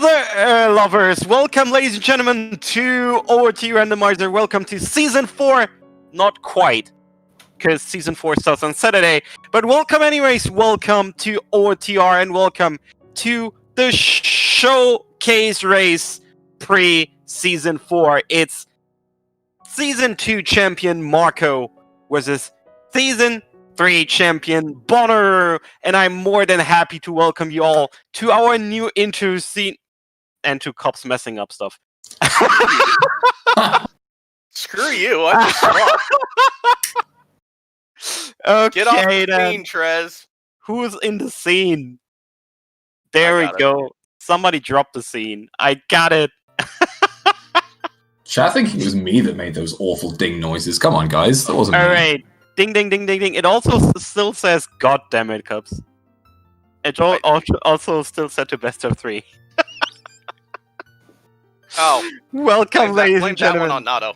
Zelda lovers, welcome, ladies and gentlemen, to OoT Randomizer. Welcome to Season 4. Not quite, because Season 4 starts on Saturday. But welcome anyways. Welcome to OOTR and welcome to the showcase race pre-Season 4. It's Season 2 champion Marco versus Season 3 champion Bonooru, and I'm more than happy to welcome you all to our new intro scene and to cops messing up stuff. Screw you! I just lost. Okay, Get off the then. scene, Trez. Who's in the scene? There we got it. go. Somebody dropped the scene. I got it. I think it was me that made those awful ding noises. Come on, guys. That wasn't me. Alright. Ding, ding, ding, ding, ding. It also still says, God damn it, Cubs. It also still set to best of 3. Oh, Welcome, ladies blame and that gentlemen. one on Nato.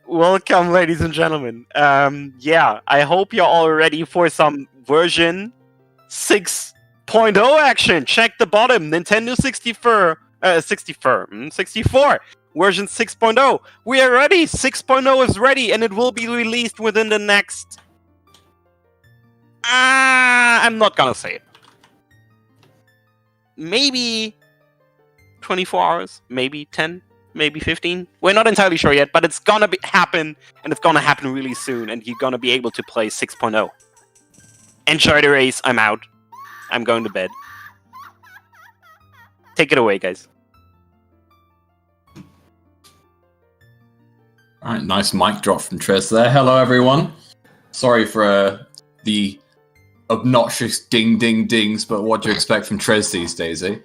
Welcome, ladies and gentlemen. Yeah, I hope you're all ready for some version 6.0 action. Check the bottom. Nintendo 64. Version 6.0. We are ready. 6.0 is ready, and it will be released within the next... I'm not gonna say it. Maybe 24 hours, maybe 10, maybe 15. We're not entirely sure yet, but it's gonna happen, and it's gonna happen really soon, and you're gonna be able to play 6.0. Enjoy the race. I'm out. I'm going to bed. Take it away, guys. Alright, nice mic drop from Trez there. Hello, everyone. Sorry for the obnoxious ding ding dings, but what do you expect from Trez these days, eh?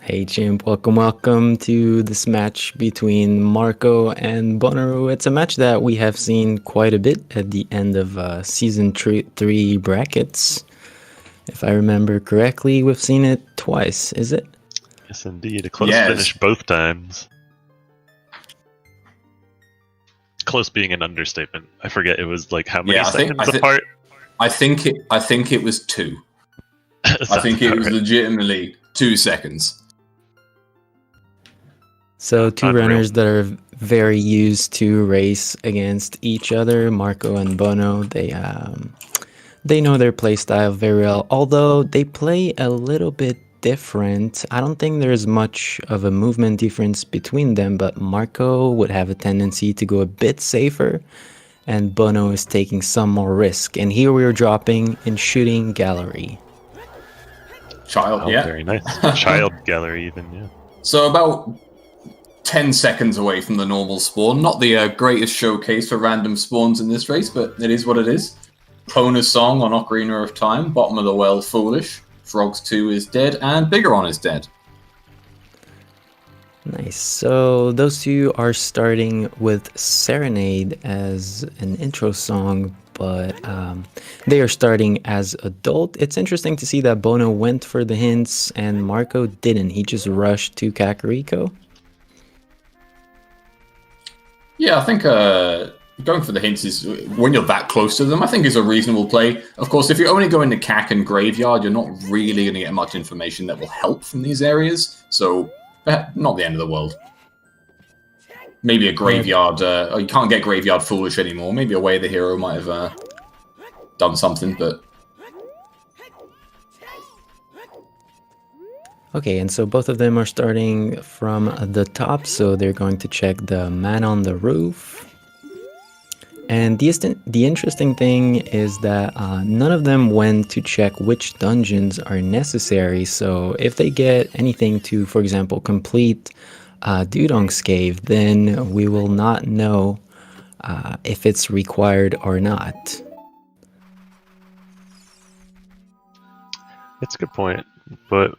Hey Chimp, welcome to this match between Marco and Bonooru. It's a match that we have seen quite a bit at the end of Season 3 brackets. If I remember correctly, we've seen it twice, is it? Yes, indeed. A close finish both times. Close being an understatement. I forget it was like how many seconds apart. I think it was 2. I think it was legitimately 2 seconds. So two runners that are very used to race against each other, Marco and Bono. They know their playstyle very well, although they play a little bit different. I don't think there's much of a movement difference between them, but Marco would have a tendency to go a bit safer, and Bono is taking some more risk. And here we are dropping in shooting gallery. Child, yeah. Very nice. Child gallery even, yeah. So about 10 seconds away from the normal spawn. Not the greatest showcase for random spawns in this race, but it is what it is. Pona's song on Ocarina of Time, Bottom of the Well, Foolish. Frogs 2 is dead, and Bigeron is dead. Nice. So those two are starting with Serenade as an intro song, but they are starting as adult. It's interesting to see that Bono went for the hints and Marco didn't. He just rushed to Kakariko. Yeah, I think going for the hints is, when you're that close to them, I think is a reasonable play. Of course, if you're only going to Cack and Graveyard, you're not really going to get much information that will help from these areas. So, not the end of the world. Maybe a Graveyard, you can't get Graveyard Foolish anymore. Maybe a Way the Hero might have done something, but... Okay, and so both of them are starting from the top, so they're going to check the man on the roof. And the interesting thing is that none of them went to check which dungeons are necessary, so if they get anything to, for example, complete Dudong's Cave, then we will not know if it's required or not. It's a good point, but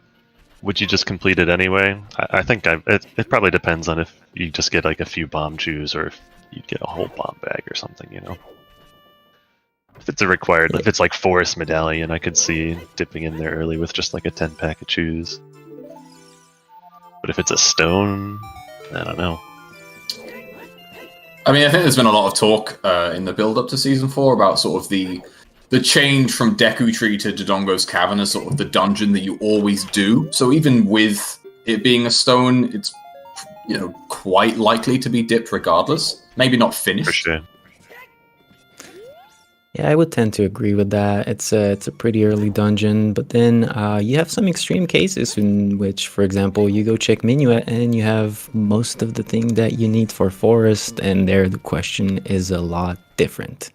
would you just complete it anyway? I think it probably depends on if you just get like a few bomb chews or if you'd get a whole bomb bag or something, you know? If it's a required, if it's like Forest Medallion, I could see dipping in there early with just like a 10-pack of chews. But if it's a stone, I don't know. I mean, I think there's been a lot of talk in the build-up to Season 4 about sort of the the change from Deku Tree to Dodongo's Cavern is sort of the dungeon that you always do. So even with it being a stone, it's quite likely to be dipped regardless. Maybe not finished. For sure. Yeah, I would tend to agree with that. It's a pretty early dungeon, but then you have some extreme cases in which, for example, you go check Minuet and you have most of the thing that you need for Forest, and there the question is a lot different.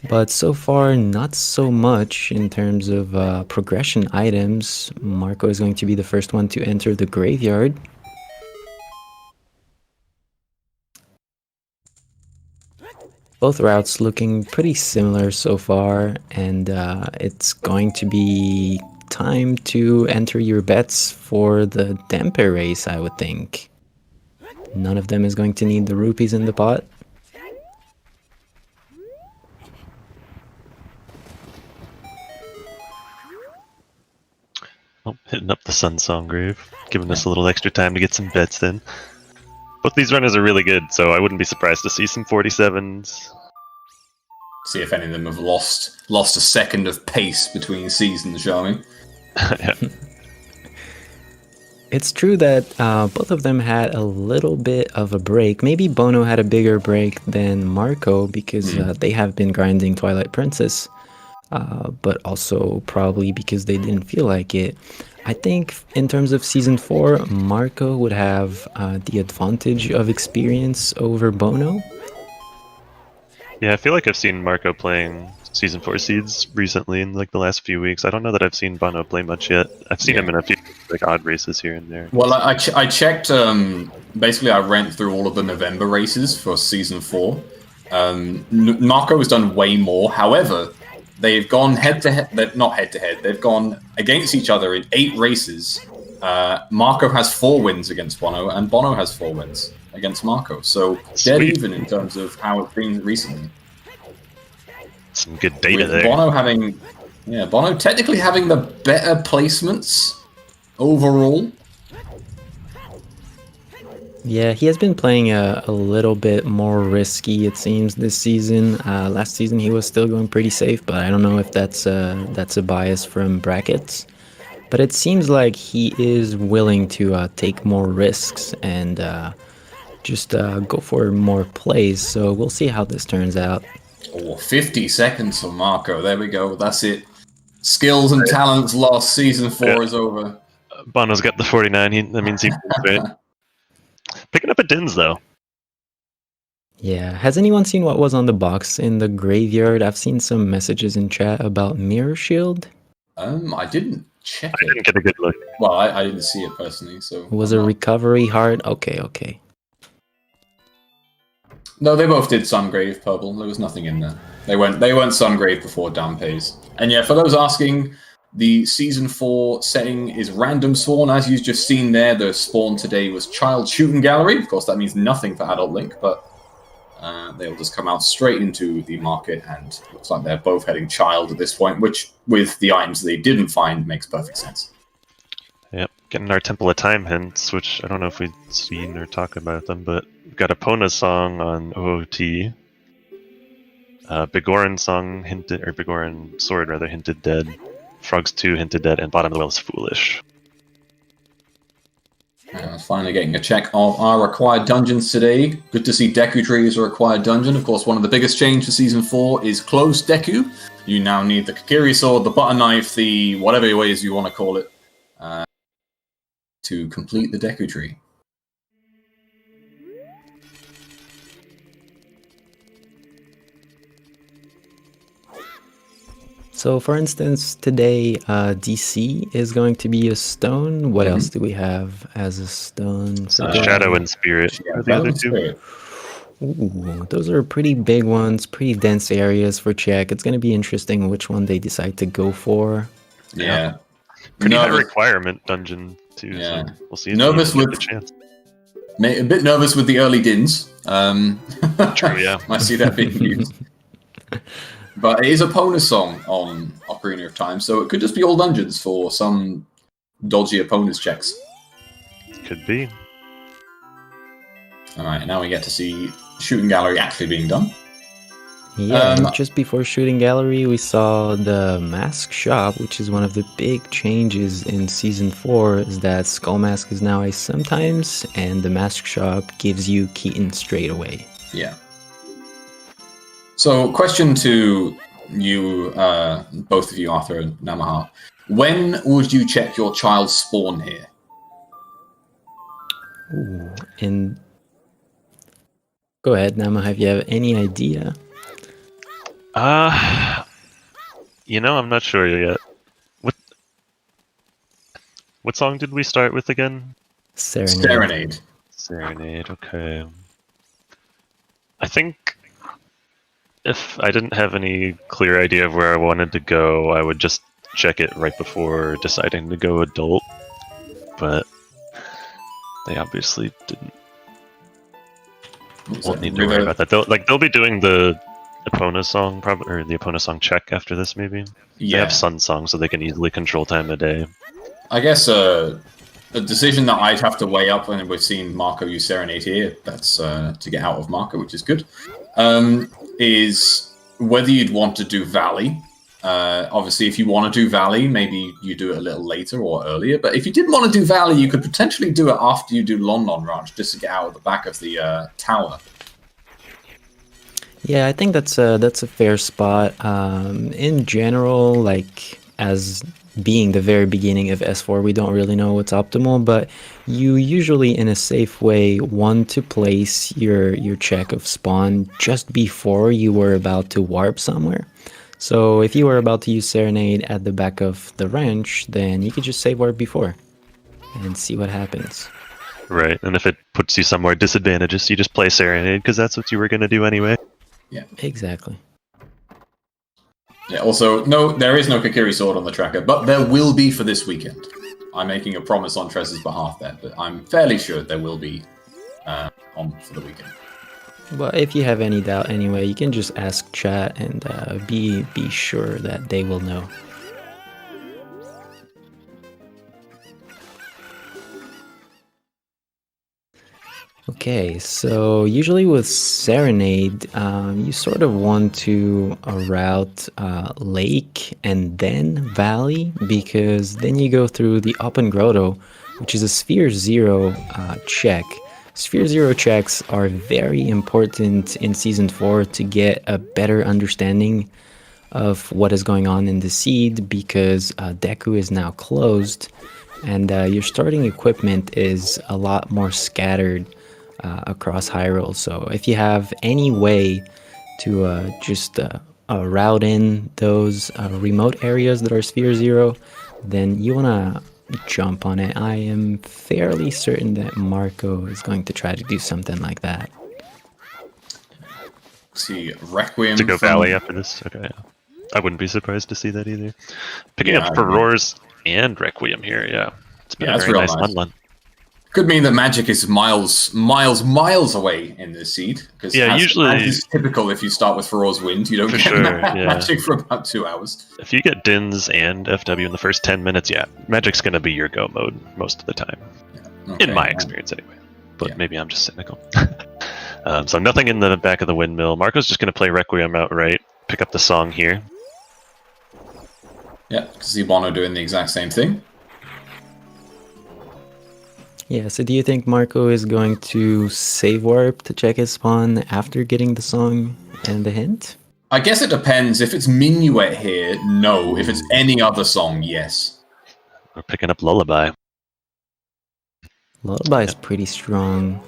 But so far, not so much in terms of progression items. Marco is going to be the first one to enter the graveyard. Both routes looking pretty similar so far, and it's going to be time to enter your bets for the Damper race, I would think. None of them is going to need the rupees in the pot. Oh, hitting up the Sun Song Grave, giving us a little extra time to get some bets in. Both these runners are really good, so I wouldn't be surprised to see some 47s. See if any of them have lost a second of pace between seasons, shall we? Yeah. It's true that both of them had a little bit of a break. Maybe Bono had a bigger break than Marco because they have been grinding Twilight Princess, but also probably because they didn't feel like it. I think in terms of Season 4, Marco would have the advantage of experience over Bono. Yeah, I feel like I've seen Marco playing Season 4 seeds recently in like the last few weeks. I don't know that I've seen Bono play much yet. I've seen him in a few like odd races here and there. Well, I checked, basically I ran through all of the November races for Season 4. Marco has done way more, however, they've gone head-to-head, not head-to-head, they've gone against each other in 8 races. Marco has 4 wins against Bono, and Bono has 4 wins against Marco. So dead even in terms of how it's been recently. Some good data With there. Bono technically having the better placements overall. Yeah, he has been playing a little bit more risky, it seems, this season. Last season he was still going pretty safe, but I don't know if that's a bias from brackets. But it seems like he is willing to take more risks and just go for more plays. So we'll see how this turns out. Oh, 50 seconds for Marco. There we go. That's it. Skills and talents lost. Season 4 is over. Bono's got the 49. That means he can fit. Picking up a Dins, though. Yeah. Has anyone seen what was on the box in the graveyard? I've seen some messages in chat about Mirror Shield. I didn't check I it. didn't get a good look. Well, I didn't see it personally, so... It was a recovery heart? Okay. No, they both did Sungrave Purple. There was nothing in there. They went Sungrave before Dampes. And yeah, for those asking, the Season 4 setting is random spawn. As you've just seen there, the spawn today was Child Shooting Gallery. Of course, that means nothing for Adult Link, but they'll just come out straight into the market, and looks like they're both heading Child at this point, which, with the items they didn't find, makes perfect sense. Yep, getting our Temple of Time hints, which I don't know if we've seen or talked about them, but we've got Epona's song on OoT. Bigoran song hinted, or Bigoran sword rather, hinted dead. Frogs 2 hinted dead, and Bottom of the Well is Foolish. Finally getting a check of our required dungeons today. Good to see Deku Tree as a required dungeon. Of course, one of the biggest changes for Season 4 is Closed Deku. You now need the Kakiri Sword, the Butter Knife, the whatever ways you want to call it, to complete the Deku Tree. So, for instance, today DC is going to be a stone. What else do we have as a stone? Shadow and Spirit are the other two. Ooh, those are pretty big ones, pretty dense areas for check. It's going to be interesting which one they decide to go for. Yeah. Pretty high requirement dungeon, too. Yeah. So we'll see. Nervous with the chance. A bit nervous with the early Dins. True, yeah. Might see that being used. But it is a Epona song on Ocarina of Time, so it could just be all dungeons for some dodgy Epona's checks. Could be. Alright, now we get to see Shooting Gallery actually being done. Yeah, and just before Shooting Gallery, we saw the Mask Shop, which is one of the big changes in Season 4, is that Skull Mask is now a sometimes, and the Mask Shop gives you Keaton straight away. Yeah. So, question to you, both of you, Arthur and Namaha. When would you check your child's spawn here? Ooh, and go ahead, Nama, have you have any idea? I'm not sure yet. What song did we start with again? Serenade. Serenade, okay. I think if I didn't have any clear idea of where I wanted to go, I would just check it right before deciding to go adult. But they obviously didn't. Won't need to worry about that. They'll be doing the Epona song probably, or the Epona song check after this maybe. Yeah. They have Sun Song, so they can easily control time of day. I guess a decision that I'd have to weigh up, and we've seen Marco use Serenade here, that's to get out of Marco, which is good, is whether you'd want to do Valley. Obviously, if you want to do Valley, maybe you do it a little later or earlier, but if you didn't want to do Valley, you could potentially do it after you do Lon Lon Ranch, just to get out of the back of the tower. Yeah, I think that's a fair spot. In general, like as being the very beginning of S4, we don't really know what's optimal, but you usually, in a safe way, want to place your check of spawn just before you were about to warp somewhere. So if you were about to use Serenade at the back of the ranch, then you could just save warp before and see what happens. Right, and if it puts you somewhere disadvantageous, you just play Serenade because that's what you were going to do anyway. Yeah, exactly. Yeah. Also, no, there is no Kakiri sword on the tracker, but there will be for this weekend. I'm making a promise on Trez's behalf there, but I'm fairly sure there will be on for the weekend. But if you have any doubt anyway, you can just ask chat and be sure that they will know. Okay, so usually with Serenade, you sort of want to route Lake and then Valley, because then you go through the Open Grotto, which is a Sphere 0 check. Sphere 0 checks are very important in Season 4 to get a better understanding of what is going on in the seed, because Deku is now closed, and your starting equipment is a lot more scattered across Hyrule. So if you have any way to just route in those remote areas that are Sphere 0, then you want to jump on it. I am fairly certain that Marco is going to try to do something like that. See, Requiem to go Valley after this? Okay, yeah. I wouldn't be surprised to see that either. Picking up Furores and Requiem here, yeah. It's been a very nice run. Could mean that magic is miles away in this seed. Because usually it's typical if you start with Feroz Wind, you don't get magic for about 2 hours. If you get Dins and FW in the first 10 minutes, magic's going to be your go mode most of the time. Yeah. Okay, in my experience, anyway. But maybe I'm just cynical. So nothing in the back of the windmill. Marco's just going to play Requiem outright, pick up the song here. Yeah, because Iwano doing the exact same thing. Yeah, so do you think Marco is going to save warp to check his spawn after getting the song and the hint? I guess it depends. If it's Minuet here, no. If it's any other song, yes. We're picking up Lullaby. Lullaby is pretty strong.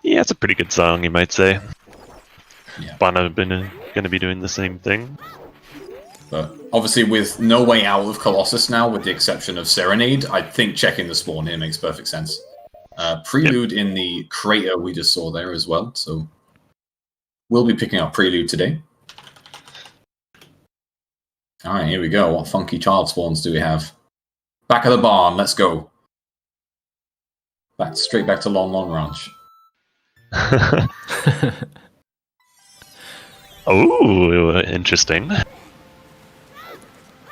Yeah, it's a pretty good song, you might say. Yeah. Bono going to be doing the same thing. But obviously, with no way out of Colossus now, with the exception of Serenade, I think checking the spawn here makes perfect sense. Prelude in the crater we just saw there as well, so we'll be picking up Prelude today. Alright, here we go. What funky child spawns do we have? Back of the barn, let's go. Straight back to Lon Lon Ranch. Oh, interesting.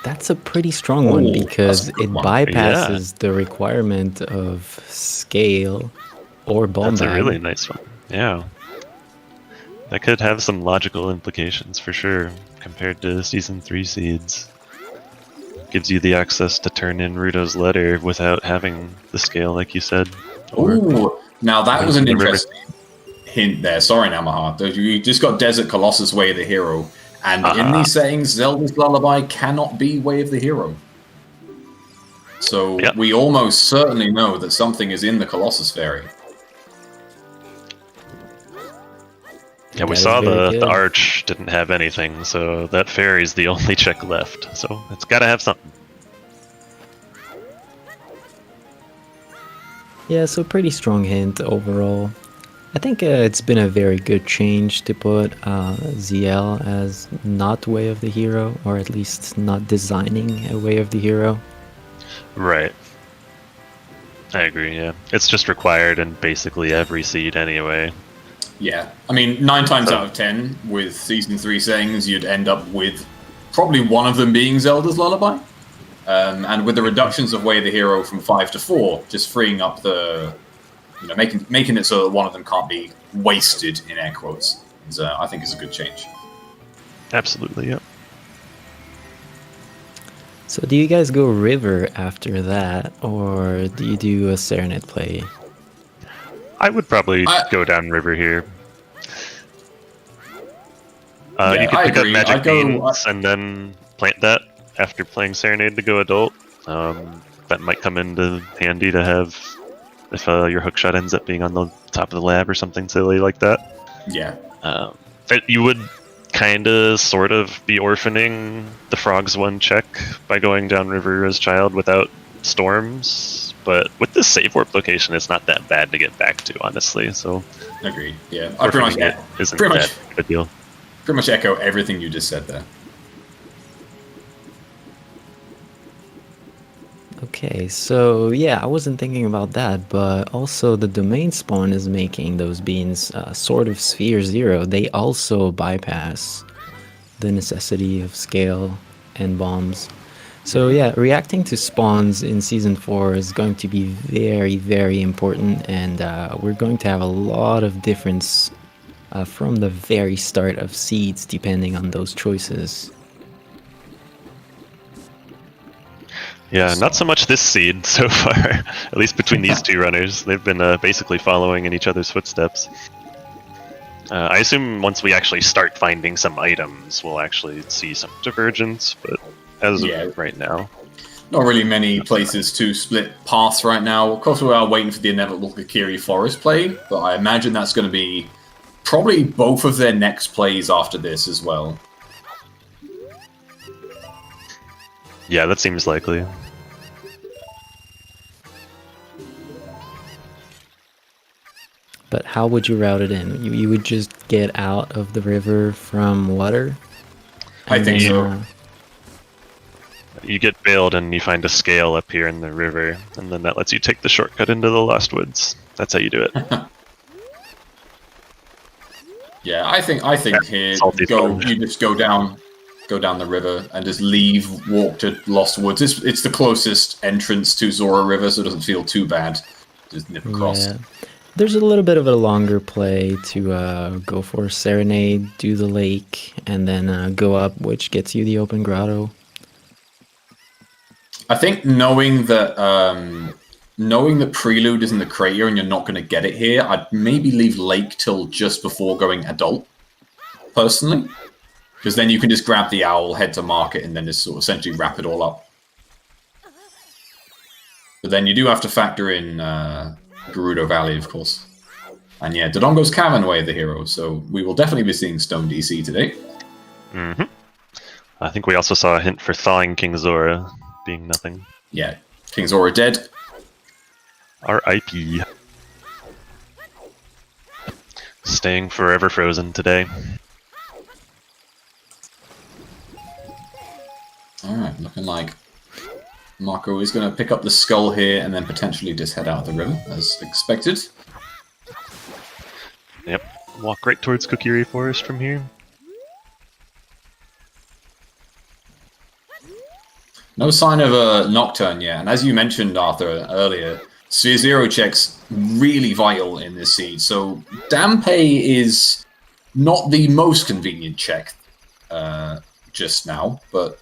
That's a pretty strong one because it bypasses the requirement of scale or bomb That's bag. a really nice one. Yeah. That could have some logical implications for sure, compared to Season 3 seeds. Gives you the access to turn in Ruto's letter without having the scale, like you said. Ooh, now that was an Remember- interesting hint there. Sorry, Namaha. You just got Desert Colossus Way of the Hero. And in these settings, Zelda's Lullaby cannot be Way of the Hero. So Yep. we almost certainly know that something is in the Colossus Fairy. Yeah, we That is saw very the good. arch didn't have anything, so that fairy's the only check left. So it's got to have something. Yeah, so pretty strong hint overall. I think it's been a very good change to put ZL as not Way of the Hero, or at least not designing a Way of the Hero. Right. I agree, yeah. It's just required in basically every seed anyway. Yeah, I mean, 9 times out of 10 with Season 3 settings, you'd end up with probably one of them being Zelda's Lullaby. And with the reductions of Way of the Hero from 5 to 4, just freeing up the, making it so that one of them can't be wasted, in air quotes, I think is a good change. Absolutely, yeah. So do you guys go River after that, or do you do a Serenade play? I would probably go down river here. Yeah, you could I pick up agree. Magic Beans and then plant that after playing Serenade to go adult. That might come into handy to have if your hookshot ends up being on the top of the lab or something silly like that. Yeah. You would kind of sort of be orphaning the Frog's one check by going down river as child without storms. But with this save warp location, it's not that bad to get back to, honestly. So, Agreed. Yeah, I pretty much, isn't pretty that much, big a deal. pretty much echo everything you just said there. Okay, so yeah, I wasn't thinking about that, but also the domain spawn is making those beans sort of sphere 0. They also bypass the necessity of scale and bombs. So yeah, reacting to spawns in Season 4 is going to be very, very important, and we're going to have a lot of difference from the very start of seeds depending on those choices. Yeah, not so much this seed so far, at least between these two runners. They've been basically following in each other's footsteps. I assume once we actually start finding some items, we'll actually see some divergence, but as of right now. Not really many places to split paths right now. Of course, we are waiting for the inevitable Kakiri Forest play, but I imagine that's going to be probably both of their next plays after this as well. Yeah, that seems likely. But how would you route it in? You would just get out of the river from water? I think so. You get bailed and you find a scale up here in the river, and then that lets you take the shortcut into the Lost Woods. That's how you do it. Yeah, I think here you just go down the river and just walk to Lost Woods. It's the closest entrance to Zora River, so it doesn't feel too bad. Just nip across. Yeah. There's a little bit of a longer play to go for Serenade, do the lake, and then go up, which gets you the open grotto. I think knowing that Prelude is in the crater and you're not going to get it here, I'd maybe leave Lake till just before going adult, personally. Because then you can just grab the owl, head to market, and then just sort of essentially wrap it all up. But then you do have to factor in Gerudo Valley, of course. And yeah, Dodongo's Cavern Way of the Hero, so we will definitely be seeing Stone DC today. Mm-hmm. I think we also saw a hint for thawing King Zora being nothing. Yeah, King Zora dead. R.I.P. Staying forever frozen today. Alright, looking like Marco is going to pick up the skull here and then potentially just head out of the river, as expected. Yep. Walk right towards Kokiri Forest from here. No sign of a Nocturne yet, and as you mentioned, Arthur, earlier, Sphere Zero checks really vital in this seed. So Dampe is not the most convenient check just now, but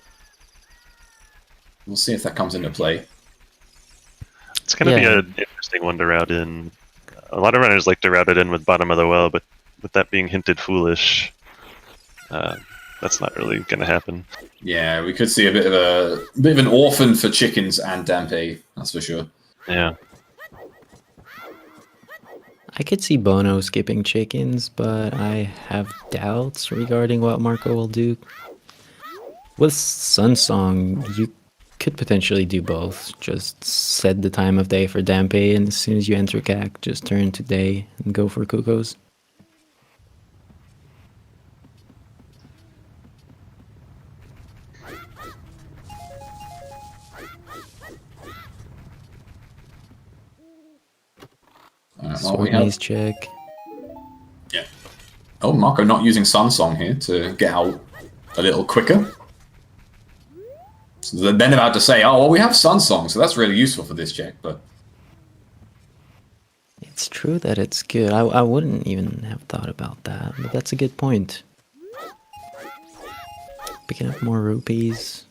we'll see if that comes into play. It's going to be an interesting one to route in. A lot of runners like to route it in with bottom of the well, but with that being hinted foolish, that's not really going to happen. Yeah, we could see a bit of an orphan for chickens and Dampe, that's for sure. Yeah. I could see Bono skipping chickens, but I have doubts regarding what Marco will do. With Sunsong, you could potentially do both. Just set the time of day for Dampe, and as soon as you enter CAC, just turn to day and go for Kukos. Sword maze check. Yeah. Oh, Marco not using Sunsong here to get out a little quicker. So they're then about to say, oh, well, we have Sunsong, so that's really useful for this check, but... It's true that it's good. I wouldn't even have thought about that, but that's a good point. Picking up more rupees.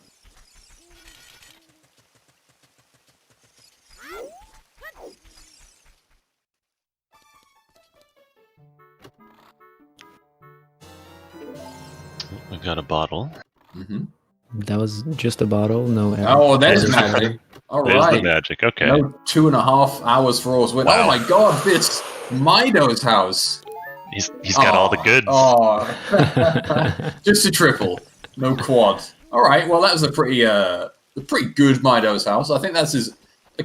We've got a bottle. Mm-hmm. That was just a bottle, no... Oh, there's magic. All There's right. the magic, okay. No 2.5 hours for us. Wow. Oh my god, it's Mido's house. He's got all the goods. Oh, just a triple, no quad. All right, well that was a pretty good Mido's house. I think that's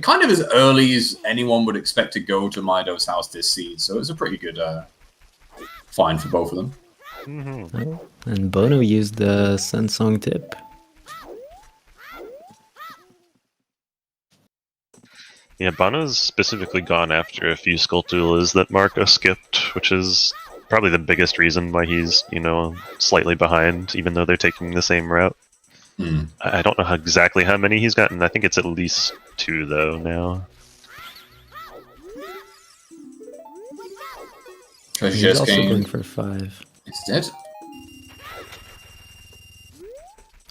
kind of as early as anyone would expect to go to Mido's house this seed. So it's a pretty good find for both of them. Mm-hmm. And Bono used the Sunsong tip. Yeah, Bono's specifically gone after a few skulltulas that Marco skipped, which is probably the biggest reason why he's, slightly behind, even though they're taking the same route. I don't know exactly how many he's gotten. I think it's at least 2, though, now. He's also going for 5. It's dead.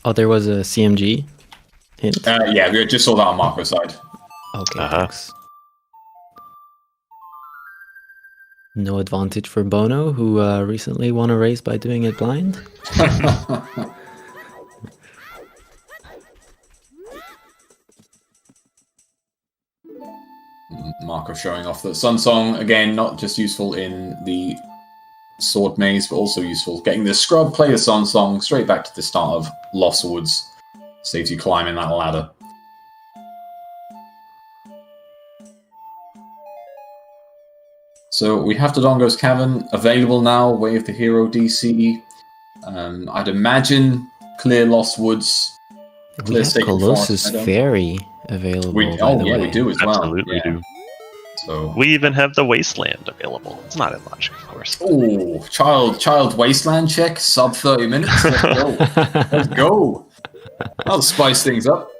Oh, there was a CMG hint? Yeah, we just saw that on Marco's side. Okay, thanks. No advantage for Bono, who recently won a race by doing it blind. Marco showing off that Sunsong, again, not just useful in the sword maze, but also useful getting the scrub, play the Sunsong, straight back to the start of Lost Woods. Saves you climbing that ladder. So we have Dodongo's Cavern available now, Way of the Hero DC. I'd imagine clear Lost Woods. We have Colossus Ferry available. We do as well. Absolutely do. So we even have the Wasteland available. It's not illogic, of course. Oh, child Wasteland check, sub 30 minutes. Let's go. Let's go. That'll spice things up.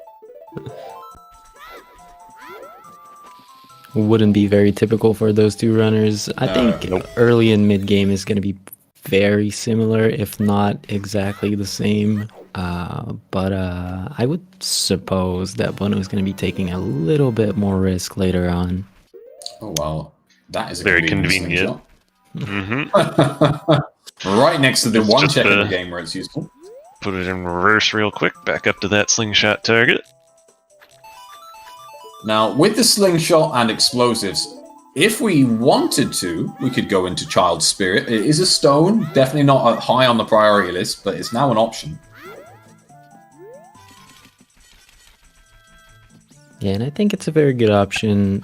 Wouldn't be very typical for those two runners. I think early and mid game is going to be very similar, if not exactly the same. But I would suppose that Bono is going to be taking a little bit more risk later on. Oh well, that is a very convenient. Right next to the one check in the game where it's useful. Put it in reverse real quick, back up to that slingshot target. Now, with the slingshot and explosives, if we wanted to, we could go into Child Spirit. It is a stone, definitely not high on the priority list, but it's now an option. Yeah, and I think it's a very good option,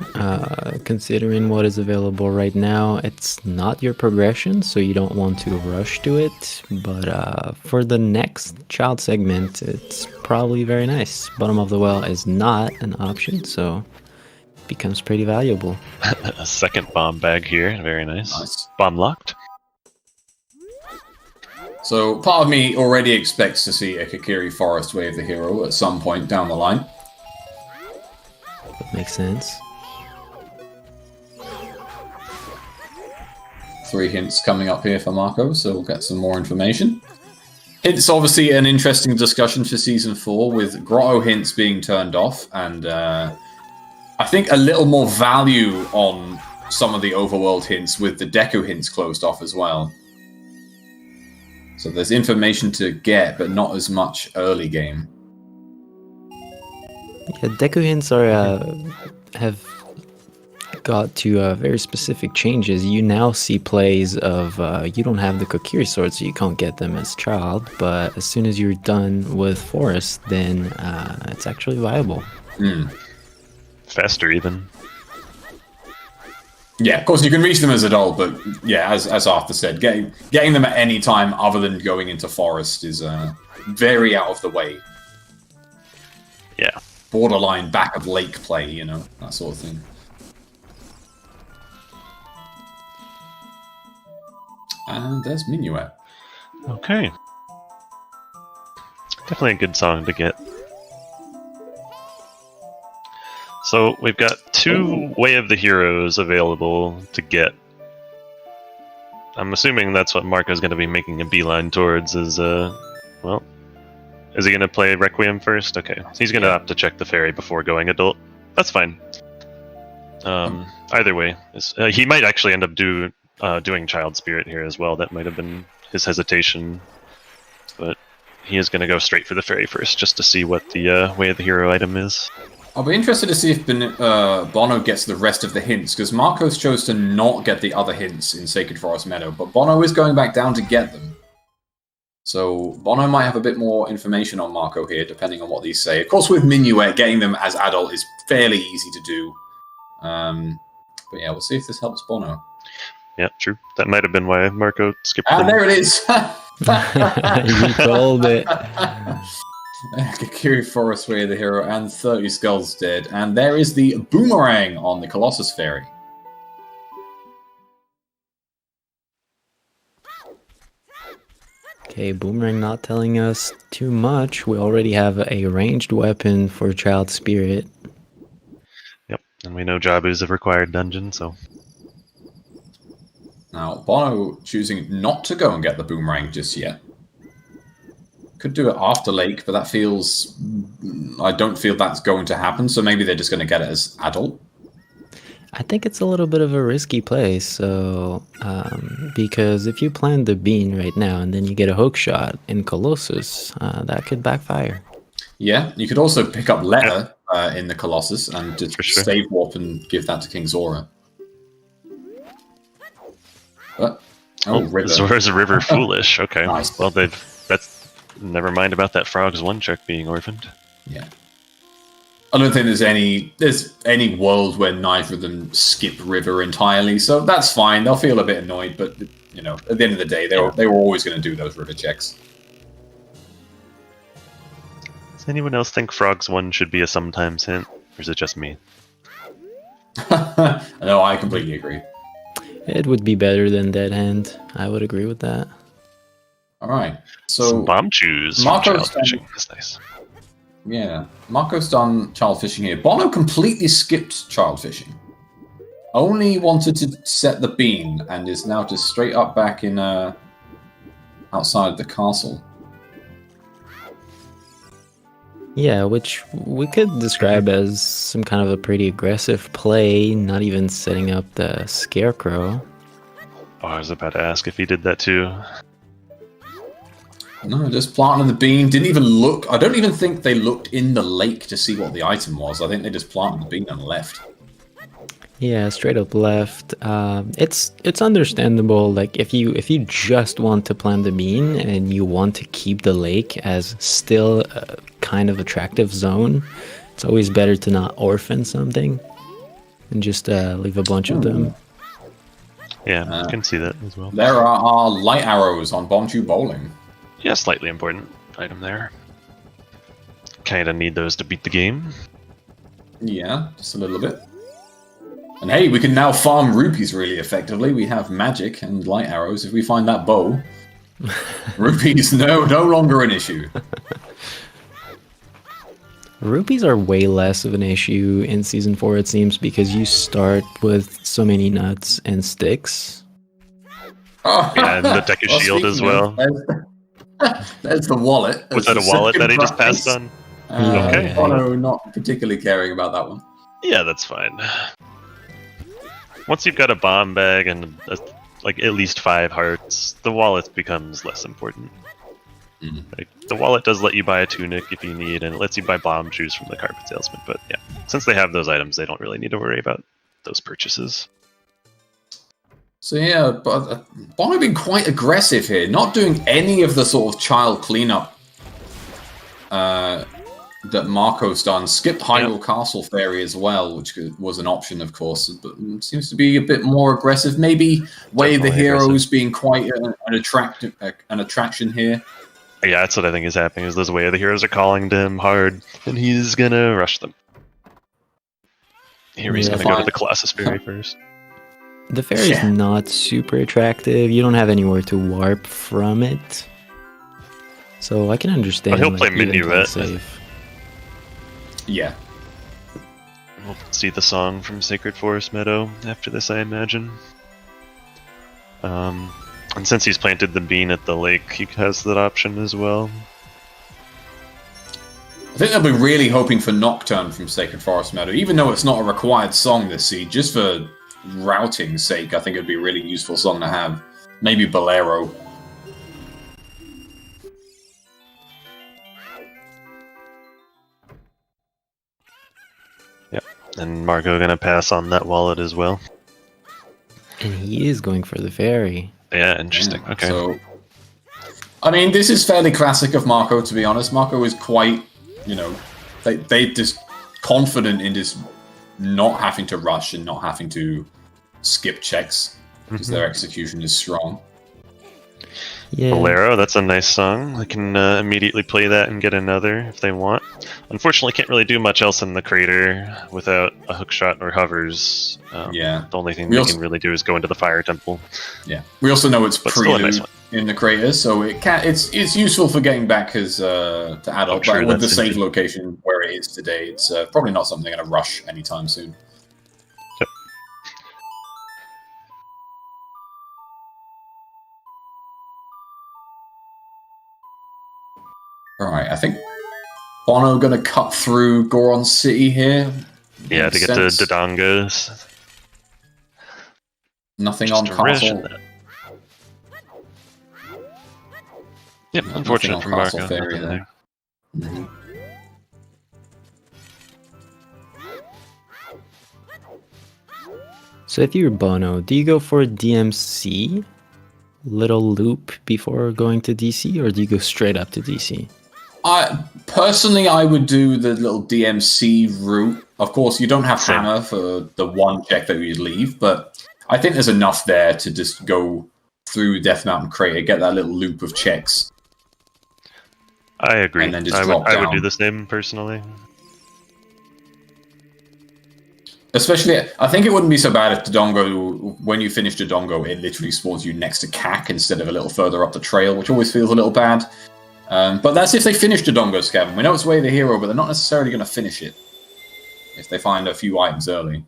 considering what is available right now. It's not your progression, so you don't want to rush to it, but for the next child segment, it's probably very nice. Bottom of the well is not an option, so it becomes pretty valuable. A second bomb bag here, very nice. Bomb locked. So part of me already expects to see a Kakiri Forest Way of the Hero at some point down the line. Makes sense. 3 hints coming up here for Marco, so we'll get some more information. It's obviously an interesting discussion for Season 4, with Grotto hints being turned off, and I think a little more value on some of the overworld hints with the Deku hints closed off as well. So there's information to get, but not as much early game. Yeah, Deku hints are have got to very specific changes. You now see plays of you don't have the Kokiri sword, so you can't get them as child, but as soon as you're done with Forest, then it's actually viable. Faster even. Yeah, of course you can reach them as adult, but yeah, as Arthur said, getting them at any time other than going into Forest is very out of the way. Yeah. Borderline back of lake play, you know, that sort of thing. And there's Minuet. Okay. Definitely a good song to get. So we've got 2 Way of the Heroes available to get. I'm assuming that's what Marco's going to be making a beeline towards is, well, is he going to play Requiem first? Okay, so he's going to have to check the fairy before going adult. That's fine. Either way, he might actually end up doing Child Spirit here as well. That might have been his hesitation, but he is going to go straight for the fairy first, just to see what the Way of the Hero item is. I'll be interested to see if Bono gets the rest of the hints, because Marcos chose to not get the other hints in Sacred Forest Meadow, but Bono is going back down to get them. So Bono might have a bit more information on Marco here, depending on what these say. Of course, with Minuet, getting them as adult is fairly easy to do. But yeah, we'll see if this helps Bono. Yeah, true. That might have been why Marco skipped Ah, them. there it is! You called it. Kokiri Forest Way of the Hero and 30 Skulls dead. And there is the boomerang on the Colossus Fairy. Okay, Boomerang not telling us too much. We already have a ranged weapon for Child Spirit. Yep, and we know Jabu's a required dungeon, so... Now, Bono choosing not to go and get the boomerang just yet. Could do it after Lake, but that feels... I don't feel that's going to happen, so maybe they're just going to get it as adult. I think it's a little bit of a risky play, so... because if you plant the bean right now and then you get a hook shot in Colossus, that could backfire. Yeah, you could also pick up Letter in the Colossus and just save warp and give that to King Zora. But, River. Zora's River Foolish, okay. Nice. Well, that's... Never mind about that frog's one trick being orphaned. Yeah. I don't think there's any world where neither of them skip River entirely, so that's fine. They'll feel a bit annoyed, but you know, at the end of the day, they were always going to do those River checks. Does anyone else think frog's one should be a sometimes hint, or is it just me? No, I completely agree. It would be better than Dead Hand. I would agree with that. All right. So some bomb chews from child fishing. That's nice. Yeah, Marco's done child fishing here. Bono completely skipped child fishing. Only wanted to set the bean and is now just straight up back in outside the castle. Yeah, which we could describe as some kind of a pretty aggressive play, not even setting up the scarecrow. Oh, I was about to ask if he did that too. No, just planting the bean. Didn't even look. I don't even think they looked in the lake to see what the item was. I think they just planted the bean and left. Yeah, straight up left. It's understandable. Like if you just want to plant the bean and you want to keep the lake as still a kind of attractive zone, it's always better to not orphan something and just leave a bunch of them. Yeah, I can see that as well. There are light arrows on Bomb Tube Bowling. Yeah, slightly important item there. Kinda need those to beat the game. Yeah, just a little bit. And hey, we can now farm rupees really effectively. We have magic and light arrows. If we find that bow, rupees no longer an issue. Rupees are way less of an issue in Season 4, it seems, because you start with so many nuts and sticks. Oh. Yeah, and the deck of shield as speaking well. There's the wallet. Was There's that a the wallet second that he just prize. passed on? Okay. Bono not particularly caring about that one. Yeah, that's fine. Once you've got a bomb bag and like at least 5 hearts, the wallet becomes less important. Mhm. Like, the wallet does let you buy a tunic if you need, and it lets you buy bomb shoes from the carpet salesman. But yeah, since they have those items, they don't really need to worry about those purchases. So yeah, but Bono being quite aggressive here, not doing any of the sort of child cleanup that Marco's done. Skipped Hyrule Castle Fairy as well, which was an option, of course, but seems to be a bit more aggressive. Maybe Way of the Definitely Heroes aggressive. being quite an attraction here. Yeah, that's what I think is happening. Is those Way of the Heroes are calling to him hard, and he's gonna rush them. Here he's Yeah, gonna go to fine. the Colossus Fairy first. The fairy's Yeah. not super attractive. You don't have anywhere to warp from it. So I can understand. But he'll play even playing Minuet. safe. Yeah. We'll see the song from Sacred Forest Meadow after this, I imagine. And since he's planted the bean at the lake, he has that option as well. I think they'll be really hoping for Nocturne from Sacred Forest Meadow, even though it's not a required song this seed, just for routing's sake. I think it'd be a really useful song to have. Maybe Bolero. And Marco gonna pass on that wallet as well. And he is going for the fairy. Yeah, interesting. Yeah, Okay. So, I mean, this is fairly classic of Marco, to be honest. Marco is quite, they just confident in just not having to rush and not having to skip checks because their execution is strong. Yeah. Bolero, that's a nice song. I can immediately play that and get another if they want. Unfortunately, can't really do much else in the crater without a hookshot or hovers. Yeah. The only thing We they also- can really do is go into the fire temple. Yeah. We also know it's But still a prelude nice one. in the crater, so it's useful for getting back as to adult. sure But with the that's save interesting. location where it is today, it's probably not something they're going to rush anytime soon. Alright, I think Bono going to cut through Goron City here. Yeah, to Makes get sense. to Dodonga's. Nothing Just on to ration Castle. that. Yep, unfortunate on for Castle Marco. Fairy nothing there. there. Mhm. So if you're Bono, do you go for DMC, little loop before going to DC, or do you go straight up to DC? I would do the little DMC route. Of course, you don't have Same. hammer for the one check that you leave, but I think there's enough there to just go through Death Mountain Crater, get that little loop of checks. I agree. And then just I drop would do down. the same personally. Especially, I think it wouldn't be so bad if Dodongo, when you finish Dodongo, it literally spawns you next to Cac instead of a little further up the trail, which always feels a little bad. But that's if they finish Dodongo, Scavin. We know it's Way of the Hero, but they're not necessarily going to finish it if they find a few items early.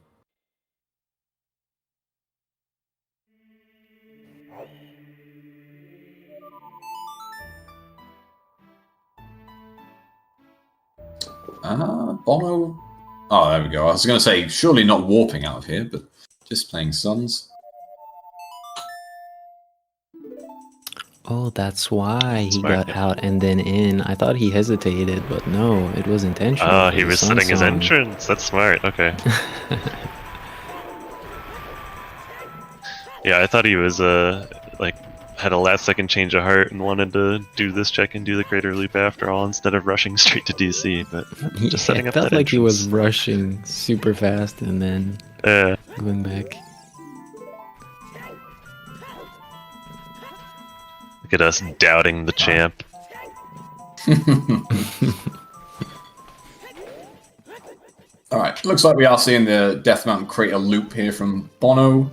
Bono. Oh, there we go. I was going to say, surely not warping out of here, but just playing Suns. Oh, that's why he Smart, got yeah. out and then in. I thought he hesitated, but no, it was intentional. Oh, for he the was Sun setting his Song. entrance. That's smart. Okay. Yeah, I thought he was had a last second change of heart and wanted to do this check and do the crater loop after all instead of rushing straight to DC. But just setting Yeah, up it felt that like he was entrance. rushing super fast and then going back. Look at us doubting the champ. Alright, looks like we are seeing the Death Mountain Crater loop here from Bono.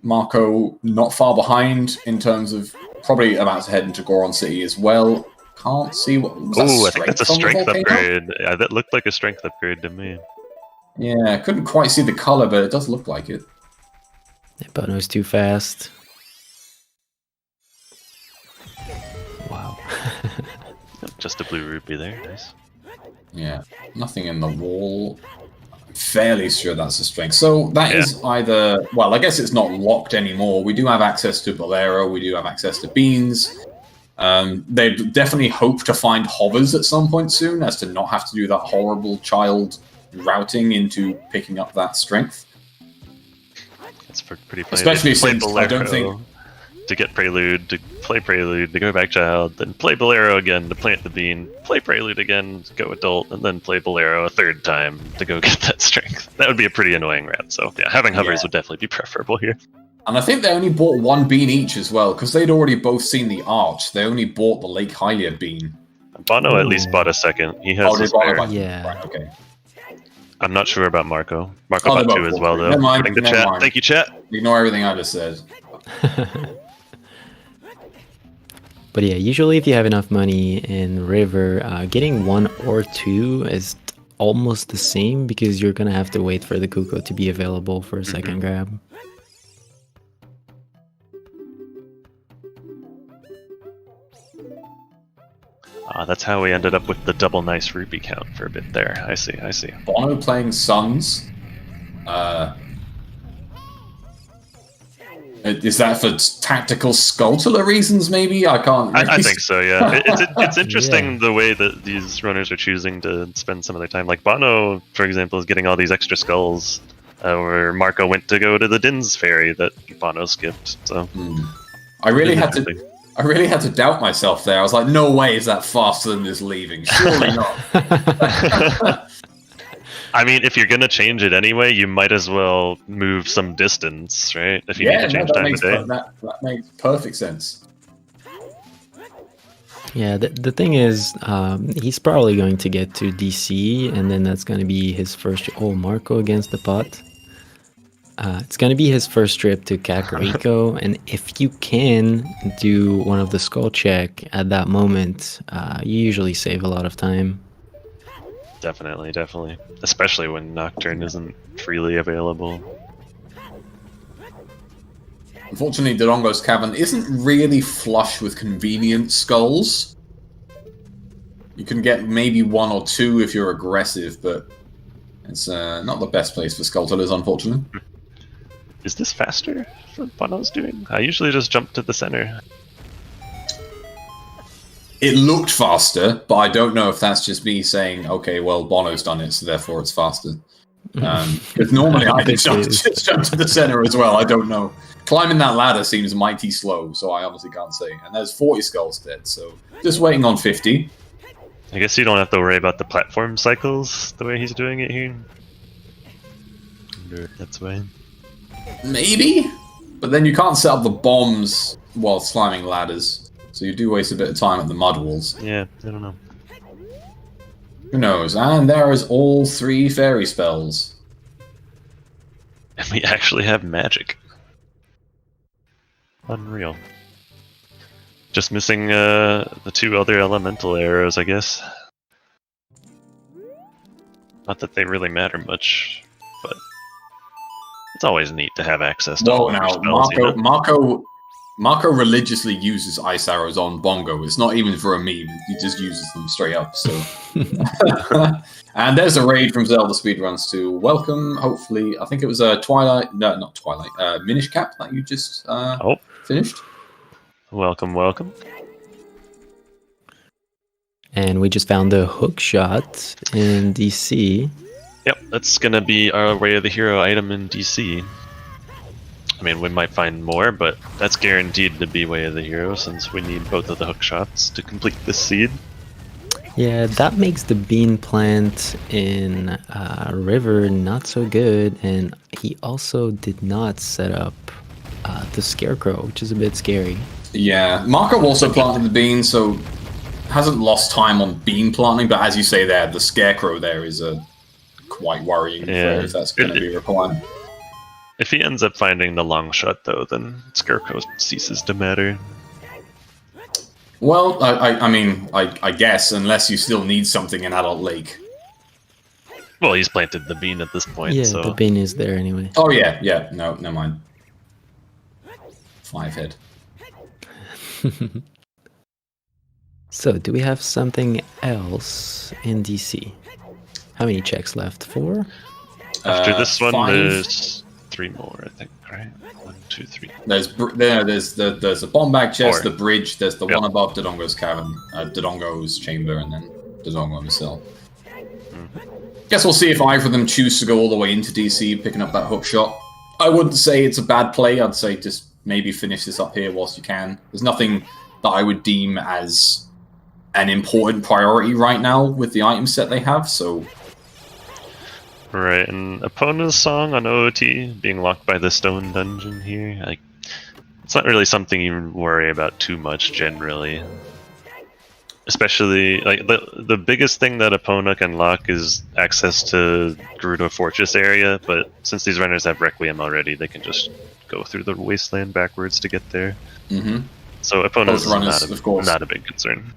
Marco not far behind in terms of probably about to head into Goron City as well. Can't see what. Was that Oh, I think that's a on the strength volcano? upgrade. Yeah, that looked like a strength upgrade to me. Yeah, couldn't quite see the color, but it does look like it. Yeah, Bono's too fast. Just a blue rupee there. Nice. Yeah, nothing in the wall. I'm fairly sure that's a strength. So that is either... Well, I guess it's not locked anymore. We do have access to Bolero. We do have access to beans. They definitely hope to find hovers at some point soon, as to not have to do that horrible child routing into picking up that strength. It's pretty funny. Especially They play since I don't think... to get Prelude, to play Prelude, to go back Child, then play Bolero again to plant the bean, play Prelude again to go Adult, and then play Bolero a third time to go get that strength. That would be a pretty annoying route, so yeah, having hovers would definitely be preferable here. And I think they only bought one bean each as well, because they'd already both seen the arch. They only bought the Lake Hylia bean. Bono at least bought a second. He has a spare. Yeah. Right, okay. I'm not sure about Marco. Marco bought two as well, though. Never mind, According to never chat. mind. Thank you, chat. Ignore everything I just said. But yeah, usually if you have enough money in River, getting 1 or 2 is almost the same, because you're gonna have to wait for the Kuko to be available for a second grab. That's how we ended up with the double nice rupee count for a bit there. I see, I see. Bono playing Suns. Is that for tactical skulltula reasons, maybe? I can't... I think so, yeah. It's interesting the way that these runners are choosing to spend some of their time. Like Bono, for example, is getting all these extra skulls, where Marco went to go to the Din's Ferry that Bono skipped. So I really had to doubt myself there. I was like, no way is that faster than this leaving. Surely not. I mean, if you're going to change it anyway, you might as well move some distance, right? If you need to change time of day. That makes perfect sense. Yeah, the thing is, he's probably going to get to DC, and then that's going to be his first... Oh, Marco against the pot. It's going to be his first trip to Kakariko, and if you can do one of the skull check at that moment, you usually save a lot of time. Definitely, definitely. Especially when Nocturne isn't freely available. Unfortunately, Dodongo's Cavern isn't really flush with convenient skulls. You can get maybe 1 or 2 if you're aggressive, but it's not the best place for Skulltulas, unfortunately. Is this faster for what I was doing? I usually just jump to the center. It looked faster, but I don't know if that's just me saying, okay, well, Bono's done it, so therefore it's faster. Because normally I just jump to the center as well, I don't know. Climbing that ladder seems mighty slow, so I honestly can't say. And there's 40 skulls dead, so just waiting on 50. I guess you don't have to worry about the platform cycles the way he's doing it here. That's why. Maybe? But then you can't set up the bombs while climbing ladders. So you do waste a bit of time at the mud walls. Yeah, I don't know. Who knows? And there is all 3 fairy spells. And we actually have magic. Unreal. Just missing the 2 other elemental arrows, I guess. Not that they really matter much, but it's always neat to have access to all your spells. Marco religiously uses ice arrows on Bongo. It's not even for a meme. He just uses them straight up. So, and there's a raid from ZeldaSpeedRuns to welcome. Hopefully, I think it was a Minish Cap that you just finished. Welcome, welcome. And we just found a hook shot in DC. Yep, that's gonna be our Way of the Hero item in DC. I mean, we might find more, but that's guaranteed to be Way of the Hero since we need both of the hook shots to complete this seed. Yeah, that makes the bean plant in River not so good, and he also did not set up the Scarecrow, which is a bit scary. Yeah, Marco also planted the bean, so hasn't lost time on bean planting, but as you say there, the Scarecrow there is quite worrying if that's going to be required. If he ends up finding the long shot, though, then Scarecrow ceases to matter. Well, I mean, I guess, unless you still need something in Adult Lake. Well, he's planted the bean at this point, yeah, so... the bean is there anyway. Oh, yeah, no, never mind. 5 head. So, do we have something else in DC? How many checks left? 4? After this one, 5. there's 3 more, I think, right? 1, 2, 3. There's a bomb bag chest, 4. the bridge, there's the Yep. one above Dodongo's cavern, Dodongo's chamber, and then Dodongo himself. Guess we'll see if either of them choose to go all the way into DC, picking up that hook shot. I wouldn't say it's a bad play. I'd say just maybe finish this up here whilst you can. There's nothing that I would deem as an important priority right now with the item set they have, so... Right, and Epona's song on OOT being locked by the stone dungeon here, like, it's not really something you worry about too much generally. Especially, like, the biggest thing that Epona can lock is access to Gerudo Fortress area, but since these runners have Requiem already, they can just go through the wasteland backwards to get there. Mm-hmm. So Epona's runners, of course. not a big concern.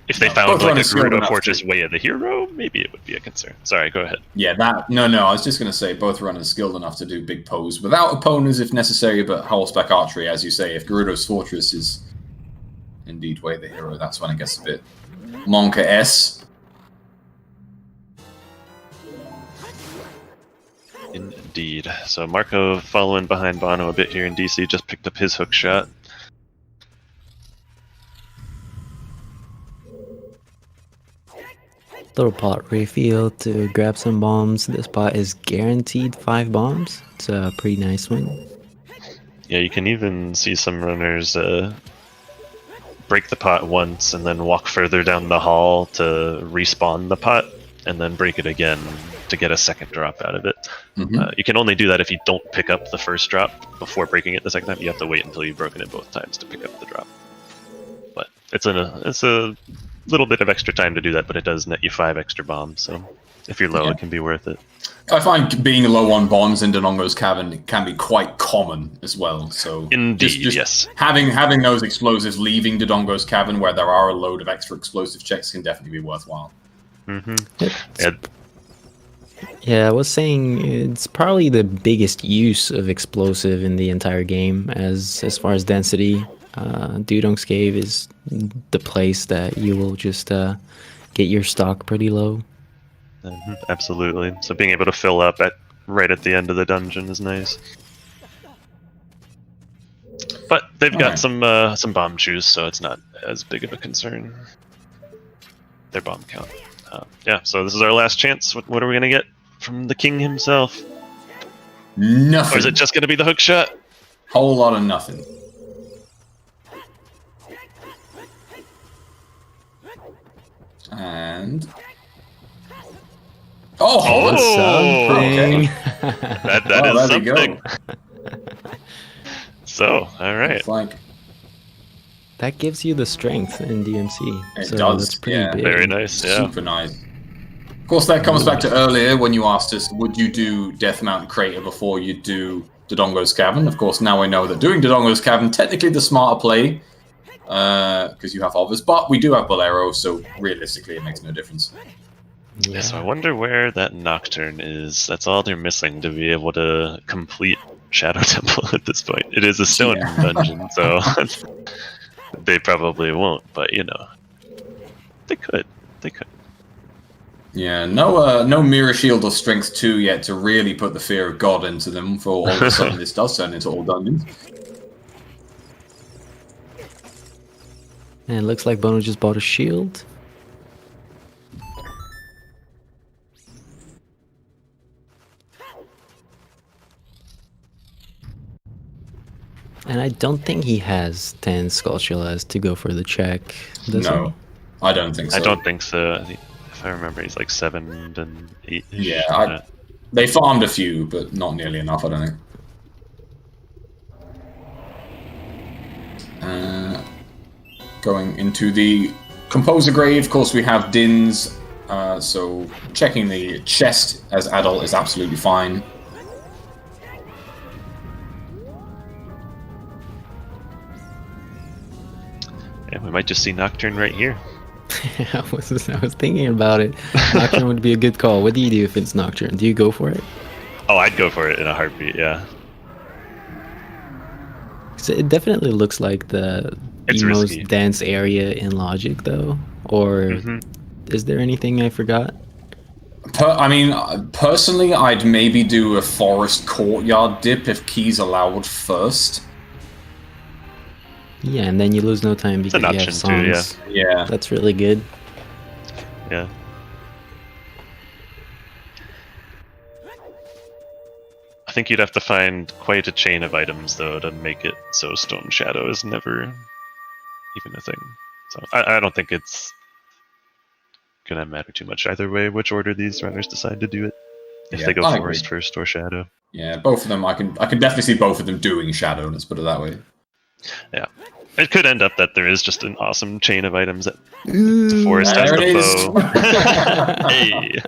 If they No, found both like a runners skilled Gerudo enough Fortress to- way of the hero, maybe it would be a concern. Sorry, go ahead. Yeah, no, I was just going to say both runners skilled enough to do big pose without opponents if necessary, but horseback archery, as you say, if Gerudo's Fortress is indeed way of the hero, that's when it gets a bit Monka-S. Indeed. So Marco following behind Bono a bit here in DC, just picked up his hook shot. Little pot refill to grab some bombs. This pot is guaranteed 5 bombs. It's a pretty nice one. Yeah, you can even see some runners break the pot once and then walk further down the hall to respawn the pot and then break it again to get a second drop out of it. Mm-hmm. You can only do that if you don't pick up the first drop before breaking it the second time. You have to wait until you've broken it both times to pick up the drop. But it's a little bit of extra time to do that, but it does net you 5 extra bombs, so if you're low, Yeah. it can be worth it. I find being low on bombs in Dodongo's cavern can be quite common as well. So Indeed, just yes. having those explosives leaving Dodongo's cavern where there are a load of extra explosive checks can definitely be worthwhile. Yeah, Yeah, I was saying it's probably the biggest use of explosive in the entire game as far as density. Dudong's Cave is the place that you will just get your stock pretty low. absolutely. So being able to fill up right at the end of the dungeon is nice. But they've got Alright. some bomb chews, so it's not as big of a concern. Their bomb count. Yeah, so this is our last chance. What are we gonna get from the king himself? Nothing. Or is it just gonna be the hook shot? Whole lot of nothing. And Oh! Something. That Oh, is there you something. go. So, all right. It's like That gives you the strength in DMC. It so does, that's pretty yeah. big. Very nice. Yeah. super nice. Of course, that comes back to earlier when you asked us, would you do Death Mountain Crater before you do Dodongo's Cavern? Of course, now I know that doing Dodongo's Cavern technically the smarter play because you have others, but we do have Bolero, so realistically, it makes no difference. Yeah. So I wonder where that Nocturne is. That's all they're missing to be able to complete Shadow Temple at this point. It is a stone Yeah. dungeon, so they probably won't, but you know. They could. They could. Yeah, no Mirror Shield or Strength 2 yet to really put the fear of God into them for all of a sudden this does turn into all dungeons. And it looks like Bono just bought a shield. And I don't think he has 10 skulltulas to go for the check, does No, I don't think so. I don't think so. If I remember, he's like 7 and 8. Yeah, they farmed a few, but not nearly enough, I don't think. Going into the Composer grave, of course, we have Dins, so checking the chest as adult is absolutely fine. Yeah, we might just see Nocturne right here. I was thinking about it. Nocturne would be a good call. What do you do if it's Nocturne? Do you go for it? Oh, I'd go for it in a heartbeat, yeah. 'Cause it definitely looks like It's the risky. most dense area in Logic, though? Or is there anything I forgot? Personally, I'd maybe do a forest courtyard dip if keys allowed first. Yeah, and then you lose no time because an you have option songs. too, Yeah. That's really good. Yeah. I think you'd have to find quite a chain of items, though, to make it so Stone Shadow is never even a thing. So I don't think it's gonna matter too much either way which order these runners decide to do it. If Yeah, they go I Forest agree. first or Shadow. Yeah, both of them. I can definitely see both of them doing Shadow. Let's put it that way. Yeah. It could end up that there is just an awesome chain of items that the Forest has There the it is. bow. Hey!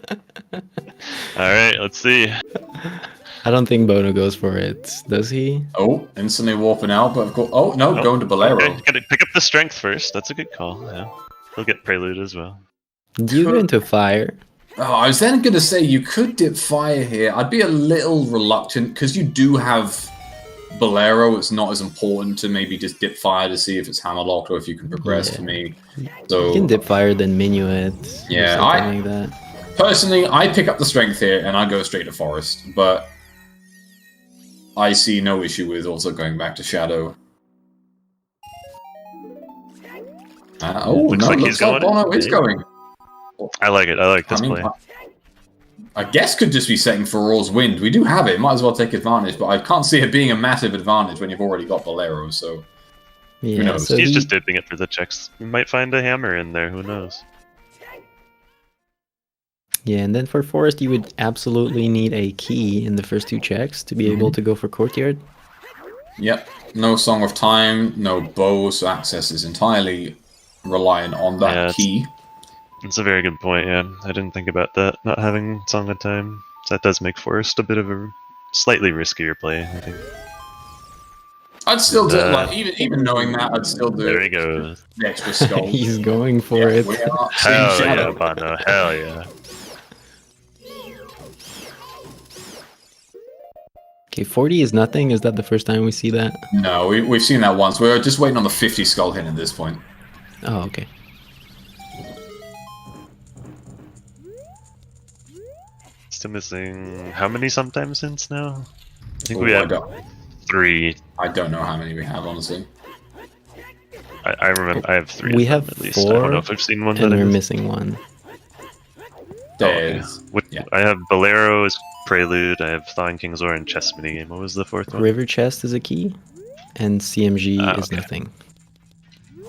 Alright, let's see. I don't think Bono goes for it, does he? Oh, instantly warping out, but of course. Oh no, Oh, going to Bolero. Okay, gotta pick up the strength first. That's a good call. Yeah. He'll get Prelude as well. Do you go into fire? Oh, I was then going to say you could dip fire here. I'd be a little reluctant because you do have Bolero. It's not as important to maybe just dip fire to see if it's hammerlocked or if you can progress for me. So You can dip fire, then Minuet. Yeah, or something like that. personally, I pick up the strength here and I go straight to Forest, but I see no issue with also going back to Shadow. Looks like he's going. Bono is going. I like it. I like this play. I guess could just be setting Furor's Wind. We do have it. Might as well take advantage, but I can't see it being a massive advantage when you've already got Bolero, so... Yeah, knows? so He's he- just dipping it for the checks. We might find a hammer in there. Who knows? Yeah, and then for Forest, you would absolutely need a key in the first two checks to be able to go for Courtyard. Yep. No Song of Time, no bow, so access is entirely reliant on that Yeah, key. It's a very good point, yeah. I didn't think about that, not having Song of Time. So that does make Forest a bit of a slightly riskier play, I think. I'd still do like even knowing that, I'd still do There he goes. the extra skull. He's going for it. We are seeing Hell yeah, Shadow. Bono. Hell yeah. Okay, 40 is nothing. Is that the first time we see that? No, we've seen that once. We're just waiting on the 50 skull hit at this point. Oh, okay. Still missing how many sometimes hints now? I think Oh, we I have don't- 3. I don't know how many we have, honestly. I remember I have 3 We of them have at least. I 4, don't know if I've seen one And that I we're missed. missing one. There's Yeah. I have Bolero as Prelude, I have Thawing King's Oar and Chess Minigame. What was the fourth one? River Chest is a key, and CMG is okay. nothing.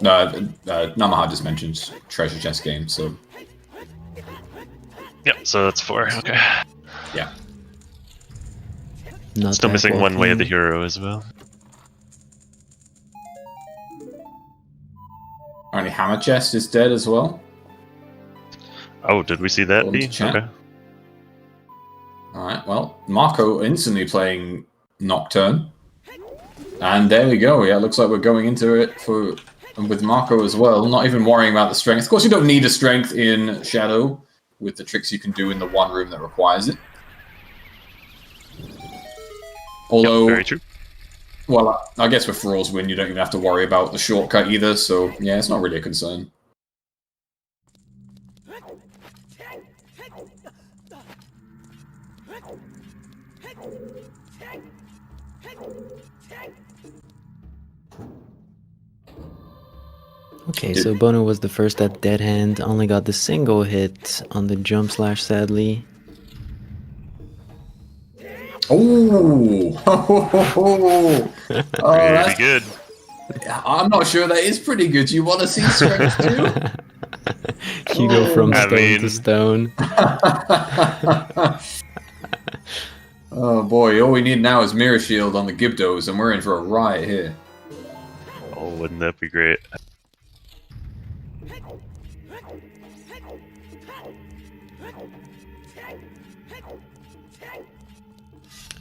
Namaha just mentioned treasure chest game, so Yep, so that's 4. Okay. yeah. Not Still that missing one Way of the walking. Hero as well. Only hammer chest is dead as well. Oh, did we see that, According B? to chat. Okay. Alright, well, Marco instantly playing Nocturne. And there we go, yeah, looks like we're going into it with Marco as well, not even worrying about the strength. Of course, you don't need a strength in Shadow with the tricks you can do in the one room that requires it. Although, Very true. well, I guess with Furor's Wind, you don't even have to worry about the shortcut either, so yeah, it's not really a concern. Okay, so Bono was the first at Dead Hand, only got the single hit on the jump slash, sadly. Oh, oh, Pretty that's, good. I'm not sure that is pretty good. You want to see strength too? You go from I stone to mean- stone. Oh boy, all we need now is Mirror Shield on the Gibdos, and we're in for a riot here. Oh, wouldn't that be great?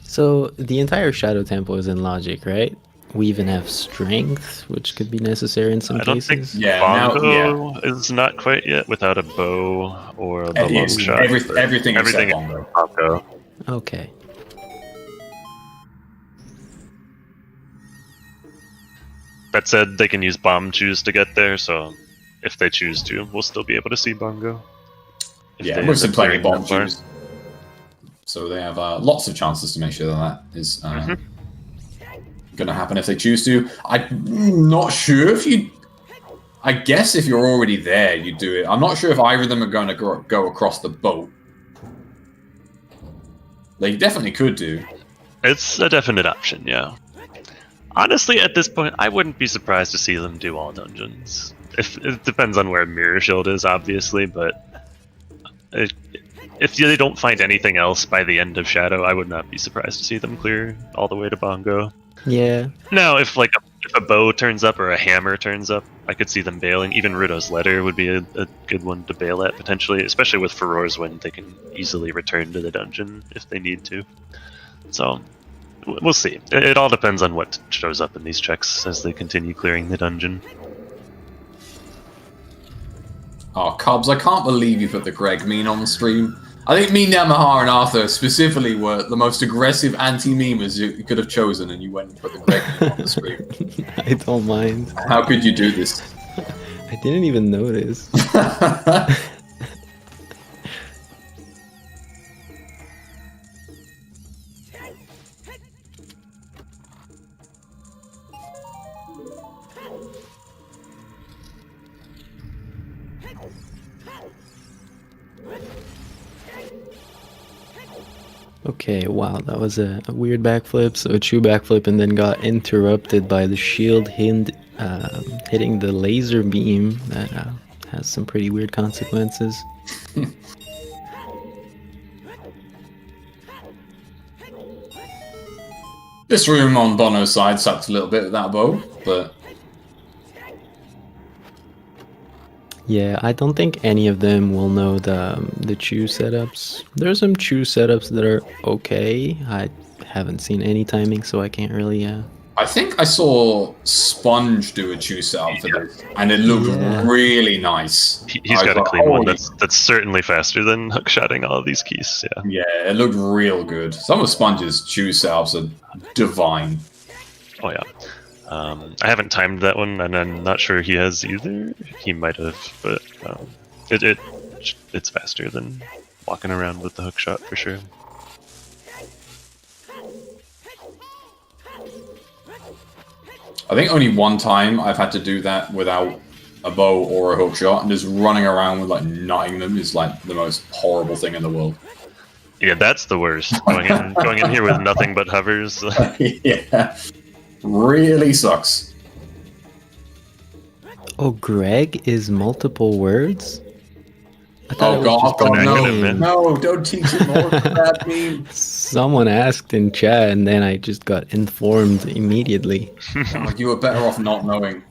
So the entire Shadow Temple is in Logic, right? We even have Strength, which could be necessary in some I don't think cases. Yeah, now- Bongo is not quite yet without a bow or the long It's shot. everything Everything except Bongo. is- Bongo. Okay. That said, they can use bomb choose to get there, so if they choose to, we'll still be able to see Bongo. Yeah, we're still playing bomb choose. So they have lots of chances to make sure that is going to happen if they choose to. I'm not sure if you... I guess if you're already there, you do it. I'm not sure if either of them are going to go across the boat. They definitely could do. It's a definite option, yeah. Honestly, at this point, I wouldn't be surprised to see them do all dungeons. It depends on where Mirror Shield is, obviously, but if they don't find anything else by the end of Shadow, I would not be surprised to see them clear all the way to Bongo. Yeah. Now, if a bow turns up or a hammer turns up, I could see them bailing. Even Rudo's Letter would be a good one to bail at, potentially, especially with Furor's Wind. They can easily return to the dungeon if they need to. So, we'll see. It all depends on what shows up in these checks as they continue clearing the dungeon. Oh, Cubs, I can't believe you put the Greg meme on the stream. I think me, Namaha, and Arthur specifically were the most aggressive anti-memers you could have chosen, and you went and put the Greg meme on the stream. I don't mind. How could you do this? I didn't even notice. Okay, wow, that was a weird backflip. So a true backflip and then got interrupted by the shield hitting the laser beam that has some pretty weird consequences. This room on Bono's side sucked a little bit with that bow, but... Yeah, I don't think any of them will know the Chew setups. There's some Chew setups that are okay. I haven't seen any timing, so I can't really... I think I saw Sponge do a Chew setup for this, and it looked really nice. He's got a clean one that's certainly faster than hookshotting all of these keys, yeah. Yeah, it looked real good. Some of Sponge's Chew setups are divine. Oh yeah. I haven't timed that one, and I'm not sure he has either. He might have, but it's faster than walking around with the hookshot for sure. I think only one time I've had to do that without a bow or a hookshot, and just running around with like nutting them is like the most horrible thing in the world. Yeah, that's the worst. Going in here with nothing but hovers. Yeah. Really sucks. Oh, Greg is multiple words? Oh God, no. No, don't teach him more than that meme. Someone asked in chat and then I just got informed immediately. Oh, you were better off not knowing.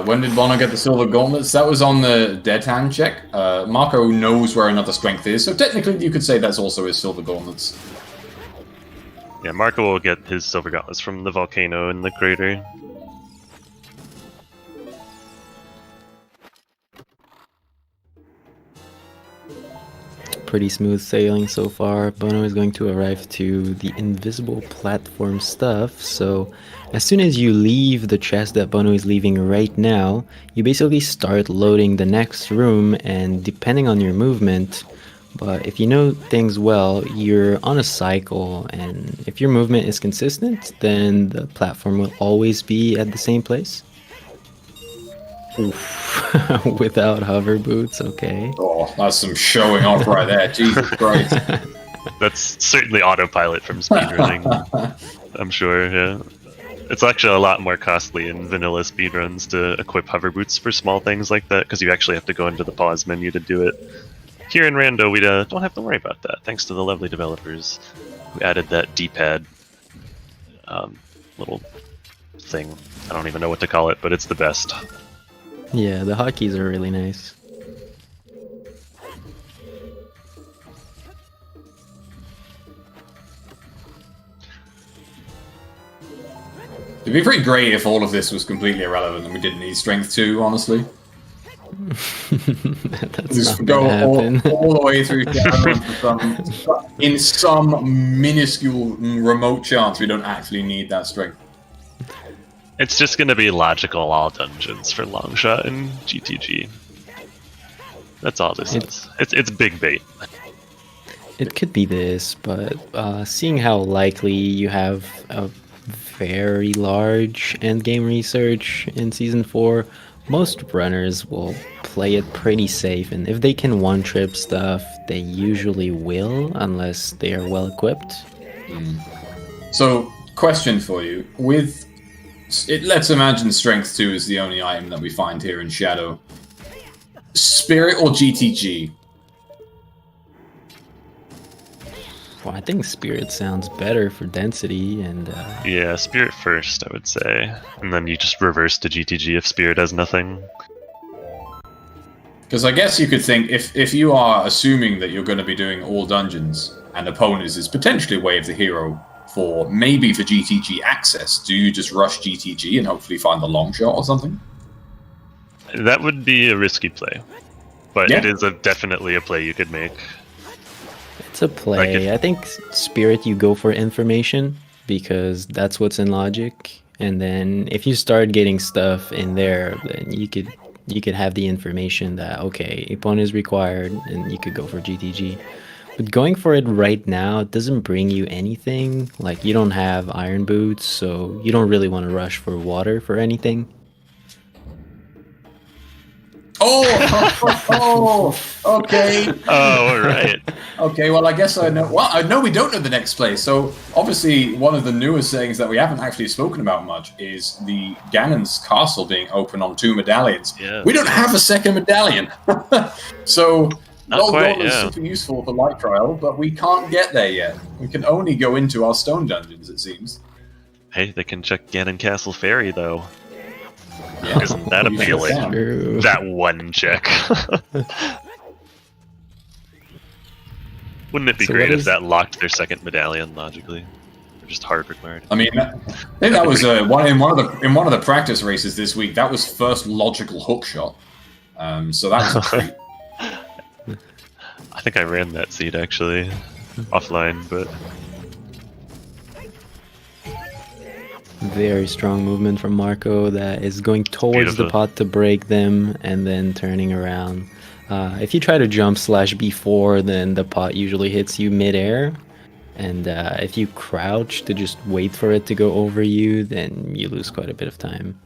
When did Bono get the silver gauntlets? That was on the dead hand check. Marco knows where another strength is, so technically you could say that's also his silver gauntlets. Yeah, Marco will get his silver gauntlets from the volcano in the crater. Pretty smooth sailing so far. Bono is going to arrive to the invisible platform stuff, so as soon as you leave the chest that Bono is leaving right now, you basically start loading the next room, and depending on your movement, but if you know things well, you're on a cycle, and if your movement is consistent, then the platform will always be at the same place. Oof. Without hover boots, okay. Oh, that's some showing off right there. Jesus Christ. That's certainly autopilot from speedrunning. I'm sure, yeah. It's actually a lot more costly in vanilla speedruns to equip hover boots for small things like that, because you actually have to go into the pause menu to do it. Here in Rando, we don't have to worry about that, thanks to the lovely developers who added that D-pad little thing. I don't even know what to call it, but it's the best. Yeah, the hotkeys are really nice. It'd be pretty great if all of this was completely irrelevant and we didn't need strength 2, honestly. That's just not go gonna happen. all the way through Shadow in some minuscule remote chance we don't actually need that strength. It's just gonna be logical all dungeons for Longshot and GTG. That's all this is. It's big bait. It could be this, but seeing how likely you have a very large endgame research in Season 4, most runners will play it pretty safe, and if they can one-trip stuff, they usually will, unless they are well-equipped. So, question for you. Let's imagine Strength 2 is the only item that we find here in Shadow. Spirit or GTG? Well, I think Spirit sounds better for density, and Yeah, Spirit first, I would say. And then you just reverse to GTG if Spirit has nothing. Because I guess you could think, if you are assuming that you're going to be doing all dungeons, and opponents is potentially Way of the Hero for GTG access, do you just rush GTG and hopefully find the long shot or something? That would be a risky play. But Yeah. it is definitely a play you could make. it's a play. I think Spirit, you go for information, because that's what's in logic, and then if you start getting stuff in there, then you could have the information that, okay, opponent is required, and you could go for GTG. But going for it right now, it doesn't bring you anything. Like, you don't have iron boots, so you don't really want to rush for water for anything. Okay. Oh, alright. Okay, well, I guess I know. Well, I know we don't know the next play. So, obviously, one of the newest things that we haven't actually spoken about much is the Ganon's castle being open on 2 medallions. Yeah. We don't have a second medallion. So, Not Gold quite, Gold is yeah. super useful for light trial, but we can't get there yet. We can only go into our stone dungeons, it seems. Hey, they can check Ganon Castle Ferry, though. Yeah. Isn't that You sure appealing? can. True. That one check. Wouldn't it be So great what if is- that locked their second medallion logically? Or just hard required? I mean, I think that was in one of the practice races this week. That was first logical hook shot. So that was a treat. I think I ran that seed actually offline, but Very strong movement from Marco that is going towards the Beautiful. pot to break them and then turning around. If you try to jump /B4, then the pot usually hits you midair. And if you crouch to just wait for it to go over you, then you lose quite a bit of time.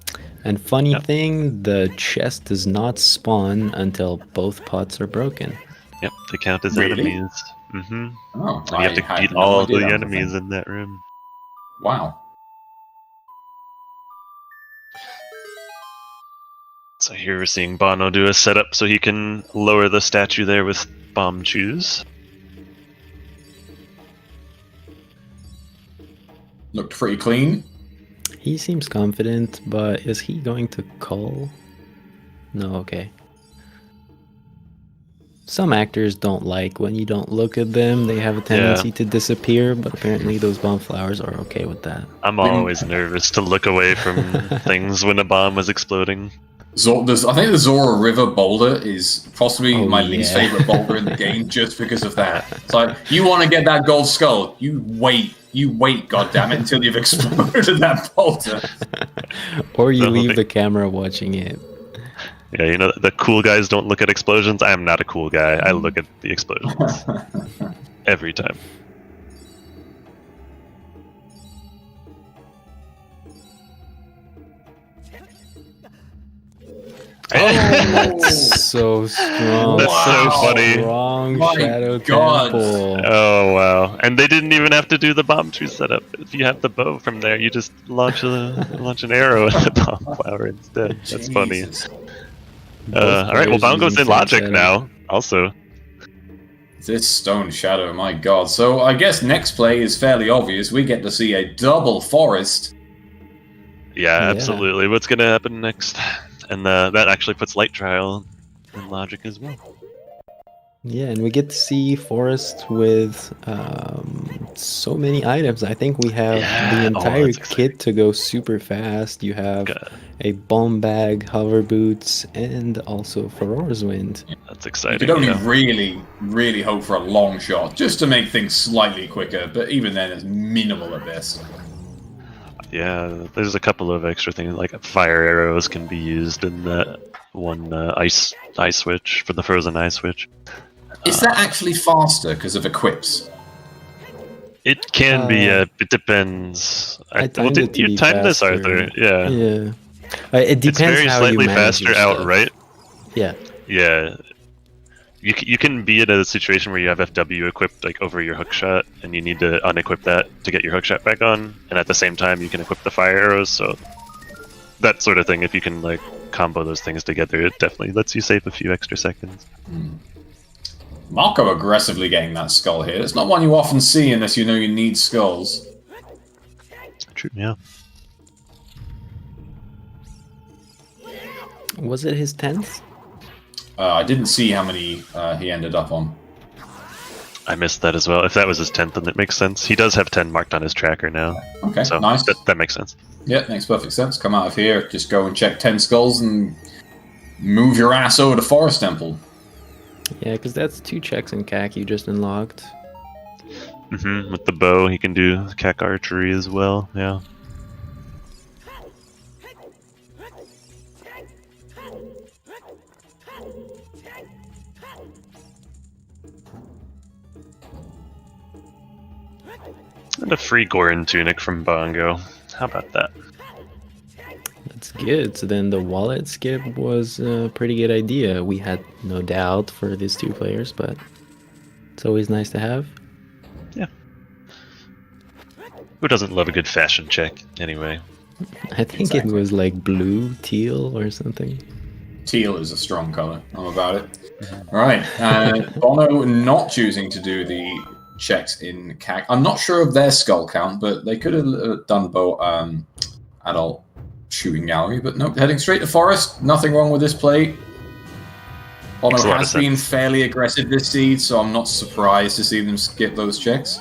And funny thing, the chest does not spawn until both pots are broken. yep, they count as Really? enemies. Mm-hmm. Oh, And you have to had beat no all idea the that was a enemies thing. in that room. Wow. So here we're seeing Bono do a setup so he can lower the statue there with bomb chews. Looked pretty clean. He seems confident, but is he going to call? No, okay. Some actors don't like when you don't look at them. They have a tendency to disappear, but apparently those bomb flowers are okay with that. I'm always nervous to look away from things when a bomb was exploding. I think the Zora River boulder is possibly Oh, my least yeah. favorite boulder in the game, just because of that. It's like, you want to get that gold skull, you wait, goddammit, until you've exploded that boulder. Or you No, leave they- the camera watching it. Yeah, you know, the cool guys don't look at explosions. I am not a cool guy. I look at the explosions. Every time. That's so strong. That's so funny. Strong My Shadow God. Temple. Oh wow! And they didn't even have to do the bomb tree setup. If you have the bow from there, you just launch an arrow at the bomb flower instead. That's funny. Jesus. All right, well, players Bongo's using in logic same now. Also, This stone shadow, my god. So I guess next play is fairly obvious. We get to see a double forest. yeah, Yeah. absolutely. What's gonna happen next? And that actually puts light trial in logic as well. Yeah, and we get to see Forest with so many items. I think we have Yeah. the Oh, entire that's exciting. kit to go super fast. You have God. a bomb bag, hover boots, and also Ferora's Wind. That's You exciting. could only yeah. really hope for a long shot, just to make things slightly quicker, but even then it's minimal at best. Yeah, there's a couple of extra things, like fire arrows can be used in that one ice switch, for the frozen ice switch. Is that actually faster because of equips? It can be, it depends. I timed it to you be time this, faster. Arthur? Yeah. Yeah. It depends It's very how you slightly manage faster your stuff. outright. Yeah. Yeah. You can be in a situation where you have FW equipped like over your hookshot, and you need to unequip that to get your hookshot back on, and at the same time you can equip the fire arrows. So that sort of thing, if you can like combo those things together, it definitely lets you save a few extra seconds. Marco aggressively getting that skull here. It's not one you often see unless you know you need skulls. True. Yeah. Was it his 10th? I didn't see how many he ended up on. I missed that as well. If that was his 10th, then it makes sense. He does have 10 marked on his tracker now. Okay, So nice. that makes sense. Yeah, makes perfect sense. Come out of here, just go and check 10 skulls and move your ass over to Forest Temple. Yeah, because that's 2 checks in CAC you just unlocked. With the bow, he can do cack archery as well. Yeah. And a free Gorin tunic from Bongo. How about that? That's good. So then the wallet skip was a pretty good idea. We had no doubt for these 2 players, but it's always nice to have. Yeah. Who doesn't love a good fashion check, anyway? I think it was like blue, teal, or something. Teal is a strong color. I'm about it. All right. Bono not choosing to do the checks in CAC. I'm not sure of their skull count, but they could have done adult shooting gallery. But nope, heading straight to Forest. Nothing wrong with this play. Bono Makes a lot has of been sense. fairly aggressive this seed, so I'm not surprised to see them skip those checks.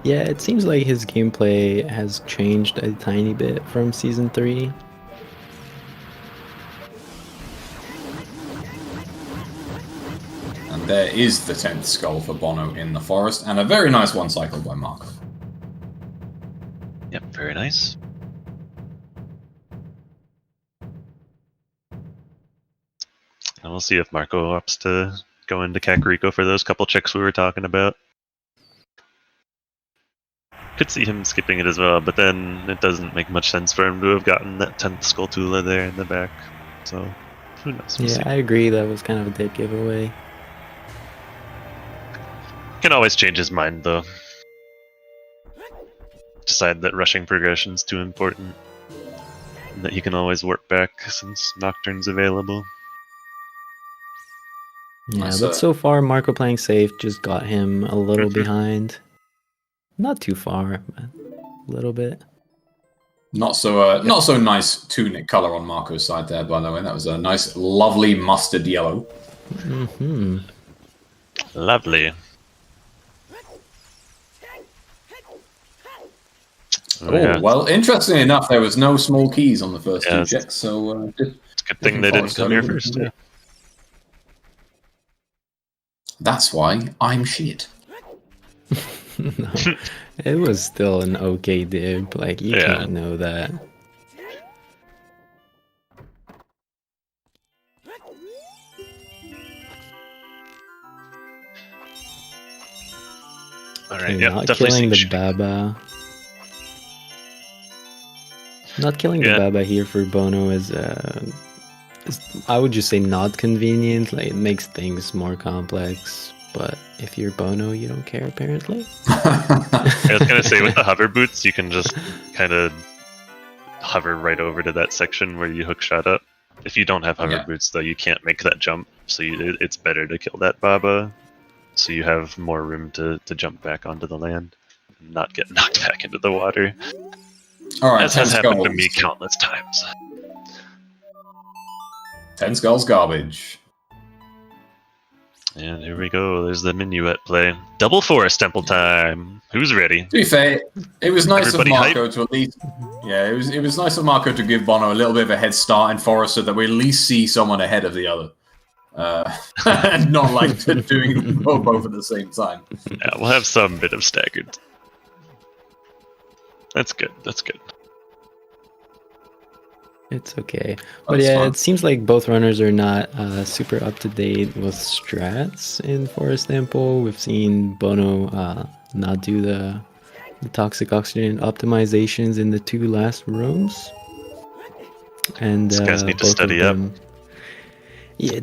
Yeah, it seems like his gameplay has changed a tiny bit from Season 3. And there is the 10th skull for Bono in the Forest, and a very nice one cycle by Marco. Yep, very nice. And we'll see if Marco opts to go into Kakariko for those couple checks we were talking about. Could see him skipping it as well, but then it doesn't make much sense for him to have gotten that 10th Skulltula there in the back. So, who knows? We'll Yeah, see. I agree. That was kind of a dead giveaway. Can always change his mind, though. Decide that rushing progression's too important. And that he can always warp back since Nocturne's available. Yeah, Nice, but so far Marco playing safe just got him a little behind. Not too far, but a little bit. Not so nice tunic color on Marco's side there, by the way. That was a nice, lovely mustard yellow. Mm-hmm. Lovely. Oh, yeah. well, interestingly enough, there was no small keys on the first Yeah, two checks, so It's a good thing they didn't come here first. Yeah. that's why I'm shit. No, it was still an okay dib. Like, you Yeah. can't know that. Alright, Okay, yeah, not definitely killing the see- Baba. Not killing the Yeah. Baba here for Bono is, I would just say not convenient. Like, it makes things more complex. But if you're Bono, you don't care, apparently. I was gonna say, with the hover boots, you can just kind of hover right over to that section where you hook shot up. If you don't have hover Yeah. boots, though, you can't make that jump, so it's better to kill that Baba, so you have more room to jump back onto the land and not get knocked back into the water. All right, As 10 has happened to skulls. me countless times. 10 skulls garbage. And here we go. There's the minuet play. Double Forest Temple time. Who's ready? To be fair, it was nice Everybody of Marco to at least. Yeah, it was nice of Marco to give Bono a little bit of a head start in Forest so that we at least see someone ahead of the other. And not like doing both at the same time. Yeah, we'll have some bit of staggered. That's good. That's good. It's okay. But That's yeah, fine. it seems like both runners are not super up to date with strats in Forest Temple. We've seen Bono not do the toxic oxygen optimizations in the 2 last rooms. And These guys need to both of study up. them- Yeah,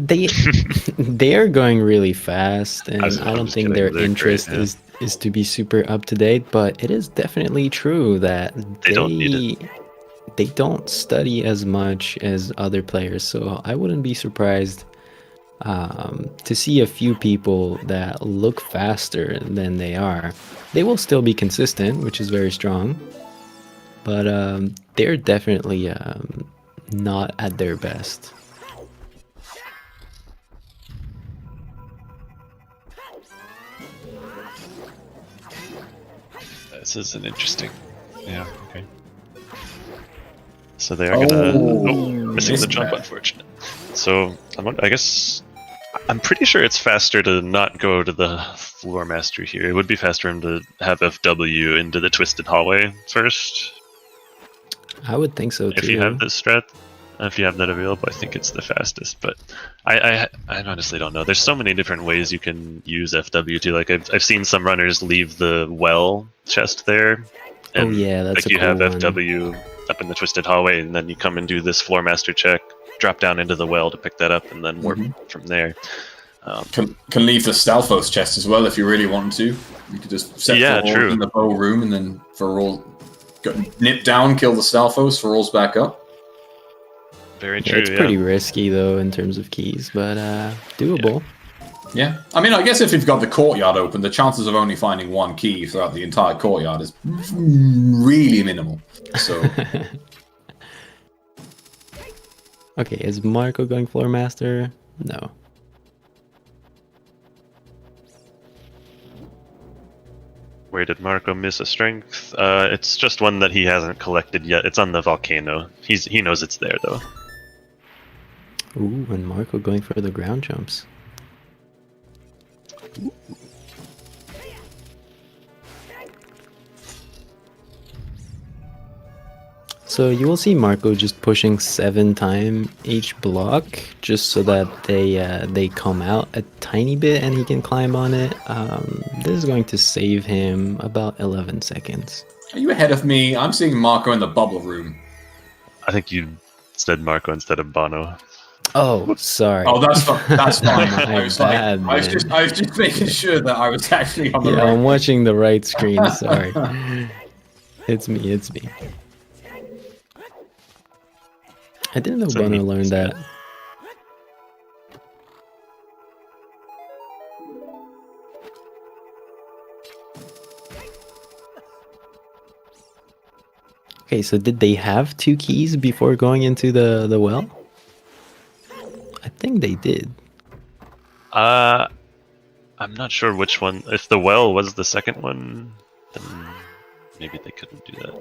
they are going really fast, and I'm I don't just think kidding, their they're great, interest yeah. is to be super up to date. But it is definitely true that They don't need they don't study as much as other players. So I wouldn't be surprised to see a few people that look faster than they are. They will still be consistent, which is very strong, but they're definitely not at their best. This is an interesting. Yeah. Okay. So they are gonna. Oh, missing the missed jump, that. unfortunate. So I guess I'm pretty sure it's faster to not go to the floor master here. It would be faster for him to have FW into the twisted hallway first. I would think so too. If you have this strat, if you have that available, I think it's the fastest. But I honestly don't know. There's so many different ways you can use FW too. Like I've seen some runners leave the well chest there. Oh yeah, that's like a you cool have one. FW up in the twisted hallway, and then you come and do this floor master check, drop down into the well to pick that up, and then warp from there. Can leave the Stalfos chest as well if you really want to. You could just set Yeah, Ferrol true. in the bow room and then Ferrol nip down, kill the Stalfos, Ferrol's back up. Very Yeah, true. it's pretty risky though in terms of keys, but doable. Yeah, I mean, I guess if you've got the courtyard open, the chances of only finding one key throughout the entire courtyard is really minimal. So, Okay, is Marco going floor master? No. Where did Marco miss a strength? It's just one that he hasn't collected yet. It's on the volcano. He knows it's there though. Ooh, and Marco going for the ground jumps. So you will see Marco just pushing 7 times each block, just so that they come out a tiny bit and he can climb on it. This is going to save him about 11 seconds. are you ahead of me? I'm seeing Marco in the bubble room. I think you said Marco instead of Bono. Oh, sorry. Oh, that's fine. That's fine. My I was bad, I was just making sure that I was actually on the Yeah, right. I'm watching the right screen. Sorry. It's me. I didn't know So Bono he- learned that. Okay, so did they have 2 keys before going into the well? I think they did. I'm not sure which one. If the well was the second one, then maybe they couldn't do that.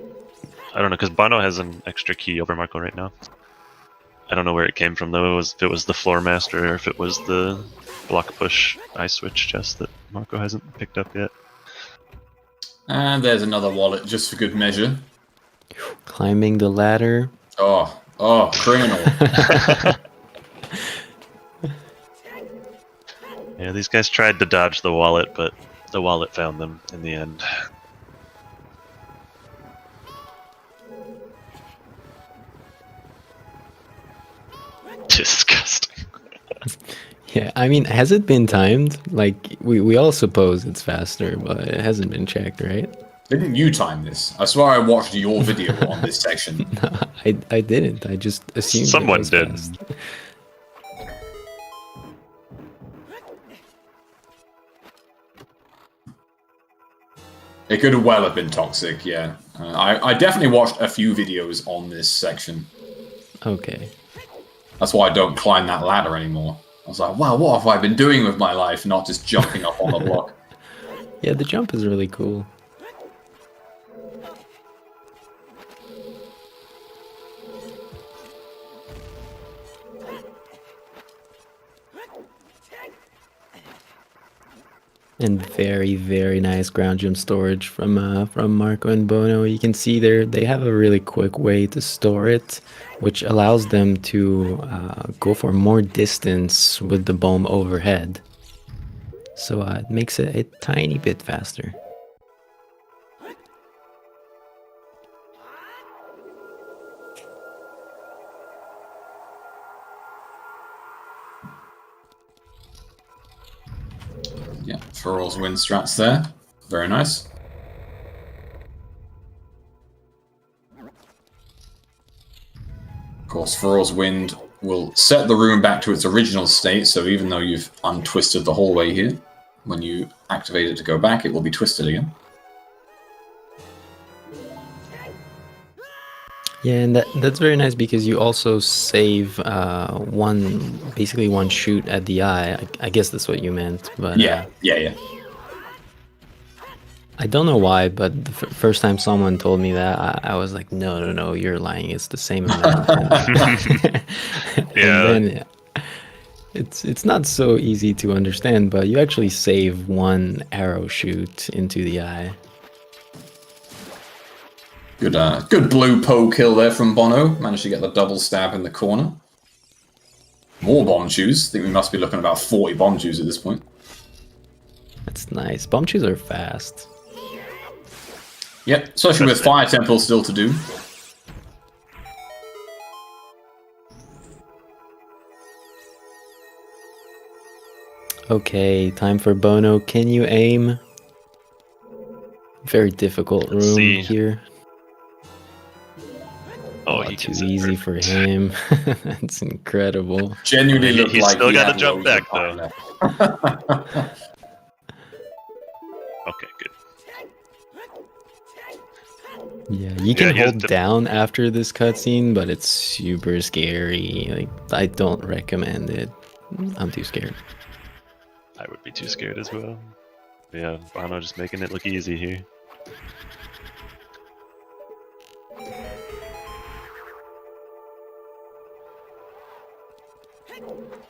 I don't know, because Bono has an extra key over Marco right now. I don't know where it came from though. If it was the floor master or if it was the block push eye switch chest that Marco hasn't picked up yet. And there's another wallet just for good measure. Climbing the ladder. Oh, criminal. Yeah, these guys tried to dodge the wallet, but the wallet found them in the end. Disgusting. Yeah, I mean, has it been timed? Like, we all suppose it's faster, but it hasn't been checked, right? Didn't you time this? I swear I watched your video on this section. I didn't. I just assumed it Someone was did. fast. It could well have been toxic, yeah. I definitely watched a few videos on this section. Okay. That's why I don't climb that ladder anymore. was like, wow, what have I been doing with my life? Not just jumping up on the block. Yeah, the jump is really cool. And very, very nice ground jump storage from Marco and Bono. You can see they have a really quick way to store it, which allows them to go for more distance with the bomb overhead. So it makes it a tiny bit faster. Yeah, Feral's win strats there. Very nice. Of course, Feral's wind will set the room back to its original state, so even though you've untwisted the whole way here, when you activate it to go back, it will be twisted again. Yeah, and that's very nice because you also save basically one shoot at the eye. I guess that's what you meant, but Yeah. I don't know why, but the first time someone told me that, I was like, no, you're lying. It's the same amount. Yeah. And then, it's not so easy to understand, but you actually save one arrow shoot into the eye. Good blue poke kill there from Bono. Managed to get the double stab in the corner. More bomb shoes. I think we must be looking at about 40 bomb shoes at this point. That's nice. Bomb shoes are fast. Yep, especially with Fire Temple still to do. Okay, time for Bono. Can you aim? Very difficult Let's room see. here. Oh, Oh, he too gets it easy perfect. for him. That's incredible. Genuinely looked He's like still he gotta had jump loads of back, time though. left. Okay, good. Yeah, you can he has hold to- down after this cutscene, but it's super scary. Like, I don't recommend it. I'm too scared. I would be too scared as well. Yeah, Bono just making it look easy here.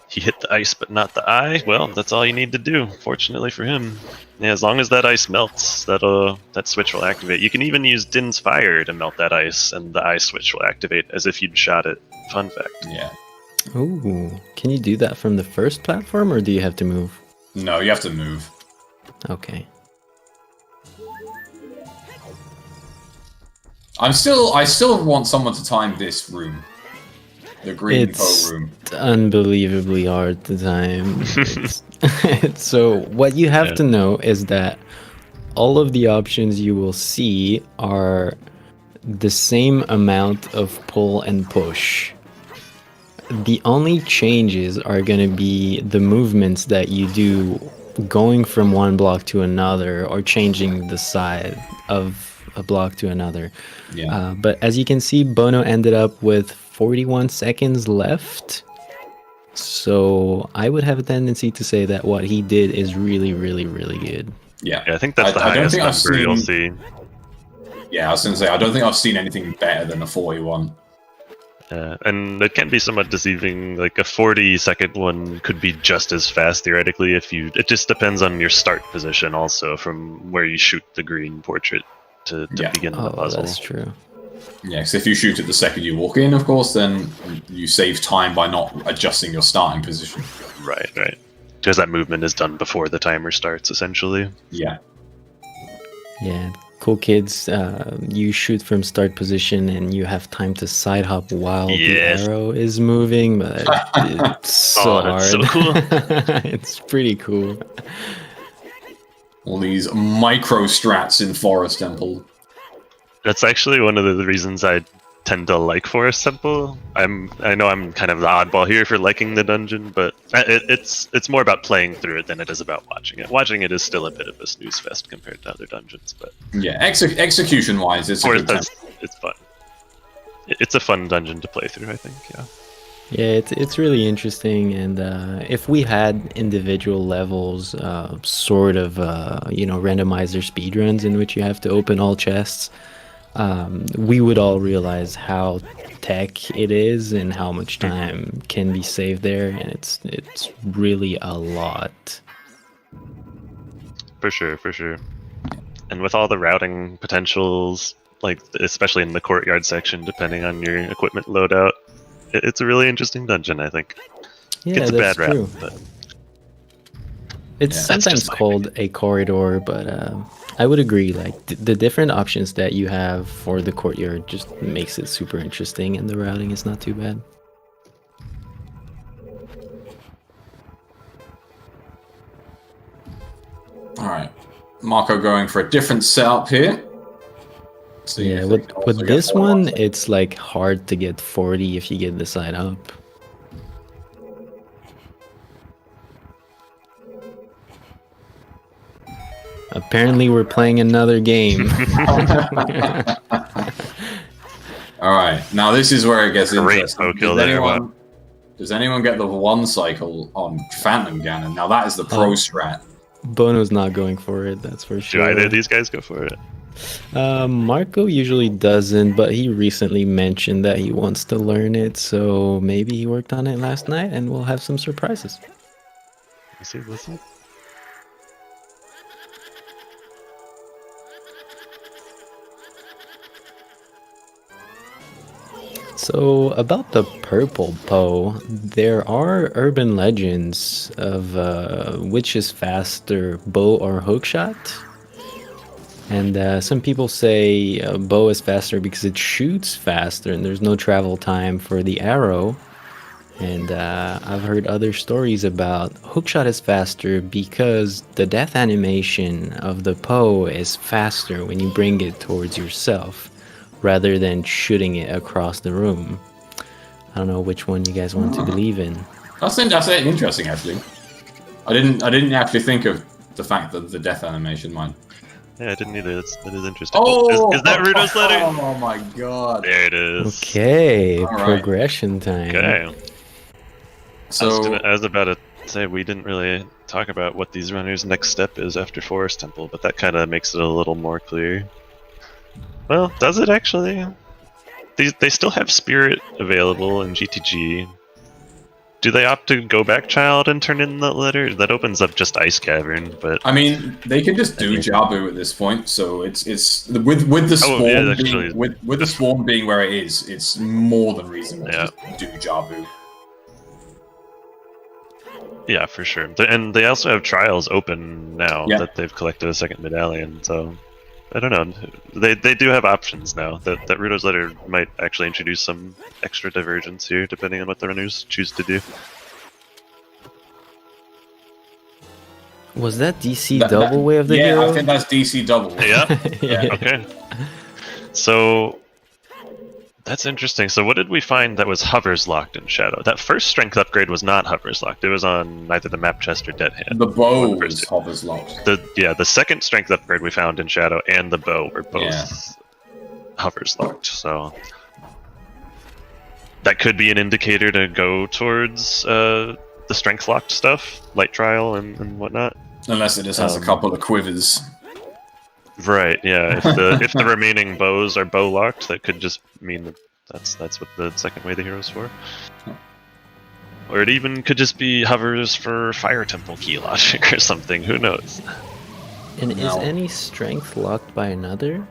He hit the ice but not the eye. Well, that's all you need to do, fortunately for him. Yeah, as long as that ice melts, that switch will activate. You can even use Din's fire to melt that ice, and the ice switch will activate as if you'd shot it. Fun fact. Yeah. Ooh, can you do that from the first platform, or do you have to move? No, you have to move. Okay. I still want someone to time this room. The green It's bow room. unbelievably hard to time. So what you have Yeah. to know is that all of the options you will see are the same amount of pull and push. The only changes are going to be the movements that you do going from one block to another or changing the side of a block to another. Yeah. But as you can see, Bono ended up with 41 seconds left. So I would have a tendency to say that what he did is really, really, really good. Yeah. Yeah, I think that's the I don't highest think I've number you'll seen- see. Yeah, I was going to say, I don't think I've seen anything better than a 41. And it can be somewhat deceiving. Like a 40-second one could be just as fast theoretically if you. It just depends on your start position, also from where you shoot the green portrait to Yeah. begin the Oh, puzzle. that's true. Yeah, because if you shoot it the second you walk in, of course, then you save time by not adjusting your starting position. Right, right. Because that movement is done before the timer starts, essentially. Yeah. Yeah, cool kids. You shoot from start position and you have time to side hop while Yes. the arrow is moving, but it's so Oh, that's so hard. cool. It's pretty cool. All these micro strats in Forest Temple. That's actually one of the reasons I tend to like Forest Temple. I know I'm kind of the oddball here for liking the dungeon, but it's more about playing through it than it is about watching it. Watching it is still a bit of a snooze fest compared to other dungeons, but Yeah, execution-wise, it's a Forest good it's fun. It's a fun dungeon to play through, I think. Yeah. Yeah, it's really interesting, and if we had individual levels, sort of, randomizer speedruns in which you have to open all chests, we would all realize how tech it is and how much time can be saved there, and it's really a lot. For sure, for sure. And with all the routing potentials, like especially in the courtyard section, depending on your equipment loadout, it's a really interesting dungeon, I think. Yeah, Gets a that's bad rap, true. but It's Yeah. That's sometimes just my called a corridor, but I would agree. Like the different options that you have for the courtyard just makes it super interesting, and the routing is not too bad. All right, Marco going for a different setup here. See Yeah, if with they can also with get this forward one, side. it's like hard to get 40 if you get the side up. Apparently, we're playing another game. All right, now this is where it gets Great interesting. poke kill there, wow. Does anyone get the one cycle on Phantom Ganon? Now that is the pro strat. Bono's not going for it, that's for do sure. either of these guys go for it? Marco usually doesn't, but he recently mentioned that he wants to learn it, so maybe he worked on it last night, and we'll have some surprises. Let's see, let's see. So, about the purple Poe, there are urban legends of which is faster, bow or hookshot. And some people say bow is faster because it shoots faster and there's no travel time for the arrow. And I've heard other stories about hookshot is faster because the death animation of the Poe is faster when you bring it towards yourself, rather than shooting it across the room. I don't know which one you guys want to believe in. That's interesting actually. I didn't actually think of the fact that the death animation might. Yeah, I didn't either. That is interesting. Oh, is that Rudo's letter? Oh my god. There it is. Okay, All right. progression time. Okay. So I was about to say we didn't really talk about what these runners' next step is after Forest Temple, but that kind of makes it a little more clear. Well, does it actually? They still have Spirit available in GTG. Do they opt to go back child and turn in the letter? That opens up just Ice Cavern, but I mean, they can just do Jabu at this point. So it's with the swarm yeah, actually. being, with the swarm being where it is, it's more than reasonable Yeah. to just do Jabu. yeah, for sure. And they also have trials open now Yeah. that they've collected a second medallion, so I don't know. They do have options now. That Rudo's letter might actually introduce some extra divergence here, depending on what the runners choose to do. Was that DC That- double way of the yeah, hero? I think that's DC double. Yeah. Yeah. Okay. So that's interesting. So what did we find that was hovers locked in Shadow? That first strength upgrade was not hovers locked. It was on either the map chest or dead hand. The bow One was person. hovers locked. The second strength upgrade we found in Shadow and the bow were both Yeah. hovers locked. So that could be an indicator to go towards the strength locked stuff, light trial and whatnot. Unless it just has a couple of quivers. Right. Yeah. If the remaining bows are bow locked, that could just mean that that's what the second way the hero's for. Or it even could just be hovers for Fire Temple key logic or something. Who knows? And is No. any strength locked by another?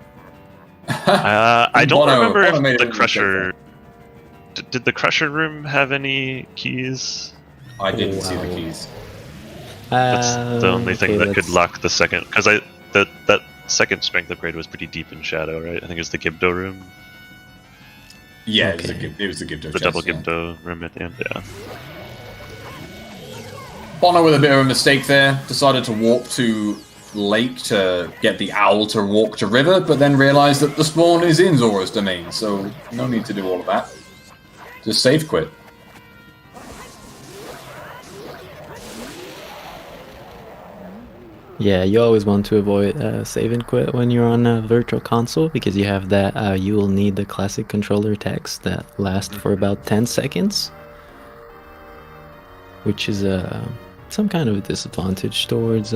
I don't Bono remember made if a the mistake Crusher. Did the Crusher room have any keys? I didn't see wow. the keys. That's the only thing okay, that could let's- lock the second. Because that second strength upgrade was pretty deep in Shadow, right? I think it was the Gibdo room, Yeah, Okay. it was the Gibdo the chest, double yeah. Gibdo room at the end. Yeah. Bono with a bit of a mistake there, decided to walk to lake to get the owl to walk to river, but then realized that the spawn is in Zora's domain, so no need to do all of that. Just save quit. Yeah, you always want to avoid save and quit when you're on a virtual console because you have that you will need the classic controller text that lasts for about 10 seconds. which is some kind of a disadvantage towards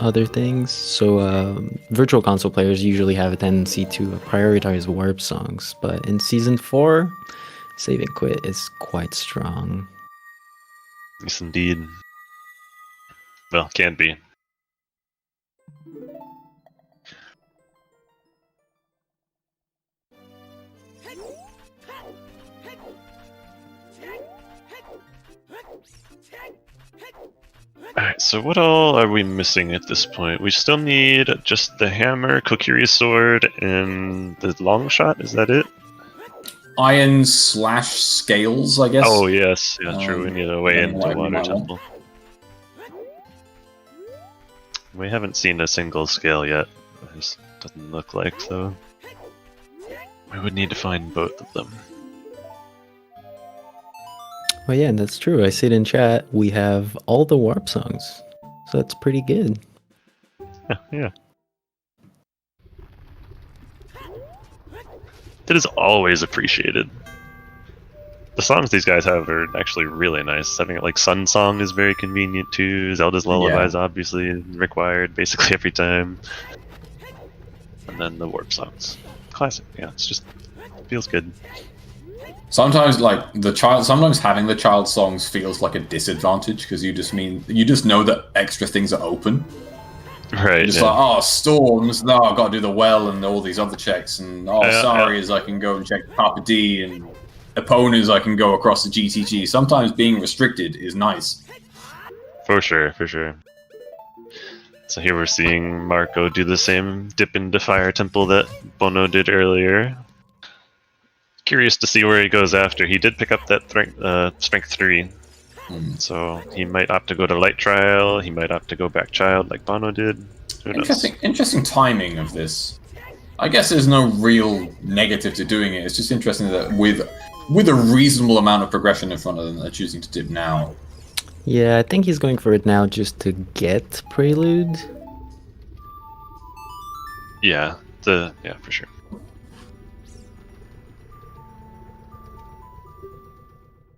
other things. So Virtual Console players usually have a tendency to prioritize warp songs, but in Season 4, Save and Quit is quite strong. Yes, indeed. Well, can be. Alright, so what all are we missing at this point? We still need just the hammer, Kokiri's sword, and the long shot, is that it? Iron / scales, I guess. Oh yes, yeah, true, we need a way into whatever you Water might want. Temple. We haven't seen a single scale yet. It just doesn't look like, so... We would need to find both of them. Well, yeah, that's true. I see it in chat. We have all the warp songs, so that's pretty good. Yeah, yeah. That is always appreciated. The songs these guys have are actually really nice. Having it like Sun Song is very convenient too. Zelda's Lullaby is obviously required basically every time. And then the warp songs. Classic, yeah, it's just feels good. Sometimes, like sometimes having the child songs feels like a disadvantage because you just know that extra things are open. Right. Just like, oh, storms. No, I've got to do the well and all these other checks. And sorry, I can go and check Carpe D, and Eponas I can go across the GTG. Sometimes being restricted is nice. For sure, for sure. So here we're seeing Marco do the same dip into Fire Temple that Bono did earlier. Curious to see where he goes after. He did pick up that strength 3. So he might opt to go to Light Trial, he might opt to go back Child like Bono did. Who knows? Interesting timing of this. I guess there's no real negative to doing it. It's just interesting that with a reasonable amount of progression in front of them, they're choosing to dip now. Yeah, I think he's going for it now just to get Prelude. Yeah, for sure.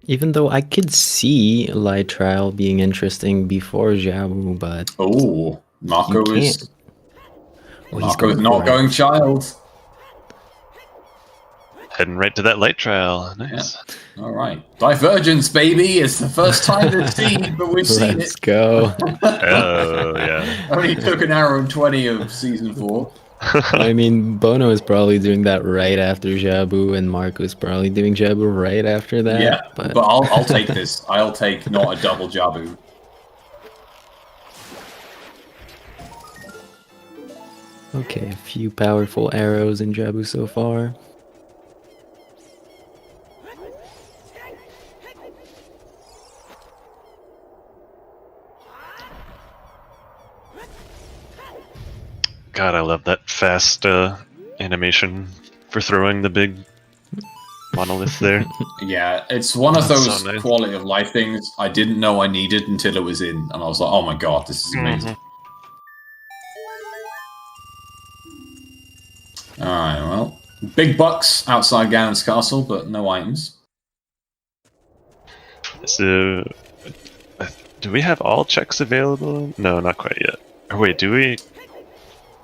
Even though I could see Light Trial being interesting before Jabu, but... Oh, Marco is going not going Child. Heading right to that Light Trial. Nice. Yeah. All right. Divergence, baby. It's the first time they've seen, but we've seen it. Let's go. Oh, yeah. Only took an hour and 20 of Season 4. I mean, Bono is probably doing that right after Jabu, and Marco is probably doing Jabu right after that. Yeah, but I'll take this. I'll take not a double Jabu. Okay, a few powerful arrows in Jabu so far. God, I love that fast animation for throwing the big monolith there. Yeah, it's one of those so nice. quality of life things I didn't know I needed until it was in, and I was like, oh my god, this is amazing. Alright, well, big bucks outside Ganon's castle, but no items. So, do we have all checks available? No, not quite yet. Or wait, do we?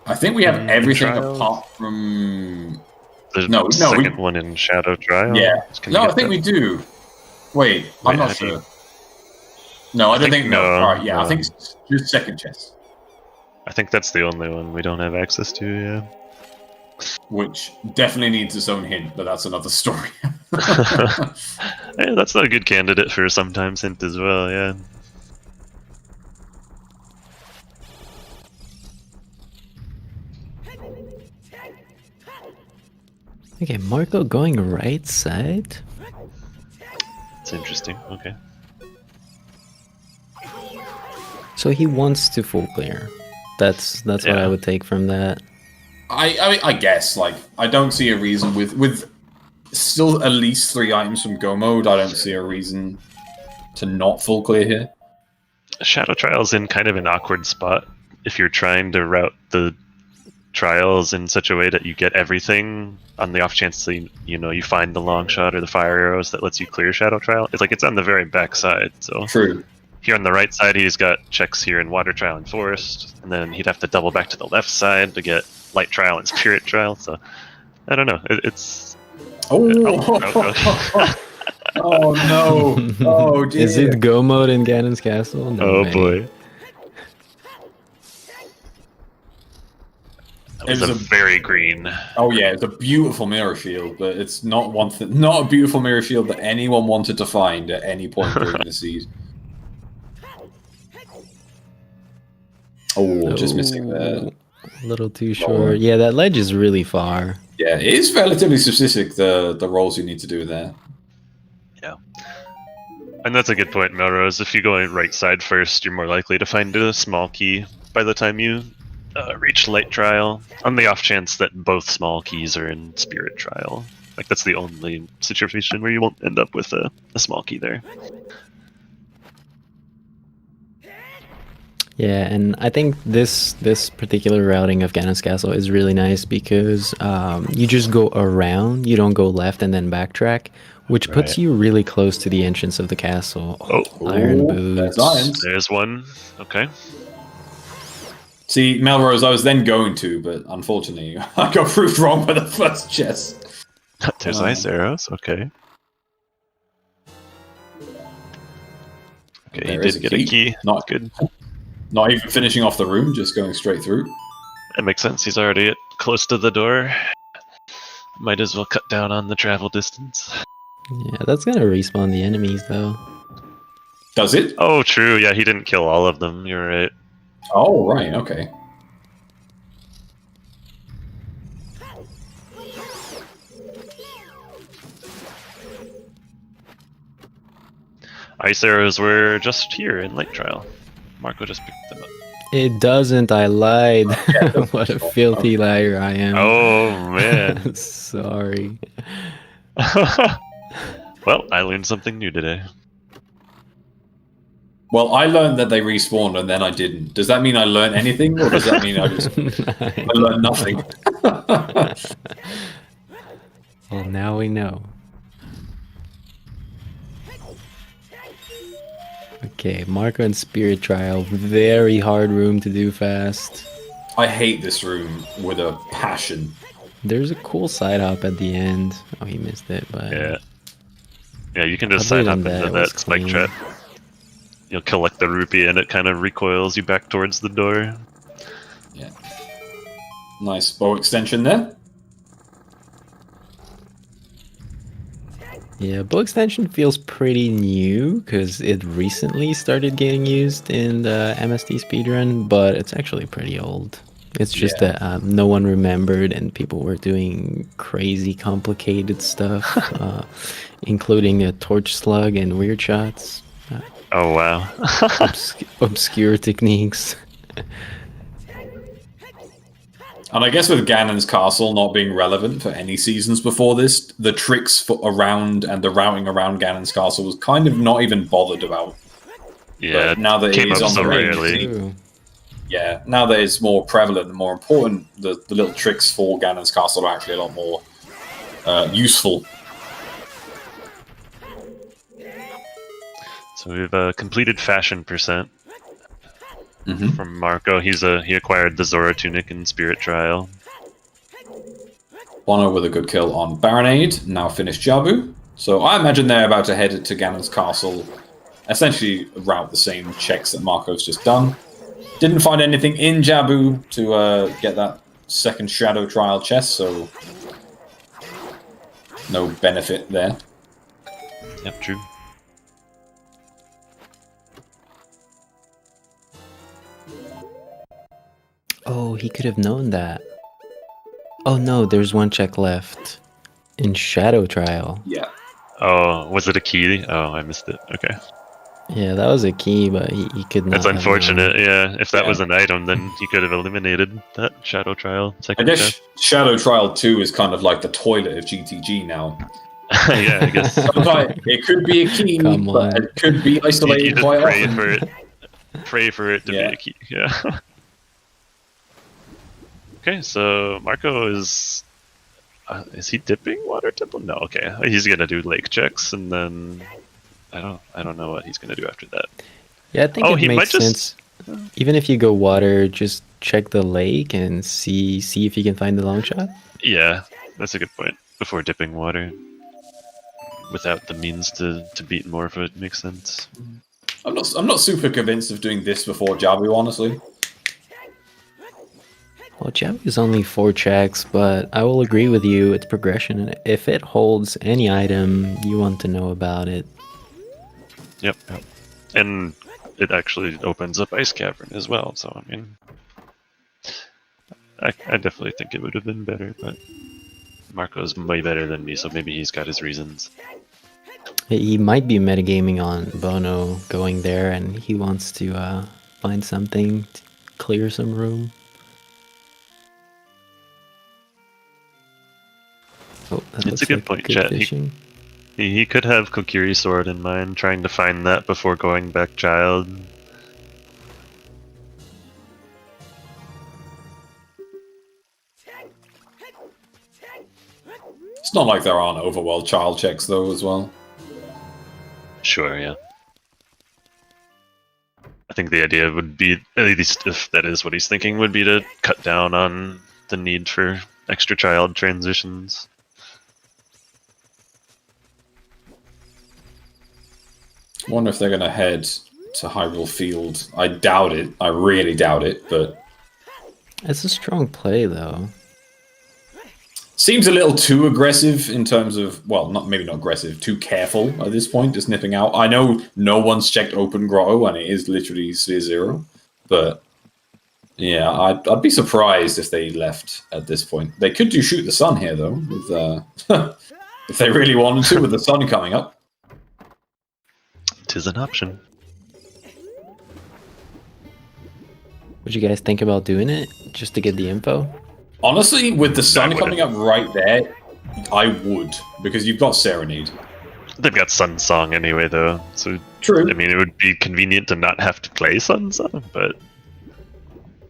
I think we have everything Trials? apart from... There's No, second one in Shadow Trial? Yeah. Can you No, get I think that? we do. Wait, I'm not how do you- sure. No, I don't think no. no, Alright, yeah, I no. think it's just second chest. I think that's the only one we don't have access to, yeah. Which definitely needs its own hint, but that's another story. Hey, that's a good candidate for a sometimes hint as well, yeah. Okay, Marco going right side? It's interesting, okay. So he wants to full clear. That's what I Yeah. would take from that. I guess, like, I don't see a reason with still at least 3 items from Go Mode, I don't see a reason to not full clear here. Shadow Trial's in kind of an awkward spot if you're trying to route the trials in such a way that you get everything on the off chance that you find the long shot or the fire arrows that lets you clear Shadow Trial. It's like it's on the very back side, so True. Here on the right side, he's got checks here in Water Trial and Forest, and then he'd have to double back to the left side to get Light Trial and Spirit Trial. So I don't know. It's Oh, oh no! Oh dear! Is it go mode in Ganon's castle? No oh way. boy. That was a very green. Oh yeah, it's a beautiful mirror shield, but it's not not a beautiful mirror shield that anyone wanted to find at any point during the siege. Oh, just missing there. A little too short. Yeah, that ledge is really far. Yeah, it is relatively specific, the rolls you need to do there. Yeah. And that's a good point, Melrose. If you go in right side first, you're more likely to find a small key by the time you reach Light Trial, on the off chance that both small keys are in Spirit Trial. Like, that's the only situation where you won't end up with a small key there. Yeah, and I think this particular routing of Ganon's castle is really nice because you just go around, you don't go left and then backtrack, which puts you really close to the entrance of the castle. Oh, Iron boots. There's one. Okay. See, Melrose, I was then going to, but unfortunately, I got proved wrong by the first chest. There's ice arrows. Okay. Okay, There he is did get a key. Not Good. Not even finishing off the room, just going straight through. That makes sense. He's already close to the door. Might as well cut down on the travel distance. Yeah, that's gonna respawn the enemies though. Does it? Oh, true. Yeah, he didn't kill all of them. You're right. Oh, right, okay. Ice arrows were just here in Light Trial. Marco just picked them up. It doesn't, I lied. What a filthy liar I am. Oh, man. Sorry. Well, I learned something new today. Well, I learned that they respawned and then I didn't. Does that mean I learned anything, or does that mean I learned nothing? Well, now we know. Okay, Marco and Spirit Trial. Very hard room to do fast. I hate this room with a passion. There's a cool side hop at the end. Oh, he missed it, but... Yeah. Yeah, you can just Other sign up than that, into it was that spike clean. trap. You'll collect the rupee and it kind of recoils you back towards the door. Yeah. Nice bow extension there. Yeah, bow extension feels pretty new because it recently started getting used in the MST speedrun, but it's actually pretty old. It's just that no one remembered and people were doing crazy complicated stuff, including a torch slug and weird shots. Oh, wow. Obscure techniques. And I guess with Ganon's castle not being relevant for any seasons before this, the tricks for around and the routing around Ganon's castle was kind of not even bothered about. Yeah, But now that it came is up on so the rarely. Ooh. Yeah, now that it's more prevalent and more important, the little tricks for Ganon's castle are actually a lot more useful. So we've completed fashion percent Mhm. from Marco. He acquired the Zora tunic in Spirit Trial. Bono with a good kill on Baronade, now finished Jabu. So I imagine they're about to head to Ganon's castle, essentially route the same checks that Marco's just done. Didn't find anything in Jabu to get that second Shadow Trial chest, so no benefit there. Yep, true. Oh, he could have known that. Oh no, there's one check left. In Shadow Trial. Yeah. Oh, was it a key? Oh, I missed it. Okay. Yeah, that was a key, but he could not That's have unfortunate, yeah. If that Yeah. was an item, then he could have eliminated that Shadow Trial I second guess chest. Shadow Trial 2 is kind of like the toilet of GTG now. Yeah, I guess. Sometimes it could be a key, Come but on. it could be You isolated just quite pray often. for it. Pray for it to Yeah. be a key. Yeah. Okay, so Marco is he dipping water temple? No, okay. He's gonna do lake checks and then I don't know what he's gonna do after that. Yeah, I think Oh, it he might makes just- sense. Even if you go water, just check the lake and see if you can find the long shot. Yeah, that's a good point. Before dipping water, without the means to beat Morpha, makes sense. I'm not super convinced of doing this before Jabu, honestly. Well, Jabu is only 4 checks, but I will agree with you. It's progression, and if it holds any item, you want to know about it. Yep. And it actually opens up Ice Cavern as well, so I mean, I definitely think it would have been better, but Marco's way better than me, so maybe he's got his reasons. He might be metagaming on Bono going there, and he wants to find something to clear some room. Oh, that It's looks a good like point, good Chet. fishing. He could have Kokiri Sword in mind, trying to find that before going back Child. It's not like there aren't overworld child checks though as well. Sure, yeah. I think the idea would be, at least if that is what he's thinking, would be to cut down on the need for extra child transitions. I wonder if they're going to head to Hyrule Field. I doubt it. I really doubt it, but... It's a strong play, though. Seems a little too aggressive in terms of... Well, maybe not aggressive, too careful at this point, just nipping out. I know no one's checked Open Grotto, and it is literally Sphere Zero, but... Yeah, I'd be surprised if they left at this point. They could do Shoot the Sun here, though, with, if they really wanted to, with the sun coming up. 'Tis an option. Would you guys think about doing it just to get the info? Honestly, with the sun I coming up right there, I would, because you've got Serenade. They've got Sun Song anyway, though, so True. I mean, it would be convenient to not have to play Sun Song, but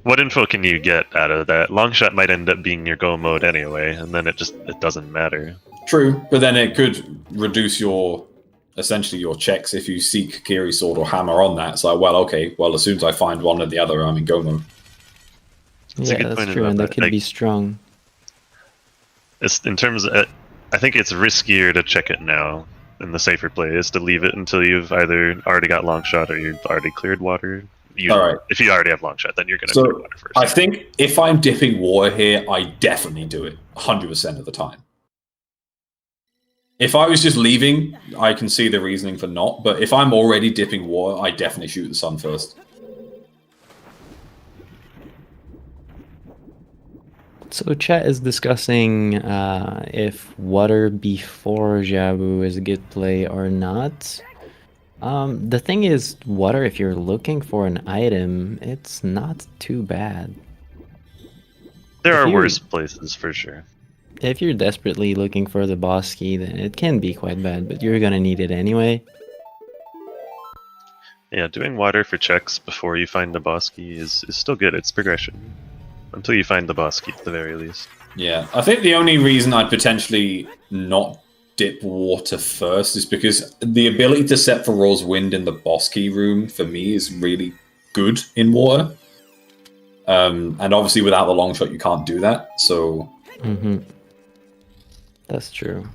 what info can you get out of that? Longshot might end up being your go mode anyway, and then it doesn't matter. True, but then it could reduce essentially your checks if you seek Kiri Sword or Hammer on that. It's like, well, okay, well, as soon as I find one or the other, I'm in go mode. That's a Yeah, good that's point true, about and that that. could be strong. It's in terms of, I think it's riskier to check it now, and the safer play is to leave it until you've either already got Longshot or you've already cleared water. Alright. If you already have Longshot, then you're going to So, clear water first. I think if I'm dipping water here, I definitely do it 100% of the time. If I was just leaving, I can see the reasoning for not, but if I'm already dipping water, I definitely shoot the sun first. So chat is discussing if water before Jabu is a good play or not. The thing is, water, if you're looking for an item, it's not too bad. There if are you- worse places for sure. If you're desperately looking for the boss key, then it can be quite bad, but you're gonna need it anyway. Yeah, doing water for checks before you find the boss key is still good. It's progression. Until you find the boss key, at the very least. Yeah, I think the only reason I'd potentially not dip water first is because the ability to set for Rose Wind in the boss key room, for me, is really good in water. And obviously without the long shot, you can't do that, so... Mm-hmm. That's true.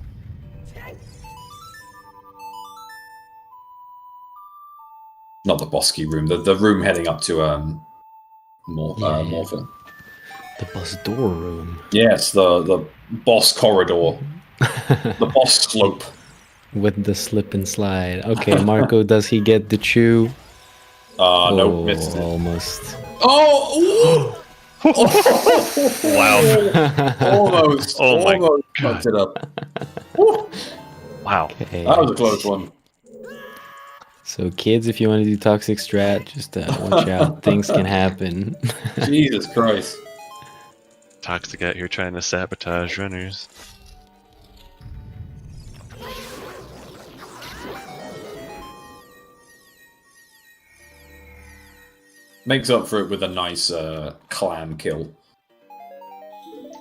Not the boss key room, the room heading up to Morpha. The bus door room. Yes, the boss corridor. The boss slope. With the slip and slide. Okay, Marco, does he get the chew? No, missed it. Almost. Oh! Wow. Almost. Oh my almost fucked it up. Woo. Wow. Okay. That was a close one. So kids, if you want to do toxic strat, just watch out. Things can happen. Jesus Christ. Toxic out here trying to sabotage runners. Makes up for it with a nice clam kill.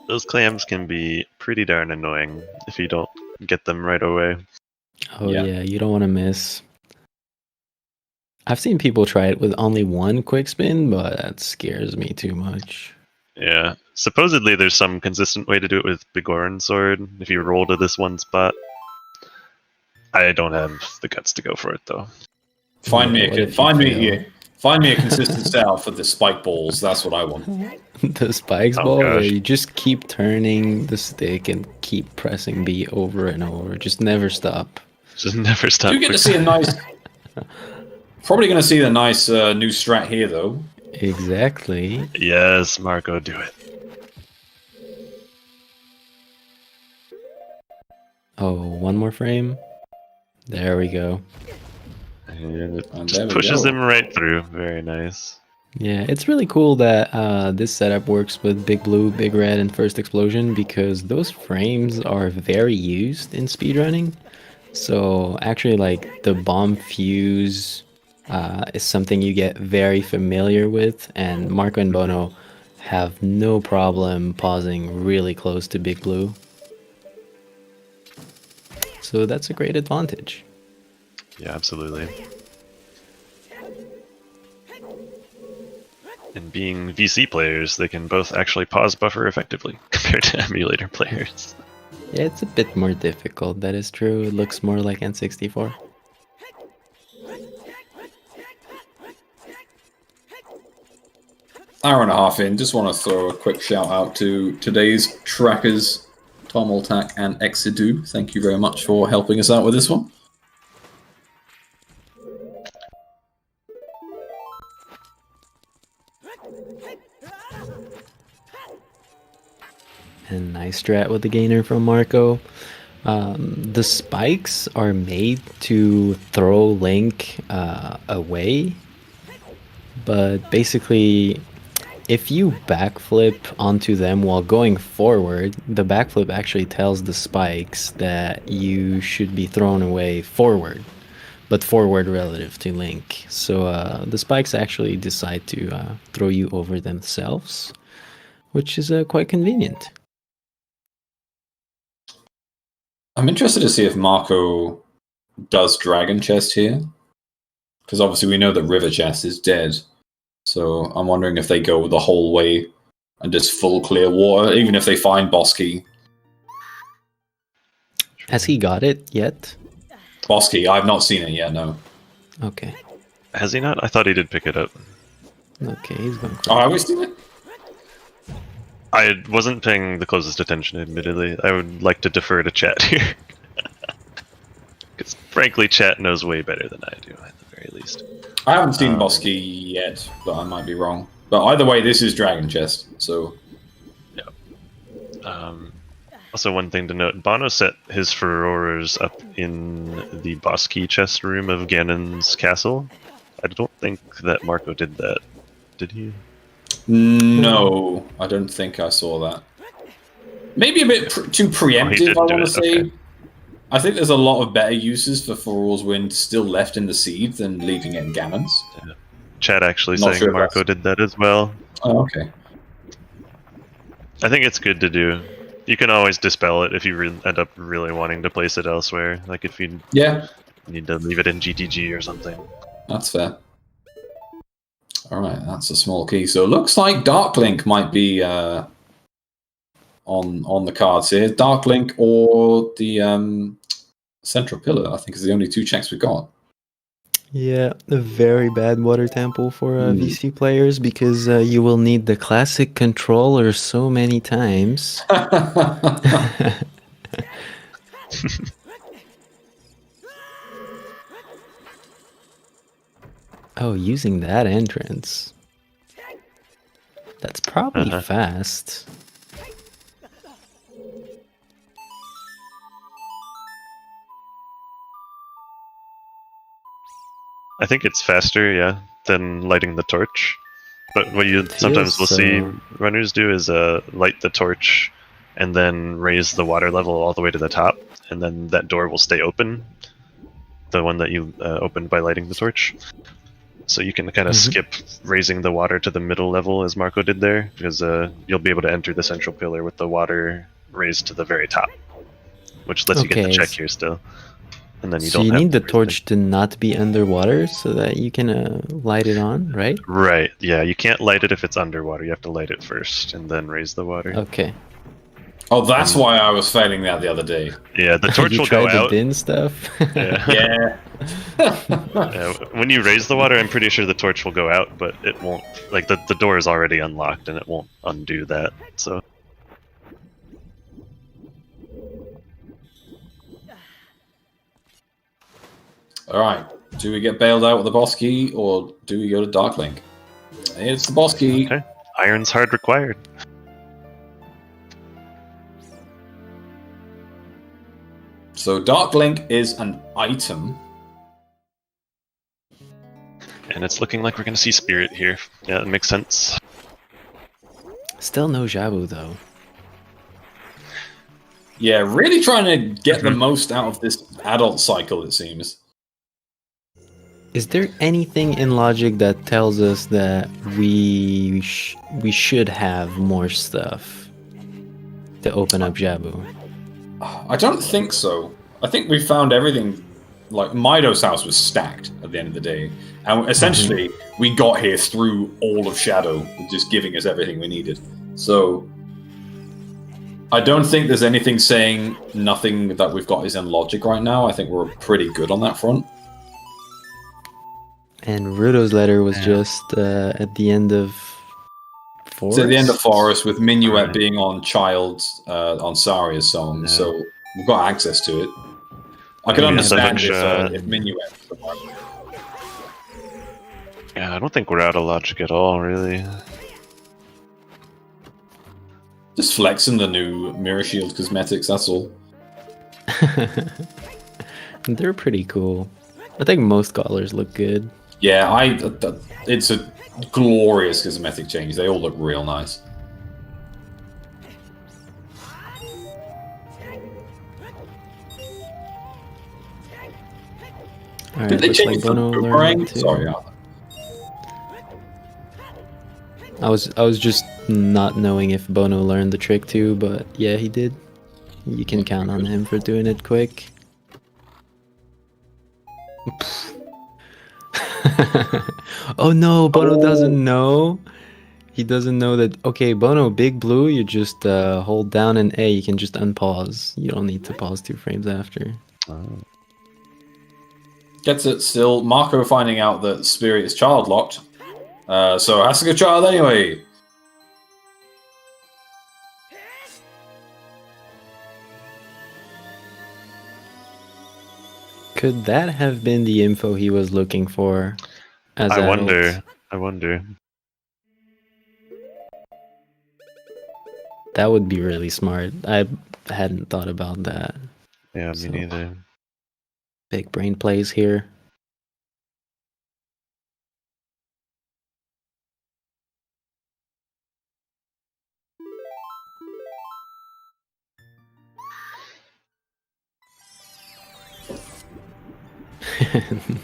Those clams can be pretty darn annoying if you don't get them right away. Oh Yeah. yeah, you don't want to miss. I've seen people try it with only one quick spin, but that scares me too much. Yeah. Supposedly there's some consistent way to do it with Bigorn Sword if you roll to this one spot. I don't have the guts to go for it though. Find me what a if you find me a consistent style for the spike balls. That's what I want. The spikes Oh, ball where gosh. you just keep turning the stick and keep pressing B over and over. Just never stop. Just never stop. You get to see a nice. Probably going to see the nice new strat here, though. Exactly. Yes, Marco, do it. Oh, one more frame. There we go. And it And just there we pushes go. him right through. Very nice. Yeah, it's really cool that this setup works with Big Blue, Big Red, and First Explosion because those frames are very used in speedrunning. So actually, like the bomb fuse is something you get very familiar with, and Marco and Bono have no problem pausing really close to Big Blue. So that's a great advantage. Yeah, absolutely. And being VC players, they can both actually pause buffer effectively compared to emulator players. Yeah, it's a bit more difficult, that is true. It looks more like N64. Hour and a half in, just want to throw a quick shout out to today's trackers, Tom Oltak and Exidu. Thank you very much for helping us out with this one. And nice strat with the gainer from Marco. The spikes are made to throw Link away, but basically, if you backflip onto them while going forward, the backflip actually tells the spikes that you should be thrown away forward, but forward relative to Link. So the spikes actually decide to throw you over themselves, which is quite convenient. I'm interested to see if Marco does Dragon Chest here. Because obviously we know that River Chest is dead. So I'm wondering if they go the whole way and just full clear water, even if they find Boss Key. Has he got it yet? Boss Key, I've not seen it yet, no. Okay. Has he not? I thought he did pick it up. Okay, he's going Oh, have we seen it? I wasn't paying the closest attention, admittedly. I would like to defer to chat here. Because frankly, chat knows way better than I do, at the very least. I haven't seen Boss Key yet, but I might be wrong. But either way, this is Dragon Chest, so... Also, one thing to note, Bono set his Furores up in the boss key chest room of Ganon's castle. I don't think that Marco did that. Did he? No, I don't think I saw that. Maybe a bit too preemptive, did I do want to it, say. okay. I think there's a lot of better uses for Furor's Wind still left in the seed than leaving it in Ganon's. Chat actually Not saying sure if Marco that's- did that as well. Oh, okay. I think it's good to do. You can always dispel it if you end up really wanting to place it elsewhere. Like if you Yeah, need to leave it in GTG or something. that's fair. Alright, that's a small key. So it looks like Dark Link might be on the cards here. Dark Link or the Central Pillar, I think, is the only two checks we've got. Yeah, a very bad water temple for VC players because you will need the classic controller so many times. Oh, using that entrance. That's probably fast. I think it's faster, yeah, than lighting the torch. But what you sometimes will see so. runners do is light the torch and then raise the water level all the way to the top, and then that door will stay open. The one that you opened by lighting the torch. So you can kind of skip raising the water to the middle level as Marco did there, because you'll be able to enter the central pillar with the water raised to the very top, which lets you get the Okay, check here still. and then you So don't you have need the to raise torch to not be underwater so that you can light it on, right? Right. Yeah, you can't light it if it's underwater. You have to light it first and then raise the water. Okay. Oh, that's why I was failing that the other day. Yeah, the torch You will go tried the out. din stuff? Yeah. Yeah. Yeah, when you raise the water, I'm pretty sure the torch will go out, but it won't. Like the door is already unlocked, and it won't undo that. So All right. Do we get bailed out with the boss key, or do we go to Dark Link? It's the boss key. okay, iron's hard required. So Dark Link is an item. And it's looking like we're gonna see spirit here. Yeah, it makes sense. Still no Jabu though. Yeah, really trying to get the most out of this adult cycle, it seems. Is there anything in logic that tells us that we should have more stuff to open up Jabu? I don't think so. I think we found everything. Like, Mido's house was stacked at the end of the day. And essentially, we got here through all of Shadow, just giving us everything we needed. So, I don't think there's anything saying nothing that we've got is in logic right now. I think we're pretty good on that front. And Rudo's letter was just at the end of Forest? It's at the end of Forest, with Minuet being on on Saria's song, so we've got access to it. I can understand if Minuet... Yeah, I don't think we're out of logic at all, really. Just flexing the new Mirror Shield cosmetics, that's all. They're pretty cool. I think most colors look good. Yeah, it's a glorious cosmetic change. They all look real nice. Alright, Did they looks change like Bono the learned boomerang? that too. Sorry, I was just not knowing if Bono learned the trick too, but yeah, he did. You can count on him for doing it quick. Oh no, Bono doesn't know. He doesn't know that. Okay, Bono, Big Blue, you just hold down an A. You can just unpause. You don't need to pause 2 frames after. Oh. Gets it still. Marco finding out that Spirit is child locked. So has to go child anyway. Could that have been the info he was looking for? As I adults? wonder. I wonder. That would be really smart. I hadn't thought about that. Yeah, me So- neither. Big brain plays here.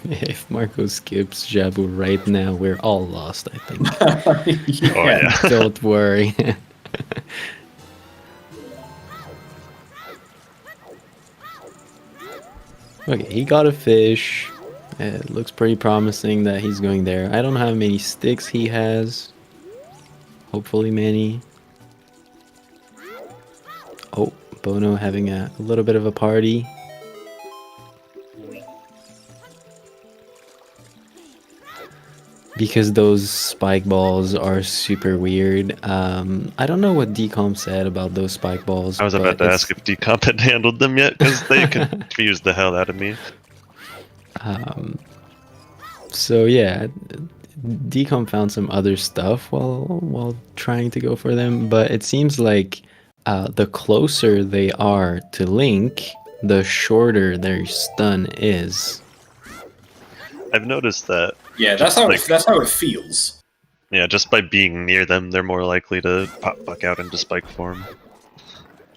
If Marco skips Jabu right now, we're all lost, I think. Oh yeah. Don't worry. Okay, he got a fish. It looks pretty promising that he's going there. I don't know how many sticks he has. Hopefully many. Oh, Bono having a little bit of a party. Because those spike balls are super weird. I don't know what Decom said about those spike balls. I was but about to it's- ask if Decomp had handled them yet, because they confused the hell out of me. So yeah, Decom found some other stuff while trying to go for them, but it seems like the closer they are to Link, the shorter their stun is. I've noticed that. Yeah, that's how it feels. Yeah, just by being near them, they're more likely to pop back out into spike form.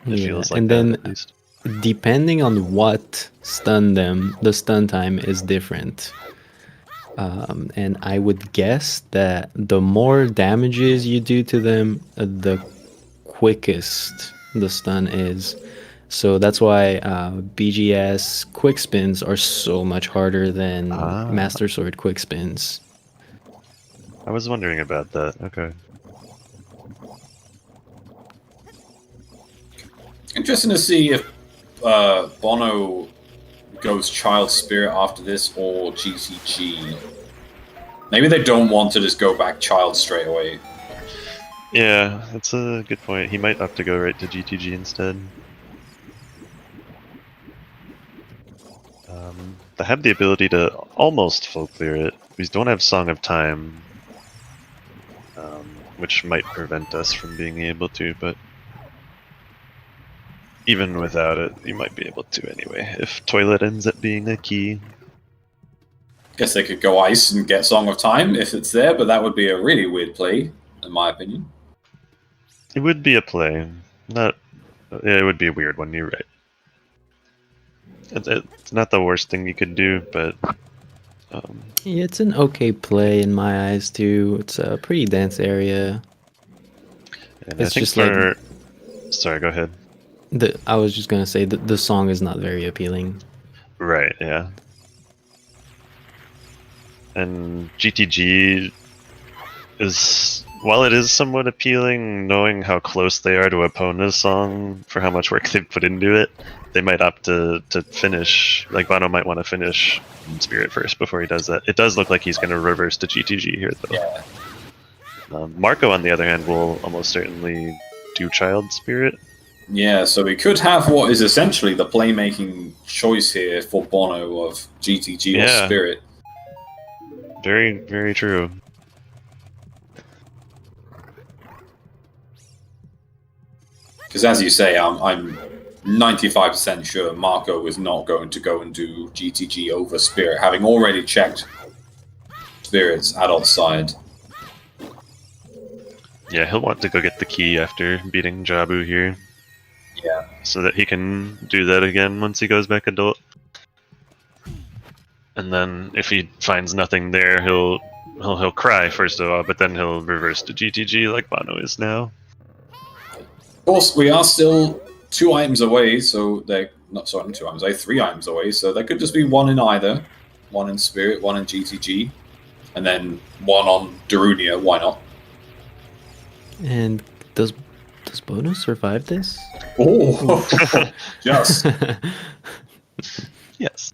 It Yeah, feels like and that, then at least. depending on what stun them, the stun time is different. And I would guess that the more damages you do to them, the quickest the stun is. So that's why BGS quick spins are so much harder than Master Sword quick spins. I was wondering about that. Okay. Interesting to see if Bono goes Child Spirit after this or GTG. Maybe they don't want to just go back Child straight away. Yeah, that's a good point. He might have to go right to GTG instead. They have the ability to almost full clear it. We don't have Song of Time, which might prevent us from being able to, but even without it, you might be able to anyway, if Toilet ends up being a key. Guess they could go Ice and get Song of Time if it's there, but that would be a really weird play, in my opinion. It would be a play. Yeah, it would be a weird one, you're right. It's not the worst thing you could do, but... Yeah, it's an okay play in my eyes too. It's a pretty dense area. And It's I think just like Sorry, go ahead. I was just gonna say the song is not very appealing. Right, yeah. And GTG is, while it is somewhat appealing, knowing how close they are to Epona's song for how much work they've put into it, they might opt to finish, like Bono might want to finish Spirit first before he does that. It does look like he's going to reverse to GTG here, though. Yeah. Marco, on the other hand, will almost certainly do Child Spirit. Yeah, so we could have what is essentially the playmaking choice here for Bono of GTG or Spirit. Very, very true. Because as you say, I'm 95% sure Marco is not going to go and do GTG over Spirit, having already checked Spirit's adult side. Yeah, he'll want to go get the key after beating Jabu here. Yeah. So that he can do that again once he goes back adult. And then if he finds nothing there, he'll cry first of all, but then he'll reverse to GTG like Bono is now. Of course, we are still 2 items away, so they're not 2 items away, 3 items away, so there could just be 1 in either. 1 in Spirit, 1 in GTG, and then 1 on Darunia, why not? And does Bono survive this? Oh, just. Yes.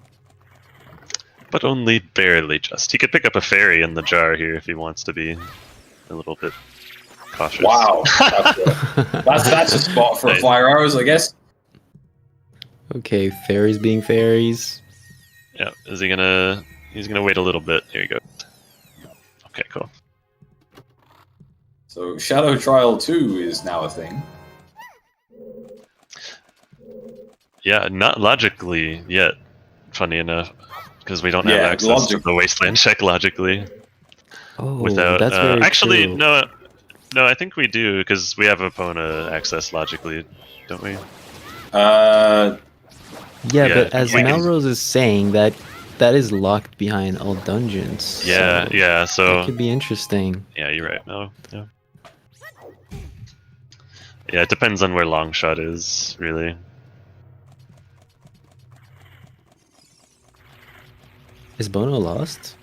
But only barely just. He could pick up a fairy in the jar here if he wants to be a little bit cautious. Wow. That's a spot for Nice. fire arrows, I guess. Okay, fairies being fairies. Yeah, is he gonna... He's gonna wait a little bit. Here you go. Okay, cool. So Shadow Trial 2 is now a thing. Yeah, not logically yet, funny enough. Because we don't have access to the Wasteland check logically. Oh, Without, that's very actually, true. no, I think we do, because we have Epona access logically, don't we? Yeah, Yeah, but as we can- Melrose is saying, that is locked behind all dungeons. Yeah, so yeah, That so... could be interesting. Yeah, you're right, no, yeah. Yeah, it depends on where Longshot is, really. Is Bono lost?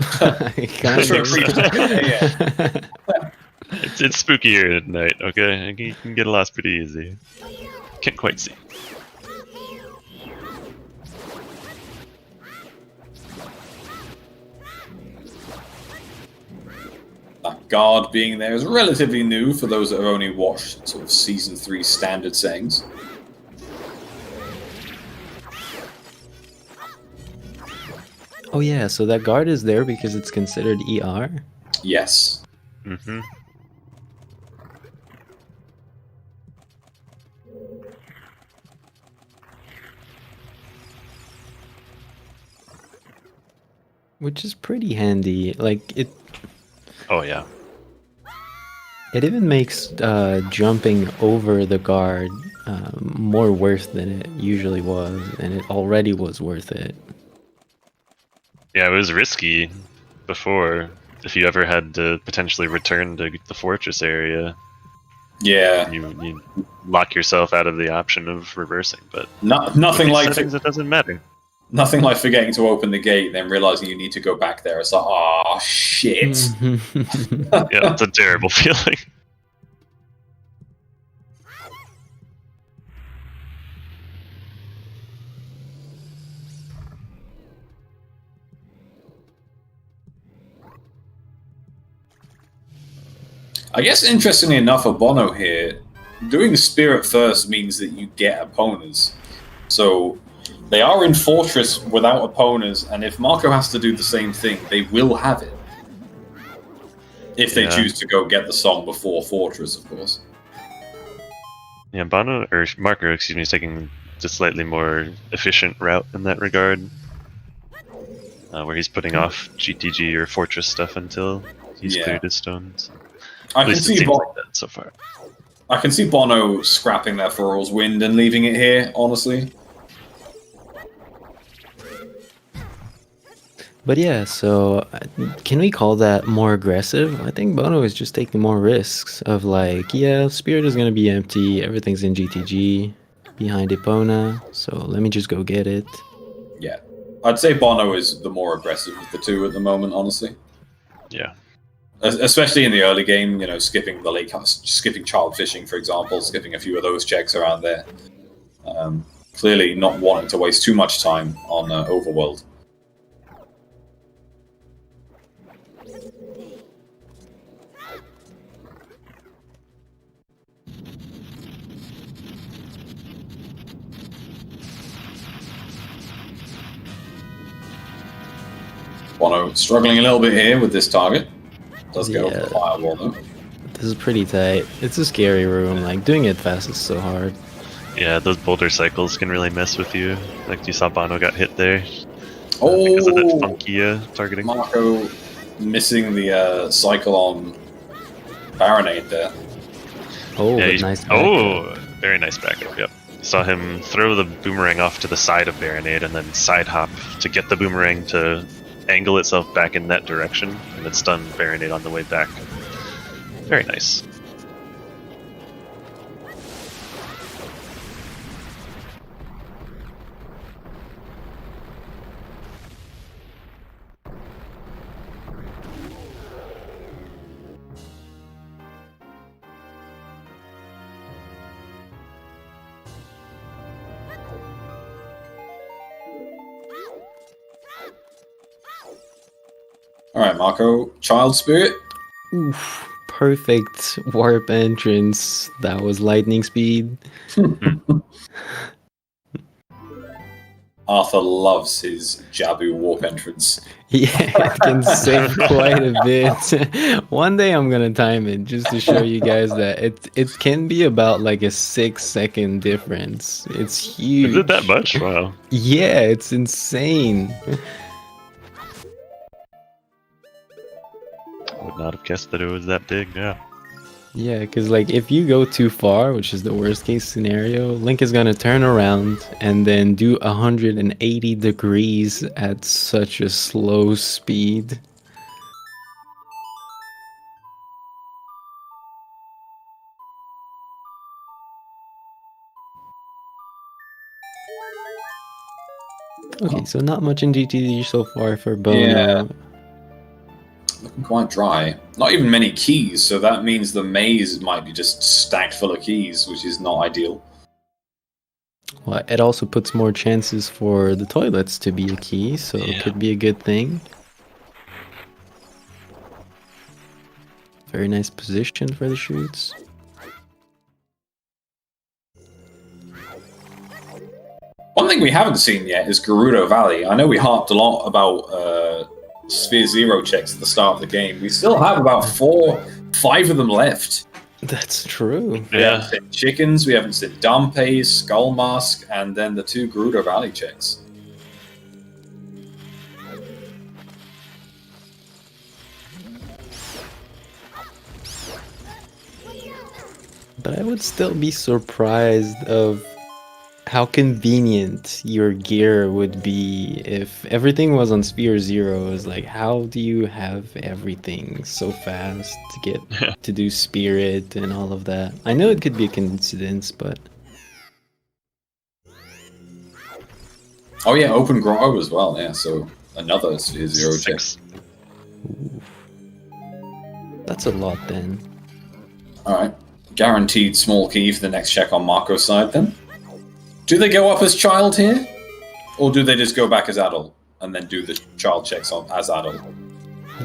Kind Sure, of. yeah. It's spooky here at night, okay? You can get lost pretty easy. Can't quite see. That guard being there is relatively new for those that have only watched sort of Season 3 standard settings. Oh yeah, so that guard is there because it's considered ER? Yes. Mm-hmm. Which is pretty handy. Like, Oh, yeah. it even makes jumping over the guard more worth than it usually was, and it already was worth it. Yeah, it was risky before, if you ever had to potentially return to the fortress area. Yeah. You lock yourself out of the option of reversing, but Nothing with like these settings, it doesn't matter. nothing like forgetting to open the gate, then realizing you need to go back there. It's like, oh shit. Yeah, it's a terrible feeling. I guess interestingly enough for Bono here, doing Spirit first means that you get opponents. So they are in Fortress without opponents, and if Marco has to do the same thing, they will have it. If they choose to go get the song before Fortress, of course. Yeah, Marco, excuse me, is taking the slightly more efficient route in that regard, where he's putting off GTG or Fortress stuff until he's cleared his stones. I At can least see it seems like that so far. I can see Bono scrapping that Furl's Wind and leaving it here, honestly. But yeah, so can we call that more aggressive? I think Bono is just taking more risks of like, yeah, Spirit is going to be empty, everything's in GTG behind Epona, so let me just go get it. Yeah. I'd say Bono is the more aggressive of the two at the moment, honestly. Yeah. Especially in the early game, you know, skipping the late, skipping child fishing, for example, skipping a few of those checks around there. Clearly not wanting to waste too much time on Overworld. Bono struggling a little bit here with this target. Does get over the firewall though. This is pretty tight. It's a scary room. Like, doing it fast is so hard. Yeah, those boulder cycles can really mess with you. Like you saw Bono got hit there. Oh, because of that funky targeting. Marco missing the cycle on Baronade there. Oh, Yeah, nice. Very nice backup, yep. Saw him throw the boomerang off to the side of Baronade and then side hop to get the boomerang to angle itself back in that direction and then stun Baronade on the way back. Very nice. Alright, Marco. Child Spirit. Oof, perfect warp entrance. That was lightning speed. Arthur loves his Jabu warp entrance. Yeah, it can save quite a bit. One day I'm gonna time it just to show you guys that it can be about like a 6-second difference. It's huge. Is it that much? Wow. Yeah, it's insane. Would not have guessed that it was that big, yeah. Yeah, because like if you go too far, which is the worst case scenario, Link is gonna turn around and then do 180 degrees at such a slow speed. Okay, so not much in GTD so far for Bono. Yeah. Looking quite dry. Not even many keys, so that means the maze might be just stacked full of keys, which is not ideal. Well, it also puts more chances for the toilets to be a key, so it could be a good thing. Very nice position for the shoots. One thing we haven't seen yet is Gerudo Valley. I know we harped a lot about Sphere Zero checks at the start of the game. We still have about 5 of them left. That's true. We haven't seen chickens, we haven't seen Dampe's, Skull Mask, and then the 2 Gerudo Valley checks. But I would still be surprised of how convenient your gear would be if everything was on Spear Zero. Is like, how do you have everything so fast to get to do Spirit and all of that? I know it could be a coincidence, but Oh yeah, open grotto as well. Yeah, so another Sphere Zero check. 6. ooh, that's a lot then. All right, guaranteed small key for the next check on Marco's side. Then, do they go up as child here, or do they just go back as adult and then do the child checks on as adult?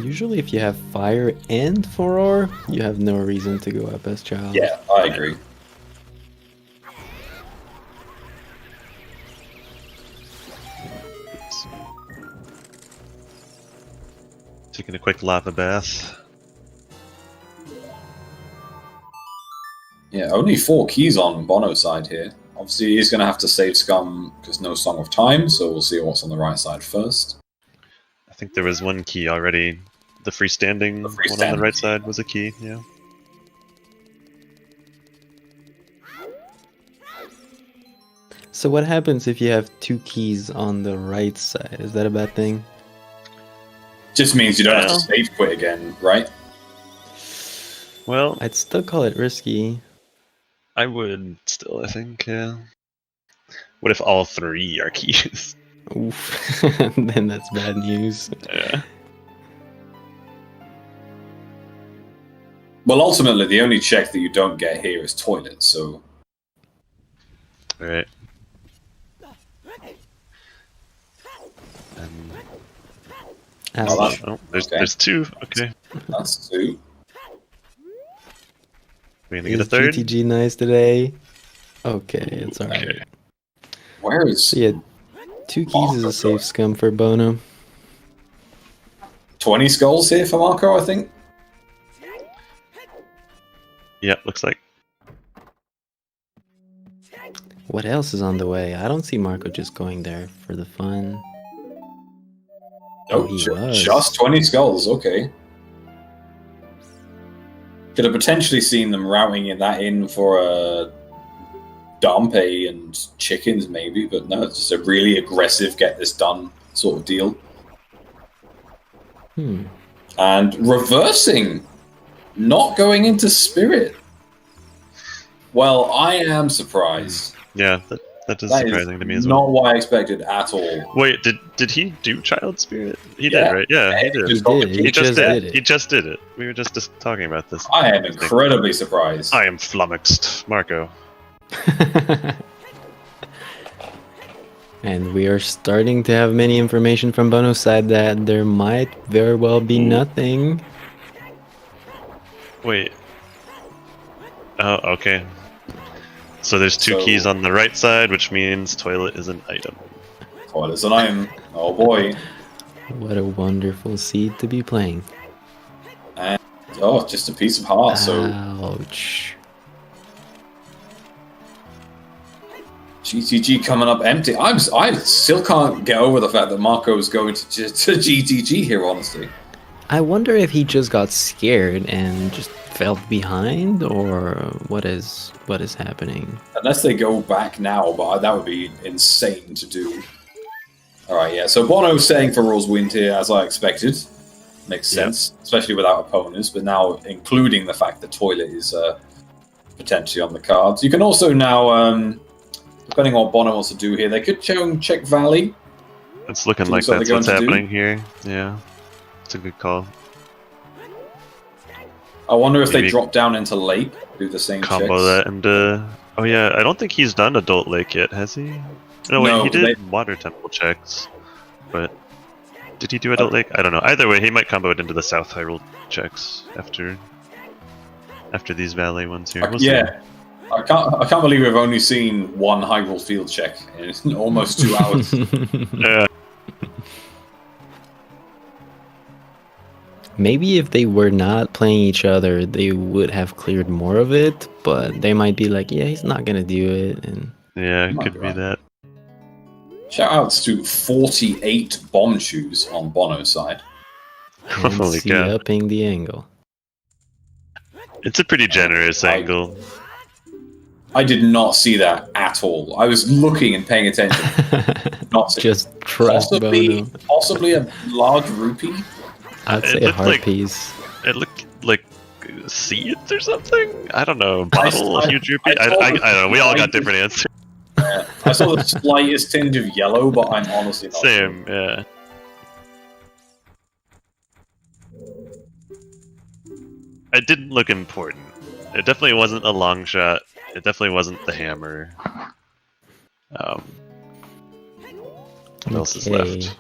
Usually, if you have Fire and Furor, you have no reason to go up as child. Yeah, I agree. Taking a quick lava bath. Yeah, only 4 keys on Bono's side here. Obviously, he's going to have to save Scum because no Song of Time, so we'll see what's on the right side first. I think there was one key already. The freestanding one on the right side was a key, yeah. So what happens if you have 2 keys on the right side? Is that a bad thing? Just means you don't have to save quit again, right? Well, I'd still call it risky. I would still, I think, yeah. What if all 3 are keys? Oof. Then that's bad news. Yeah. Well, ultimately, the only check that you don't get here is toilet, so... Alright. And... Ouch. Oh, there's, Okay. there's 2, okay. That's 2. We're gonna get a Is 3rd? GTG nice today? Okay, it's alright. Okay. Where is... So yeah, 2 keys is a safe scum for Bono. 20 skulls here for Marco, I think? Yeah, looks like. What else is on the way? I don't see Marco just going there for the fun. Oh, he was. just 20 skulls, okay. Could have potentially seen them routing that in for a Dampe and chickens, maybe, but no, it's just a really aggressive get this done sort of deal. And reversing, not going into spirit. Well, I am surprised. Yeah, that is That surprising is to me as well. not what I expected at all. Wait, did he do Child Spirit? He Yeah. did, right? Yeah, he did. He did. He just did. it. He just did it. We were just talking about this. I am incredibly surprised. I am flummoxed, Marco. And we are starting to have many information from Bono's side that there might very well be nothing. Wait. Oh, okay. So there's 2 So- keys on the right side, which means toilet is an item. What is an item? Oh boy. What a wonderful seed to be playing. Oh, just a piece of heart, so Ouch. GTG coming up empty. I still can't get over the fact that Marco is going to GTG here, honestly. I wonder if he just got scared and just fell behind, or what is happening. Unless they go back now, but that would be insane to do. Alright, yeah, so Bono's saying for Rose Wind here, as I expected. Makes sense, especially without opponents, but now including the fact that Toilet is potentially on the cards. You can also now, depending on what Bono wants to do here, they could check Valley. It's looking So like that's what that's they're what's going to happening here. Yeah. It's a good call. I wonder if Maybe they drop down into Lake, do the same Combo checks. that and oh yeah, I don't think he's done Adult Lake yet, has he? No, wait, No, he did Water Temple checks, but did he do Adult Lake? I don't know. Either way, he might combo it into the South Hyrule checks after these Valley ones here. We'll Yeah. I can't believe we've only seen one Hyrule field check in almost 2 hours. see. Yeah. Maybe if they were not playing each other, they would have cleared more of it, but they might be like, yeah, he's not gonna do it, and Yeah, it Might could be be right. that. Shout outs to 48 bomb shoes on Bono's side. Holy see cow. upping the angle. It's a pretty generous I- angle. I did not see that at at all. I was looking and paying attention. Not seeing. Just trust Bono. Possibly a large rupee. I'd It say a looked heart like- piece. It looked like seeds or something. I don't know. Bottle, I- huge rupee. I I saw don't the know. We all got slightest- different answers. I saw the slightest tinge of yellow, but I'm honestly not Same. Yeah. It didn't look important. It definitely wasn't a long shot. It definitely wasn't the hammer. What else is Okay. left?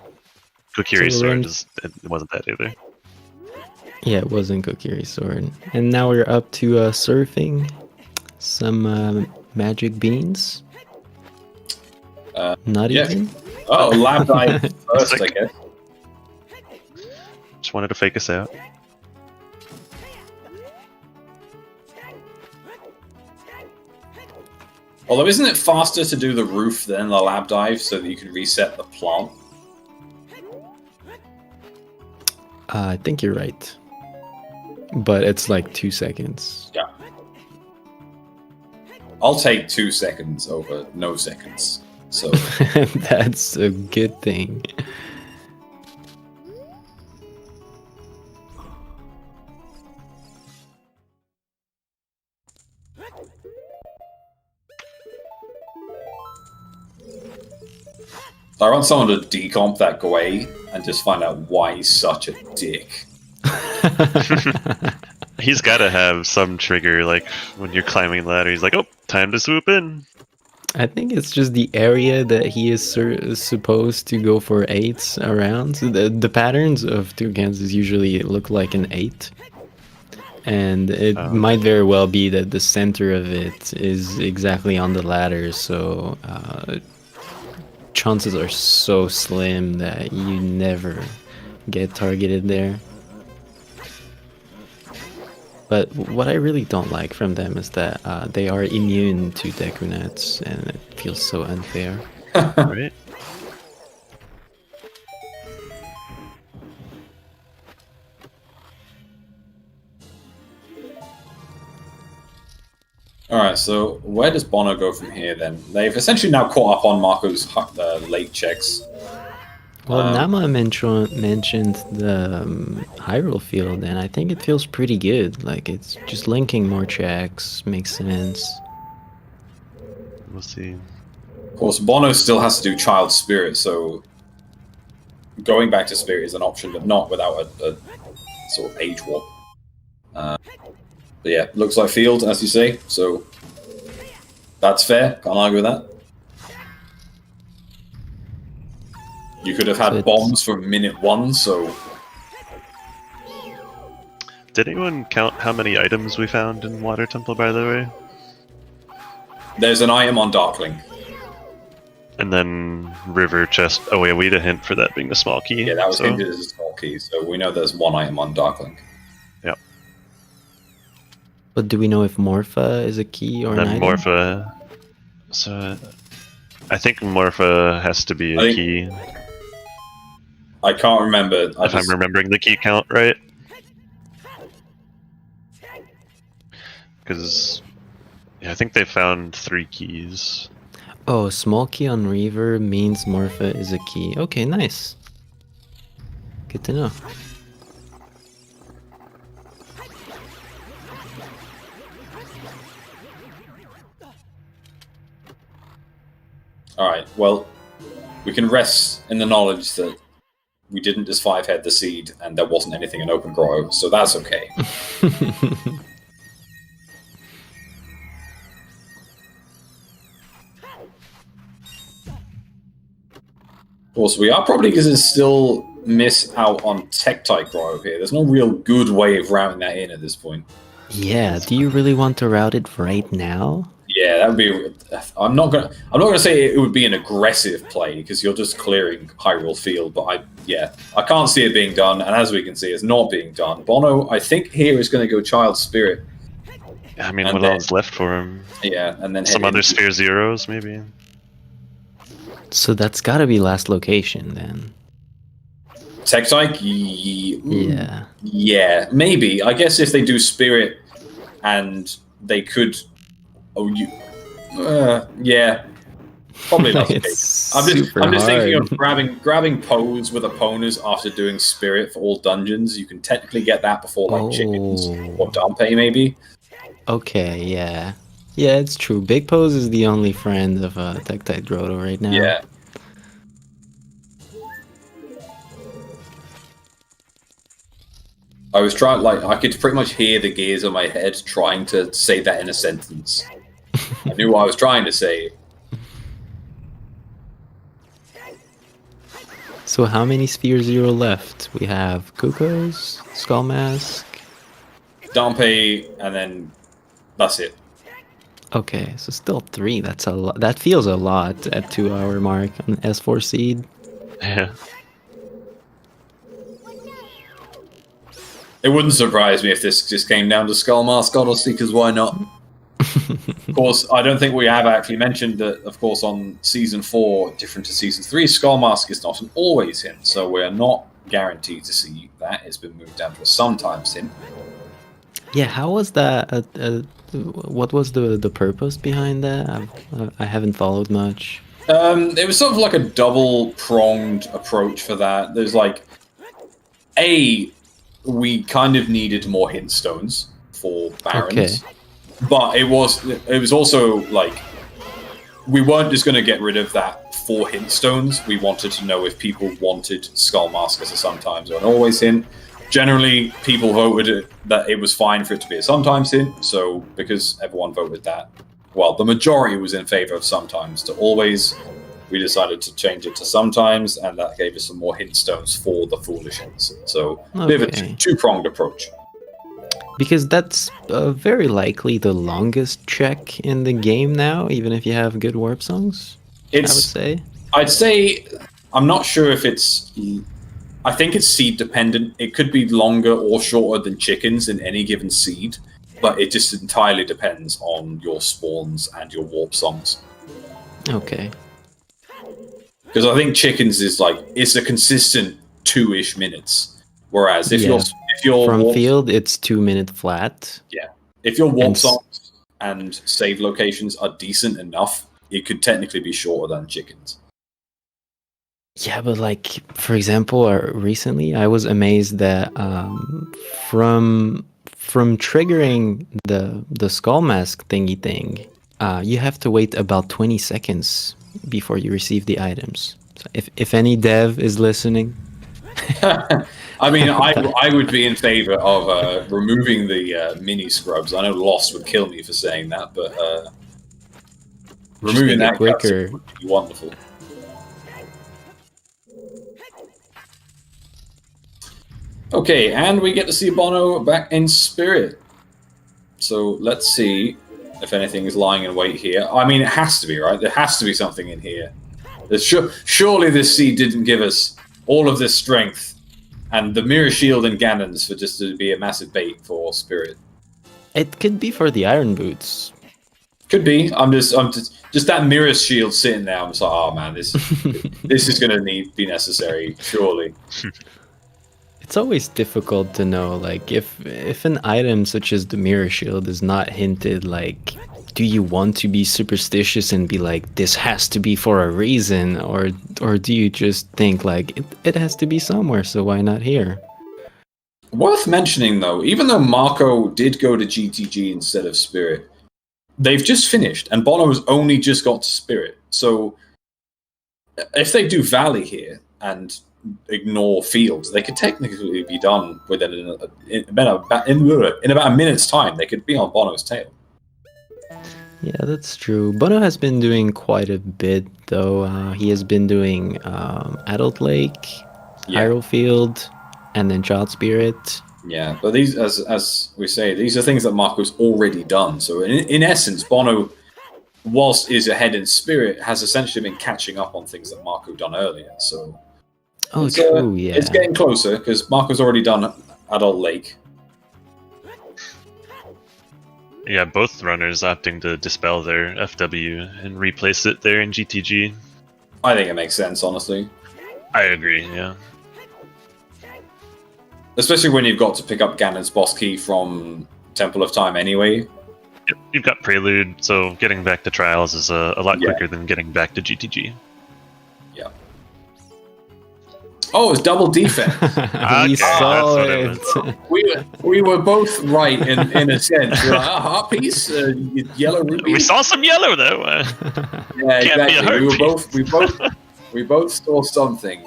Kokiri So we're in- sword it wasn't that either. Yeah, it wasn't Kokiri sword. And now we're up to surfing. Some magic beans. Not yeah. even? Oh, lab dive first, I Sick. guess. Just wanted to fake us out. Although, isn't it faster to do the roof than the lab dive so that you can reset the plant? I think you're right. But it's like 2 seconds. Yeah. I'll take 2 seconds over no seconds. So, That's a good thing. I want someone to decomp that Gwei and just find out why he's such a dick. He's got to have some trigger, like when you're climbing the ladder. He's like, "Oh, time to swoop in." I think it's just the area that he is supposed to go for 8s around. So the patterns of toucans usually look like an 8. And it might very well be that the center of it is exactly on the ladder, so chances are so slim that you never get targeted there. But what I really don't like from them is that they are immune to Deku Nets, and it feels so unfair. Right? Alright, so where does Bono go from here then? They've essentially now caught up on Marco's late checks. Well, Nama mentioned the Hyrule field, and I think it feels pretty good. Like, it's just linking more checks, makes sense. We'll see. Of course, Bono still has to do Child Spirit, so going back to Spirit is an option, but not without a sort of age warp. But yeah, looks like field, as you say, so that's fair. Can't argue with that. You could have had So it's- bombs from minute 1, so Did anyone count how many items we found in Water Temple, by the way? there's an item on Darkling. And then River Chest. Oh, yeah, we had a hint for that being the small key. Yeah, that was so- hinted as a small key, so we know there's one item on Darkling. Yep. But do we know if Morpha is a key or And an then item? Morpha. So I think Morpha has to be a I think- key. I can't remember. If I'm remembering the key count right. Because yeah, I think they found 3 keys. Oh, small key on Reaver means Morpha is a key. Okay, nice. Good to know. Alright, well, we can rest in the knowledge that we didn't just 5-head the seed and there wasn't anything in Open Grotto, so that's okay. Of course, we are probably going to still miss out on Tektite Grotto here. There's no real good way of routing that in at this point. Yeah, do you really want to route it right now? Yeah, that would be. I'm not gonna say it would be an aggressive play because you're just clearing Hyrule Field. But I can't see it being done, and as we can see, it's not being done. Bono, I think here is going to go Child Spirit. I mean, And what then- else left for him? Yeah, and then Some head other into- Sphere Zeros, maybe? So that's gotta be last location then. Tektite. Yeah. Yeah, maybe. I guess if they do Spirit, and they could. Yeah. Probably not the It's case. I'm just super thinking hard. of grabbing pose with opponents after doing spirit for all dungeons. You can technically get that before like chickens or Dampe maybe. Okay, yeah. Yeah, it's true. Big Pose is the only friend of Tektite Grotto right now. Yeah. I was trying, like, I could pretty much hear the gears on my head trying to say that in a sentence. I knew what I was trying to say. So how many Sphere Zero left? We have Kukos, Skull Mask. Dampe, and then that's it. Okay, so still 3. That's a lot. That feels a lot at 2-hour mark on S4 seed. Yeah. It wouldn't surprise me if this just came down to Skull Mask, honestly, because why not? Of course, I don't think we have actually mentioned that, of course, on Season 4, different to Season 3, Skull Mask is not an always hint, so we're not guaranteed to see that. It's been moved down to a sometimes hint. Yeah, how was that? What was the purpose behind that? I haven't followed much. It was sort of like a double-pronged approach for that. There's like, we kind of needed more hint stones for Barons. Okay. But it was also like, we weren't just going to get rid of that for hint stones. We wanted to know if people wanted Skull Mask as a sometimes or an always hint. Generally, people voted that it was fine for it to be a sometimes hint. So because everyone voted that, well, the majority was in favor of sometimes to always. We decided to change it to sometimes, and that gave us some more hint stones for the foolish hints. So a bit of a two-pronged approach. Because that's very likely the longest check in the game now, even if you have good warp songs. I'd say I'm not sure if it's. I think it's seed dependent. It could be longer or shorter than chickens in any given seed, but it just entirely depends on your spawns and your warp songs. Okay. Because I think chickens is like, it's a consistent 2-ish minutes, whereas if you're from warp, field, it's 2-minute flat. yeah, if your warp songs and save locations are decent enough, it could technically be shorter than chickens. Yeah, but like, for example, recently I was amazed that from triggering the skull mask thingy thing, you have to wait about 20 seconds before you receive the items. So if any dev is listening, I mean, I would be in favor of removing the mini scrubs. I know Lost would kill me for saying that, but removing that quicker would be wonderful. Okay, and we get to see Bono back in spirit. So let's see if anything is lying in wait here. I mean, it has to be, right? There has to be something in here. Surely this seed didn't give us all of this strength and the mirror shield and Ganons for just to be a massive bait for spirit. It could be for the iron boots. Could be. I'm just that mirror shield sitting there. I'm just like, oh man, this is going to be necessary, surely. It's always difficult to know, like, if an item such as the mirror shield is not hinted, like, do you want to be superstitious and be like, this has to be for a reason, or do you just think like it has to be somewhere, so why not here? Worth mentioning though, even though Marco did go to GTG instead of Spirit, they've just finished, and Bono's only just got to Spirit. So if they do Valley here and ignore Fields, they could technically be done within in about a minute's time. They could be on Bono's tail. Yeah, that's true. Bono has been doing quite a bit, though. He has been doing Adult Lake, Hyrule Field, and then Child Spirit. Yeah, but these, as we say, these are things that Marco's already done. So in essence, Bono, whilst is ahead in Spirit, has essentially been catching up on things that Marco done earlier. So true, yeah. It's getting closer because Marco's already done Adult Lake. Yeah, both runners opting to dispel their FW and replace it there in GTG. I think it makes sense, honestly. I agree, yeah. Especially when you've got to pick up Ganon's boss key from Temple of Time anyway. You've got Prelude, so getting back to Trials is a lot quicker than getting back to GTG. Yeah. Oh, it's double defense. We saw it. we were both right in a sense. We're like, heart piece, yellow ruby. We saw some yellow though. Yeah, Can't be a exactly. heart We both saw something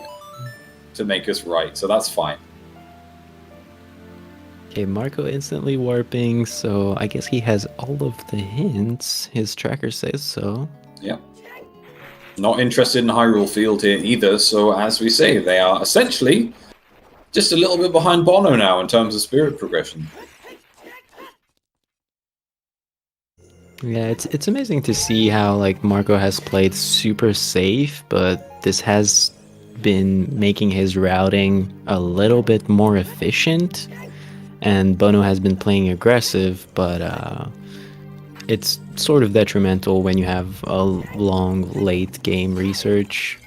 to make us right, so that's fine. Okay, Marco instantly warping, so I guess he has all of the hints. His tracker says so. Yeah. Not interested in Hyrule Field here either, so as we say, they are essentially just a little bit behind Bono now in terms of spirit progression. Yeah, it's amazing to see how like Marco has played super safe, but this has been making his routing a little bit more efficient, and Bono has been playing aggressive, but it's sort of detrimental when you have a long late game research.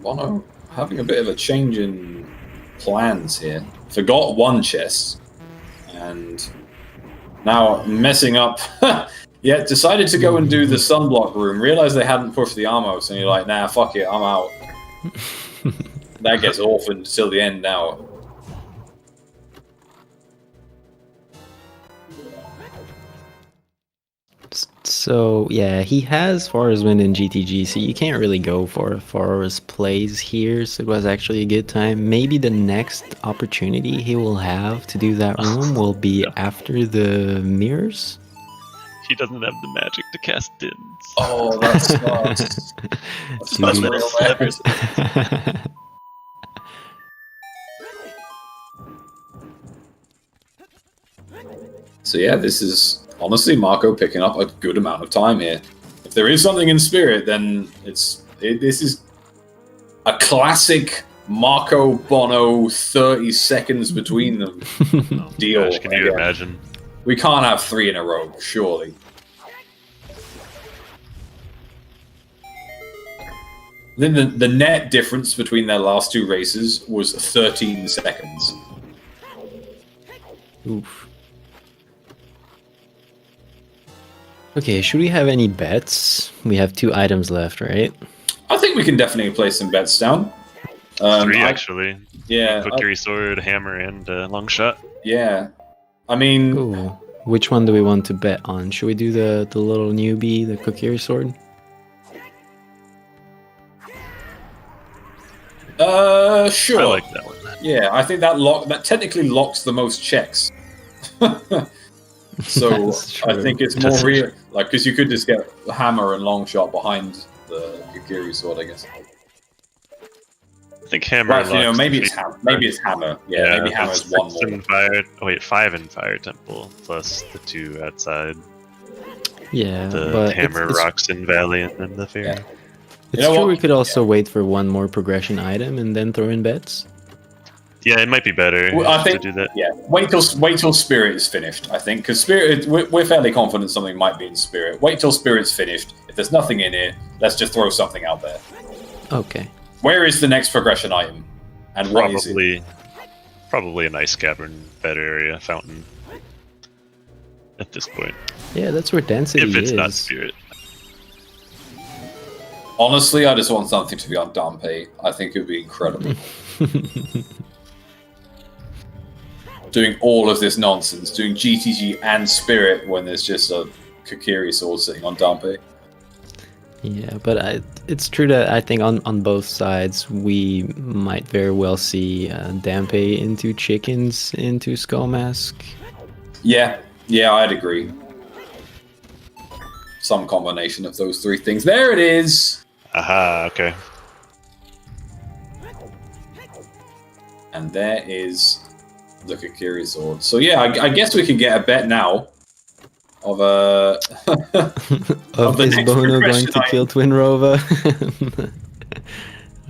Bono having a bit of a change in plans here. Forgot one chest, and now messing up. Yeah, decided to go and do the sunblock room. Realized they hadn't pushed the Armos, and you're like, nah, fuck it, I'm out. That gets orphaned till the end now. So yeah, he has Forest Wind in GTG, so you can't really go for Forest plays here, so it was actually a good time. Maybe the next opportunity he will have to do that room will be after the mirrors. He doesn't have the magic to cast Dins. Oh, that's that's real bad. So yeah, this is honestly Marco picking up a good amount of time here. If there is something in spirit, then this is a classic Marco Bono 30 seconds between them deal. Gosh, can you imagine? We can't have 3 in a row, surely. Then the net difference between their last 2 races was 13 seconds. Oof. Okay, should we have any bets? We have 2 items left, right? I think we can definitely play some bets down. 3 actually. Yeah. Cookery Sword, Hammer, and Long Shot. Yeah. I mean... Ooh. Which one do we want to bet on? Should we do the little newbie, the Cookery Sword? Sure. I like that one. Yeah, I think that technically locks the most checks. So I think it's more real, like, because you could just get Hammer and Long Shot behind the Kukiri Sword, I guess. I think Hammer. Right, you know, maybe it's Hammer. Yeah, maybe Hammer's 1 more. In fire, oh wait, 5 in Fire Temple plus the 2 outside. Yeah, the but Hammer, Rocks in Valley, and then the Fairy. Yeah. It's true. We could also wait for 1 more progression item and then throw in bets. Yeah, it might be better I think, to do that. Yeah, wait till Spirit is finished, I think, because Spirit, we're fairly confident something might be in Spirit. Wait till Spirit's finished. If there's nothing in it, let's just throw something out there. Okay. Where is the next progression item? And what is it? Probably a nice cavern bed area, fountain. At this point. Yeah, that's where density is. If it's not Spirit. Honestly, I just want something to be on Dampe. I think it would be incredible. Doing all of this nonsense, doing GTG and Spirit when there's just a Kukiri Sword sitting on Dampe. Yeah, but it's true that I think on both sides we might very well see Dampe into chickens into Skull Mask. Yeah, I'd agree. Some combination of those 3 things. There it is! Aha, okay. And there is the Kukiri Sword. So yeah, I guess we can get a bet now of of is Bono going to kill Twin Rova?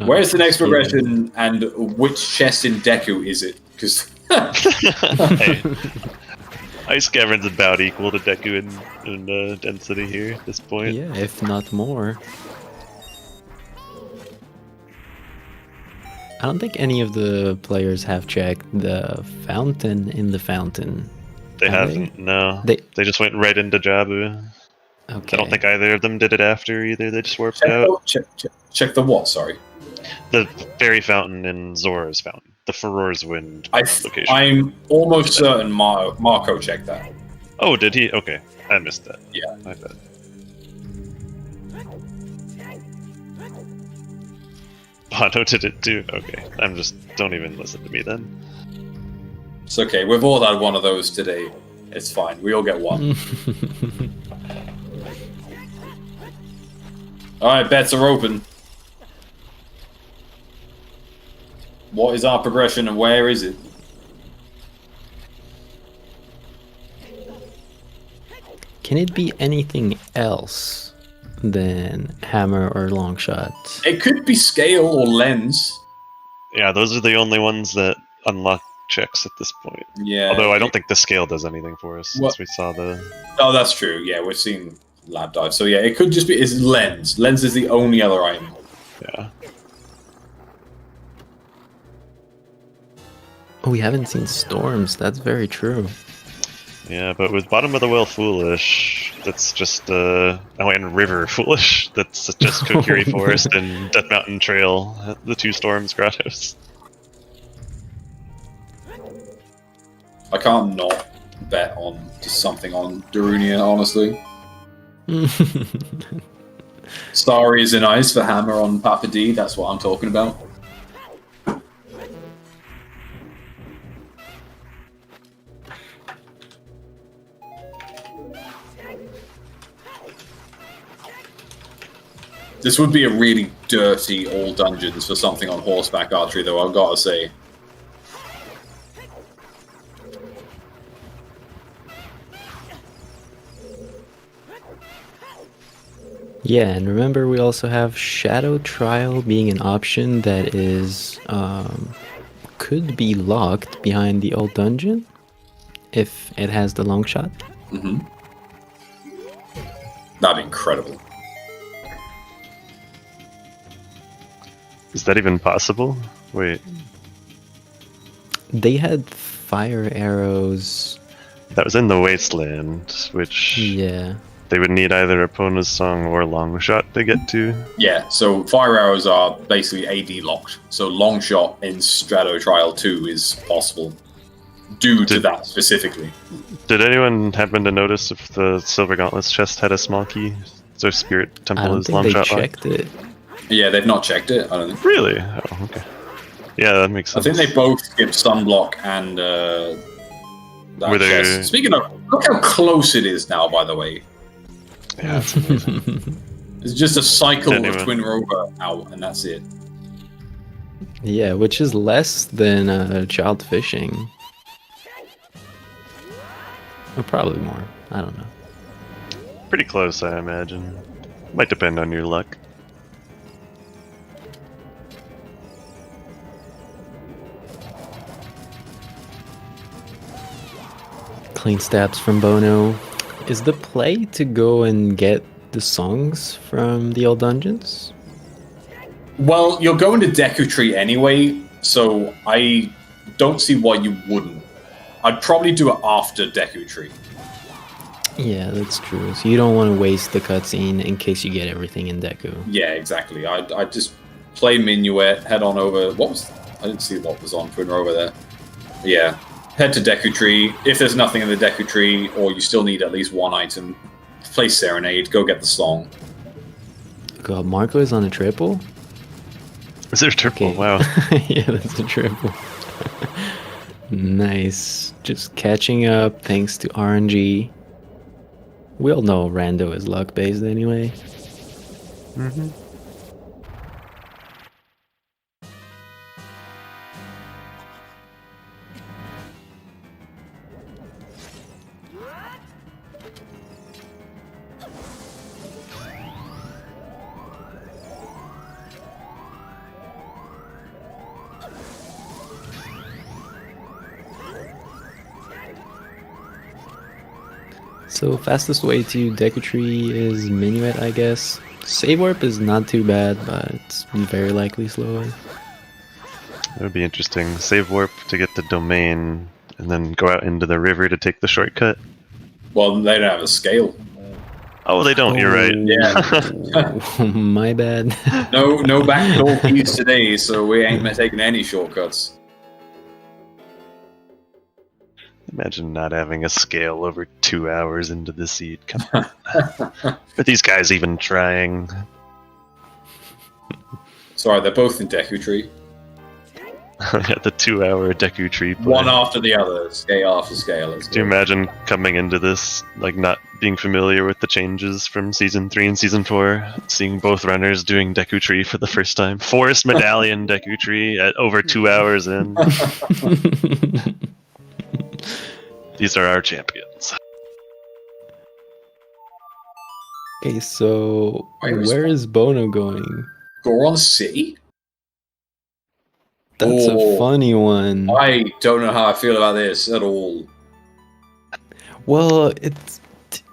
Where's the next progression, and which chest in Deku is it? Because Hey, Ice Cavern's about equal to Deku in density here at this point. Yeah, if not more. I don't think any of the players have checked the fountain in the fountain. They Have haven't. No, They- they just went right into Jabu. Okay. I don't think either of them did it after either. They just warped Check, out. check the what? Sorry. The fairy fountain and Zora's fountain. The Furor's Wind location. I'm almost certain Marco checked that. Oh, did he? Okay, I missed that. Yeah. My bad. Bono did it too? Okay, I'm just... Don't even listen to me then. It's okay. We've all had one of those today. It's fine. We all get one. Alright, bets are open. What is our progression and where is it? Can it be anything else than hammer or long shot? It could be scale or lens. Yeah, those are the only ones that unlock checks at this point. Yeah. Although I don't think the scale does anything for us since What? we saw the... Oh, that's true. Yeah, we're seeing lab dive. So yeah, it could just be it's lens. Lens is the only other item. Yeah. Oh, we haven't seen storms. That's very true. Yeah, but with Bottom of the Well Foolish, that's just and River Foolish, that's just Kokiri Forest and Death Mountain Trail, the two storms grottos. I can't not bet on just something on Darunia, honestly. Starry is in ice for hammer on Papa D. That's what I'm talking about. This would be a really dirty all dungeons for something on horseback archery, though, I've got to say. Yeah, and remember we also have Shadow Trial being an option that is could be locked behind the old dungeon if it has the long shot. Mm-hmm. That'd be incredible. Is that even possible? Wait, They had fire arrows. that was in the Wasteland, which Yeah. they would need either Epona's Song or Longshot to get to. Yeah, so fire arrows are basically AD locked. So long shot in Strato Trial 2 is possible. Due to that specifically. Did anyone happen to notice if the Silver Gauntlets chest had a small key? So Spirit I Temple don't is think they Longshot locked? checked it. Yeah, they've not checked it, I don't think. Really? Oh, okay. Yeah, that makes I sense. think they both give sunblock and that Were they- chest. Speaking of, look how close it is now, by the way. Yeah, that's amazing. It's just a cycle Anyway. of Twin Rover out, and that's it. Yeah, which is less than child fishing. Or probably more. I don't know. Pretty close, I imagine. Might depend on your luck. Clean stabs from Bono. Is the play to go and get the songs from the old dungeons? Well, you're going to Deku Tree anyway, so I don't see why you wouldn't. I'd probably do it after Deku Tree. Yeah, that's true. So you don't want to waste the cutscene in case you get everything in Deku. Yeah, exactly. I'd just play Minuet, head on over. I didn't see what was on Twin Rover there. Yeah. Head to Deku Tree. If there's nothing in the Deku Tree, or you still need at least one item, play Serenade, go get the song. God, Marco is on a triple? Is there a triple? Okay. Wow. Yeah, that's a triple. Nice. Just catching up thanks to RNG. We all know Rando is luck-based anyway. Mm-hmm. So fastest way to Deku Tree is Minuet, I guess. Save warp is not too bad, but it's very likely slower. That would be interesting. Save warp to get the domain, and then go out into the river to take the shortcut. Well, they don't have a scale. Oh, they don't. You're right. Yeah. My bad. No backdoor keys today, so we ain't taking any shortcuts. Imagine not having a scale over 2 hours into the seed. Come on. Are these guys even trying? Sorry, they're both in Deku Tree. Yeah, the 2 hour Deku Tree play. One after the other, scale after scale. Do you imagine coming into this, like not being familiar with the changes from Season 3 and Season 4, seeing both runners doing Deku Tree for the first time? Forest Medallion Deku Tree at over 2 hours in. These are our champions. Okay, so Wait, where is Bono going? Goron City? That's Oh. a funny one. I don't know how I feel about this at all. Well, it's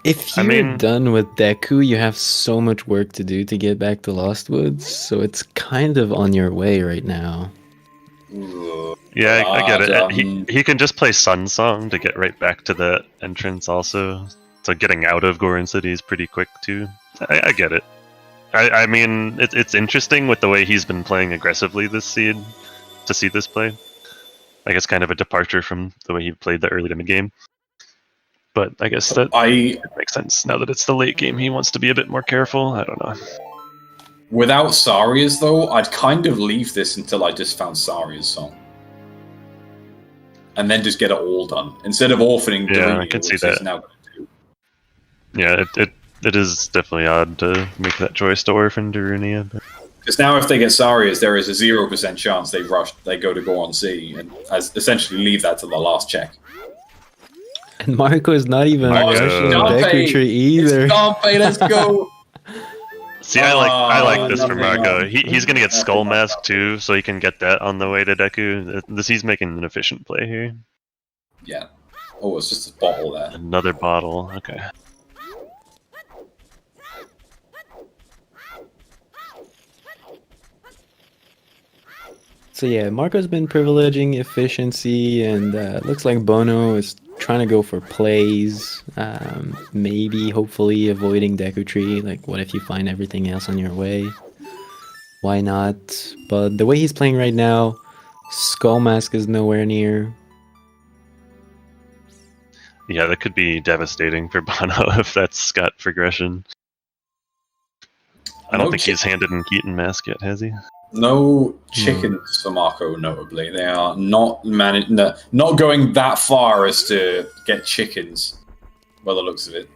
if I you're mean- done with Deku, you have so much work to do to get back to Lost Woods, so it's kind of on your way right now. Ugh. Yeah, I get it. Um, He can just play Sun Song to get right back to the entrance also. So getting out of Goron City is pretty quick too. I get it. I mean, it's interesting with the way he's been playing aggressively this seed to see this play. I guess kind of a departure from the way he played the early to mid game. But I guess that makes sense. Now that it's the late game, he wants to be a bit more careful. I don't know. Without Saria's, though, I'd kind of leave this until I just found Saria's song. And then just get it all done. Instead of orphaning Yeah, Darunia, I can see which is that. now going to do. Yeah, it is definitely odd to make that choice to orphan Darunia. But... Because now if they get Saria's, there is a 0% chance they go to Goron City and essentially leave that to the last check. And Marco is not even Marco. rushing Scarpe! Deku Tree either. It's Scarpe, let's go! See, I like this for nothing Marco. wrong. He's gonna get Nothing Skull wrong. Mask too, so he can get that on the way to Deku. He's making an efficient play here. Yeah. Oh, it's just a bottle there. Another bottle. Okay. So yeah, Marco's been privileging efficiency, and looks like Bono is trying to go for plays. Maybe, hopefully, avoiding Deku Tree. Like, what if you find everything else on your way? Why not? But the way he's playing right now, Skull Mask is nowhere near. Yeah, that could be devastating for Bono if that's got progression. I don't No think he's handed in Keaton Mask yet, has he? No chickens for Marco, notably. They are not not going that far as to get chickens, by the looks of it.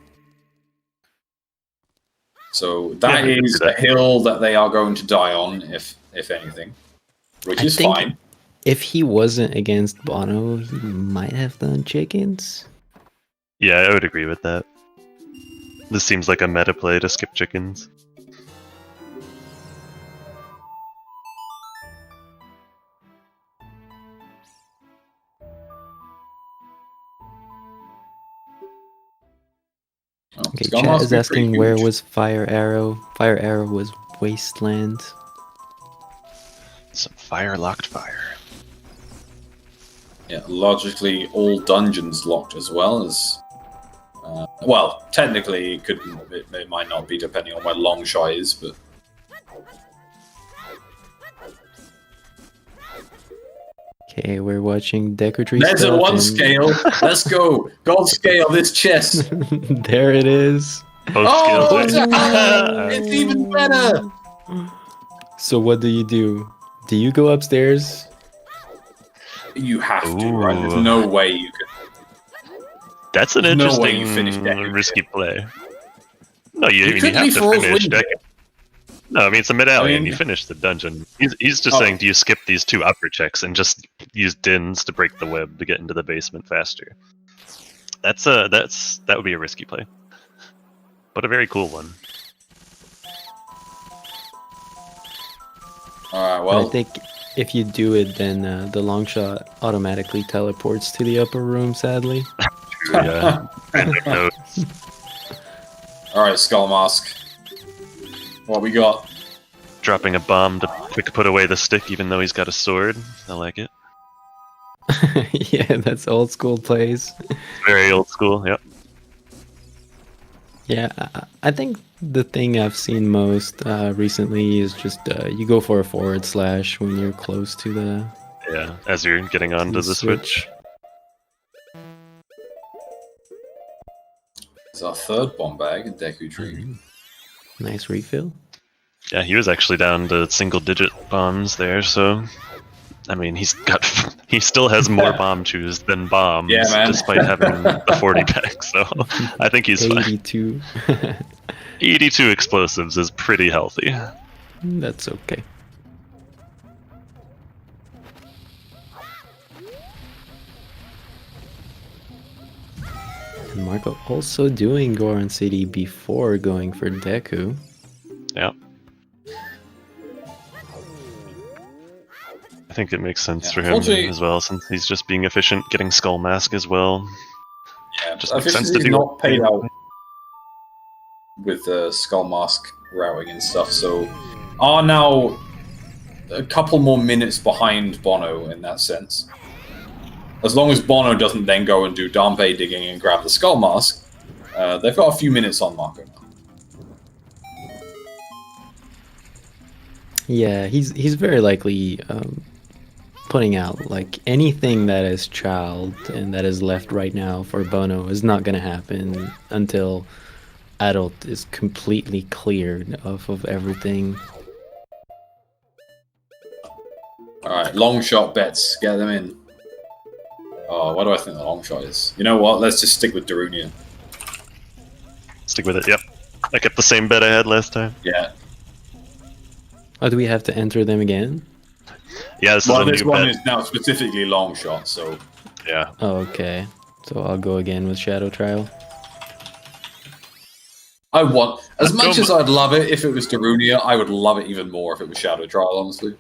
So that Yeah, I can is see that. a hill that they are going to die on, if anything, which I is think- fine. If he wasn't against Bono, he might have done chickens. Yeah, I would agree with that. This seems like a meta play to skip chickens. Oh, Okay, Skull chat Mask is pretty asking where huge. was Fire Arrow. Fire Arrow was Wasteland. Some fire-locked fire. Yeah, logically, all dungeons locked as well as. Well, technically, it might not be depending on where Longshot is, but Okay, we're watching Deku Tree. there's a stuff, one and- scale. Let's go. God scale this chest. There it is. Post Oh, skill it's, play. it's even better. So what do? Do you go upstairs? You have to, right? There's Ooh. no way you can. That's an There's no way interesting, you finish Deku. risky play. No, you You could have leave to for finish window. Deku. No, I mean it's a medallion. I mean- You finish the dungeon. He's just Oh. saying, do you skip these two upper checks and just use dins to break the web to get into the basement faster? That would be a risky play, but a very cool one. All right. I Well, think if you do it, then the long shot automatically teleports to the upper room. Sadly. Yeah. Random note. all right. Skull Mask. What we got? Dropping a bomb to Quick put away the stick, even though he's got a sword. I like it. Yeah, that's old school plays. Very old school. Yep. Yeah, I think the thing I've seen most recently is just you go for a forward slash when you're close to the Yeah. As you're getting onto the switch. It's our third bomb bag in Deku Tree. Nice refill. Yeah, he was actually down to single-digit bombs there, so I mean, he still has more bomb chews than bombs, Yeah, man. despite having the 40 pack. So I think he's fine. 82. 82 explosives is pretty healthy. That's okay. And Marco also doing Goron City before going for Deku. Yeah. I think it makes sense for him as well, since he's just being efficient, getting Skull Mask as well. Yeah, Just makes sense to do. Not paid out with Skull Mask routing and stuff, so are now a couple more minutes behind Bono in that sense. As long as Bono doesn't then go and do Dampe digging and grab the Skull Mask, they've got a few minutes on Marco now. Yeah, he's very likely putting out like anything that is child and that is left right now for Bono is not going to happen until adult is completely cleared off of everything. Alright, long shot bets, get them in. Oh, what do I think the long shot is? You know what, let's just stick with Darunia. Stick with it, yep. I kept the same bet I had last time. Yeah. Oh, do we have to enter them again? Yeah, this This one is now specifically long shot, so... Yeah. Oh, okay. So I'll go again with Shadow Trial. As much as I'd love it if it was Darunia, I would love it even more if it was Shadow Trial, honestly.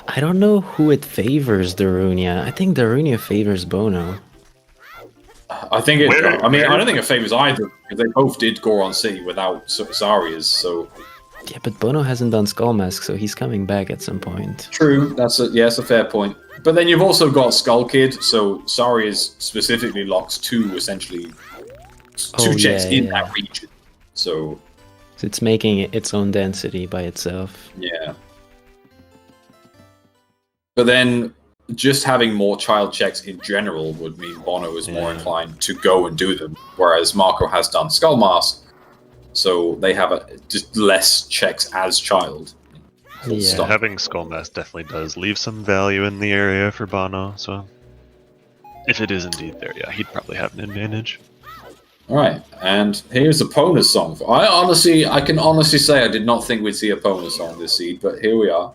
I don't know who it favors, Darunia. I think Darunia favors Bono. I think it... I don't think it favors either, because they both did Goron City without Zarya's, so... Yeah, but Bono hasn't done Skull Mask, so he's coming back at some point. True, that's a fair point. But then you've also got Skull Kid, so Zarya's specifically locks two checks in that region. So it's making it its own density by itself. Yeah. But then just having more child checks in general would mean Bono is more inclined to go and do them, whereas Marco has done Skull Mask, so they have just less checks as child. Yeah. Having Skull Mask definitely does leave some value in the area for Bono, so if it is indeed there, yeah, he'd probably have an advantage. Alright, and here's a Pona song. I can honestly say I did not think we'd see a Pona song this seed, but here we are.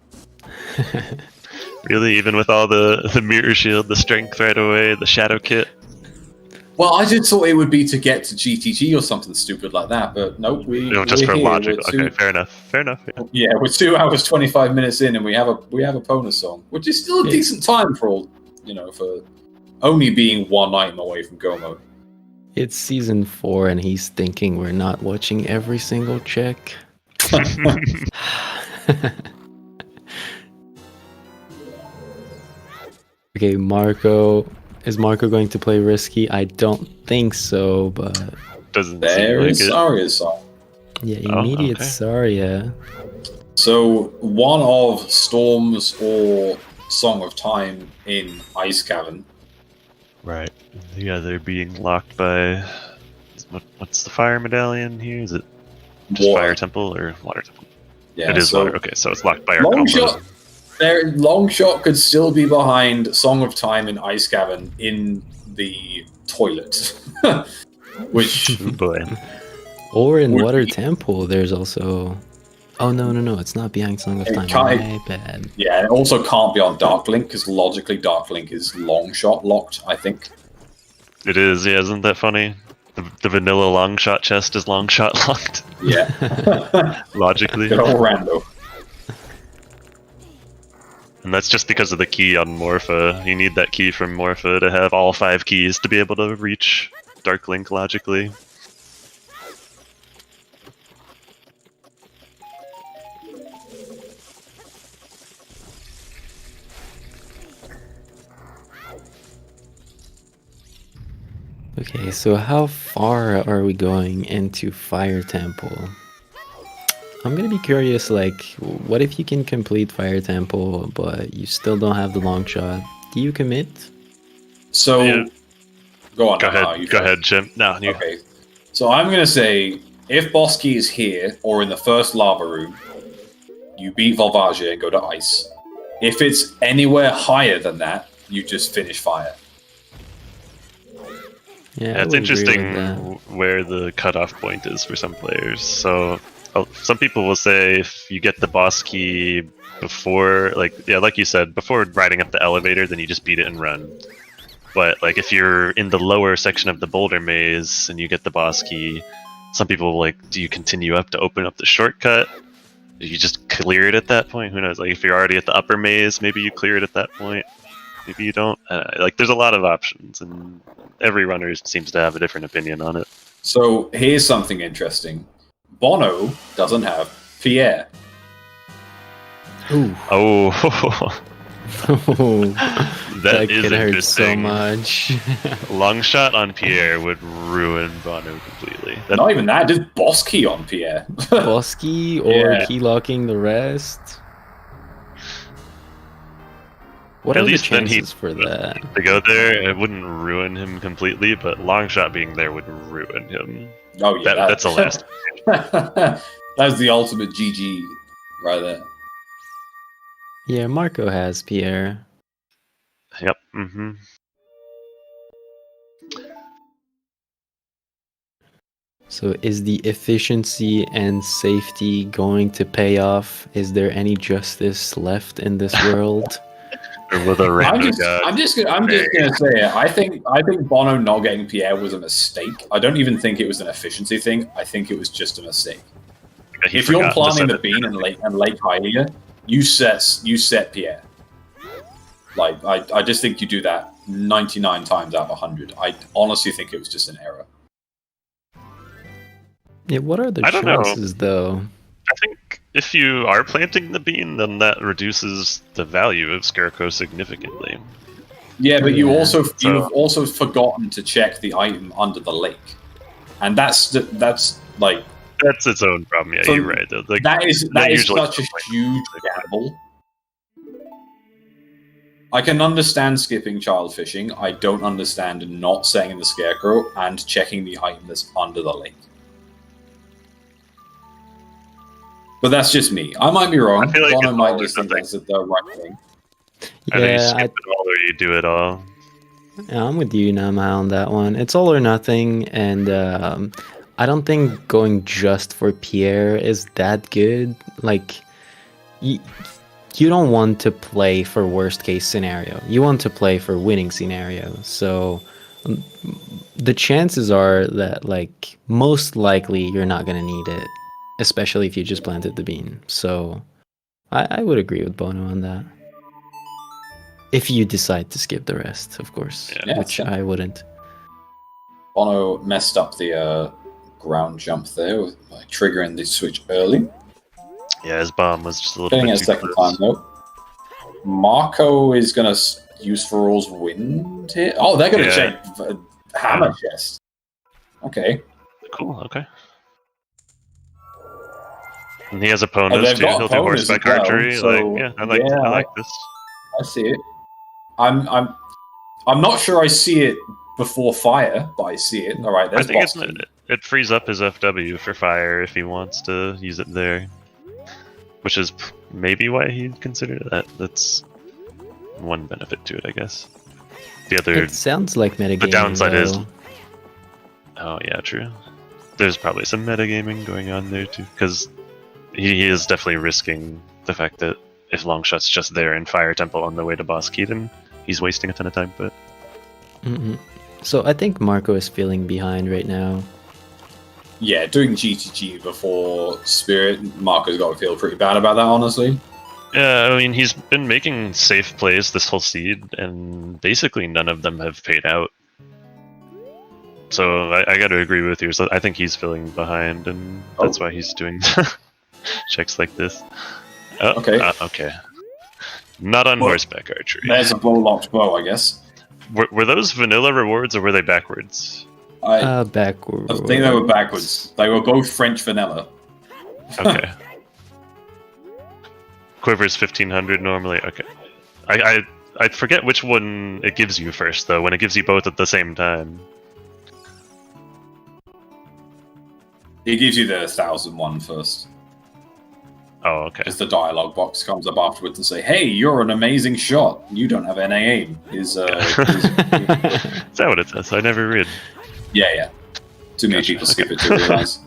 Really, even with all the mirror shield, the strength right away, the shadow kit? Well, I did thought it would be to get to GTG or something stupid like that, but nope. Just for logic. Okay, fair enough. Fair enough. Yeah, we're 2 hours 25 minutes in, and we have a Pona song, which is still a decent time for for only being one item away from go mode. It's season 4, and he's thinking we're not watching every single check. Okay, Marco. Is Marco going to play risky? I don't think so, but... Doesn't there seem is like it. Zarya's song. Yeah, immediate Zarya. So, one of Storm's or Song of Time in Ice Cavern. Right. Yeah, they're being locked by... What's the fire medallion here? Is it just Water. Fire Temple or Water Temple? Yeah, it is so water. Okay, so it's locked by our long combo. shot. Long shot could still be behind Song of Time in Ice Cavern in the toilet. Which... Oh boy. Or in Would Water be- Temple, there's also... Oh, no, it's not behind Song of It Time. can't- My bad. Yeah, it also can't be on Dark Link, because logically Dark Link is long shot locked, I think. It is, yeah, isn't that funny? The vanilla long shot chest is long shot locked, Yeah. logically. Good old rando. And that's just because of the key on Morpha. You need that key from Morpha to have all 5 keys to be able to reach Dark Link logically. Okay, so how far are we going into Fire Temple? I'm gonna be curious, like, what if you can complete Fire Temple, but you still don't have the long shot? Do you commit? So, Yeah. go on. Go Anna, ahead. you Go first. ahead, Jim. No, you. Okay. So I'm going to say, if boss key is here, or in the first lava room, you beat Volvagia and go to ice. If it's anywhere higher than that, you just finish fire. Yeah, I It's would agree with interesting that. where the cutoff point is for some players. So some people will say if you get the boss key before, like you said, before riding up the elevator, then you just beat it and run. But like if you're in the lower section of the boulder maze and you get the boss key, some people will like, do you continue up to open up the shortcut? Do you just clear it at that point? Who knows? Like if you're already at the upper maze, maybe you clear it at that point. Maybe you don't. Like there's a lot of options, and every runner seems to have a different opinion on it. So here's something interesting. Bono doesn't have Pierre. Ooh. Oh, that is could hurt so interesting. much. Long shot on Pierre would ruin Bono completely. Not even that, just boss key on Pierre. Bosky or Yeah. key locking the rest? What At are the least then chances for that? To go there, it wouldn't ruin him completely, but long shot being there would ruin him. Oh yeah, That's the last. That's the ultimate GG right there. Yeah, Marco has Pierre. Yep. Mm-hmm. So is the efficiency and safety going to pay off? Is there any justice left in this world? With a random god. I'm just gonna say it. I think Bono not getting Pierre was a mistake. I don't even think it was an efficiency thing. I think it was just a mistake. He If you're forgot to planting set the it. bean and Lake Hylia, you set Pierre. Like I just think you do that 99 times out of 100. I honestly think it was just an error. Yeah, what are the I don't know. chances though? I think if you are planting the bean, then that reduces the value of Scarecrow significantly. Yeah, but Yeah. you've also forgotten to check the item under the lake, and that's like That's its own problem. Yeah, So you're right. Like, that is usually such a huge gamble. I can understand skipping child fishing. I don't understand not setting the Scarecrow and checking the item that's under the lake. But that's just me. I might be wrong. I feel like Bono it's might all or just think nothing. that's the right thing. Either you Yeah, skip it all or you do it all. I'm with you, Nama, on that one. It's all or nothing, and I don't think going just for Pierre is that good. Like, you don't want to play for worst case scenario. You want to play for winning scenario. So the chances are that, like, most likely you're not gonna need it, especially if you just planted the bean. So I would agree with Bono on that. If you decide to skip the rest, of course, Yeah. which I wouldn't. Bono messed up the ground jump there by triggering the switch early. Yeah, his bomb was just a little Getting it bit a too second close. time though. Marco is gonna use Feral's wind here. Oh, they're gonna Yeah. check hammer chest. Okay. Cool, okay. And he has opponents they've too. got He'll do opponents horseback as well, archery. so, I like this. I see it. I'm not sure I see it before fire, but I see it. All right, I there's think boss key. it frees up his FW for fire if he wants to use it there. Which is maybe why he considered that. That's one benefit to it, I guess. The other, It sounds like metagaming. the downside is, though. oh yeah, true. There's probably some metagaming going on there too, because he is definitely risking the fact that if Longshot's just there in Fire Temple on the way to Boss Key, then he's wasting a ton of time. But So I think Marco is feeling behind right now. Yeah, doing GTG before Spirit, Marco's got to feel pretty bad about that, honestly. yeah, I mean, he's been making safe plays this whole seed, and basically none of them have paid out. So I got to agree with you. So I think he's feeling behind, and that's why he's doing checks like this. Oh, Okay. okay. Not on Well, horseback archery. There's a bow-locked bow, I guess. Were those vanilla rewards or were they backwards? Backward. I think they were backwards. They were both French vanilla. Okay. Quiver's 1500 normally. Okay. I forget which one it gives you first though. When it gives you both at the same time. It gives you the 1001 first. Oh, okay. As the dialogue box comes up afterwards and say, "Hey, you're an amazing shot. You don't have NA aim." Is Is that what it says? I never read. yeah. Too many people skip it to realize.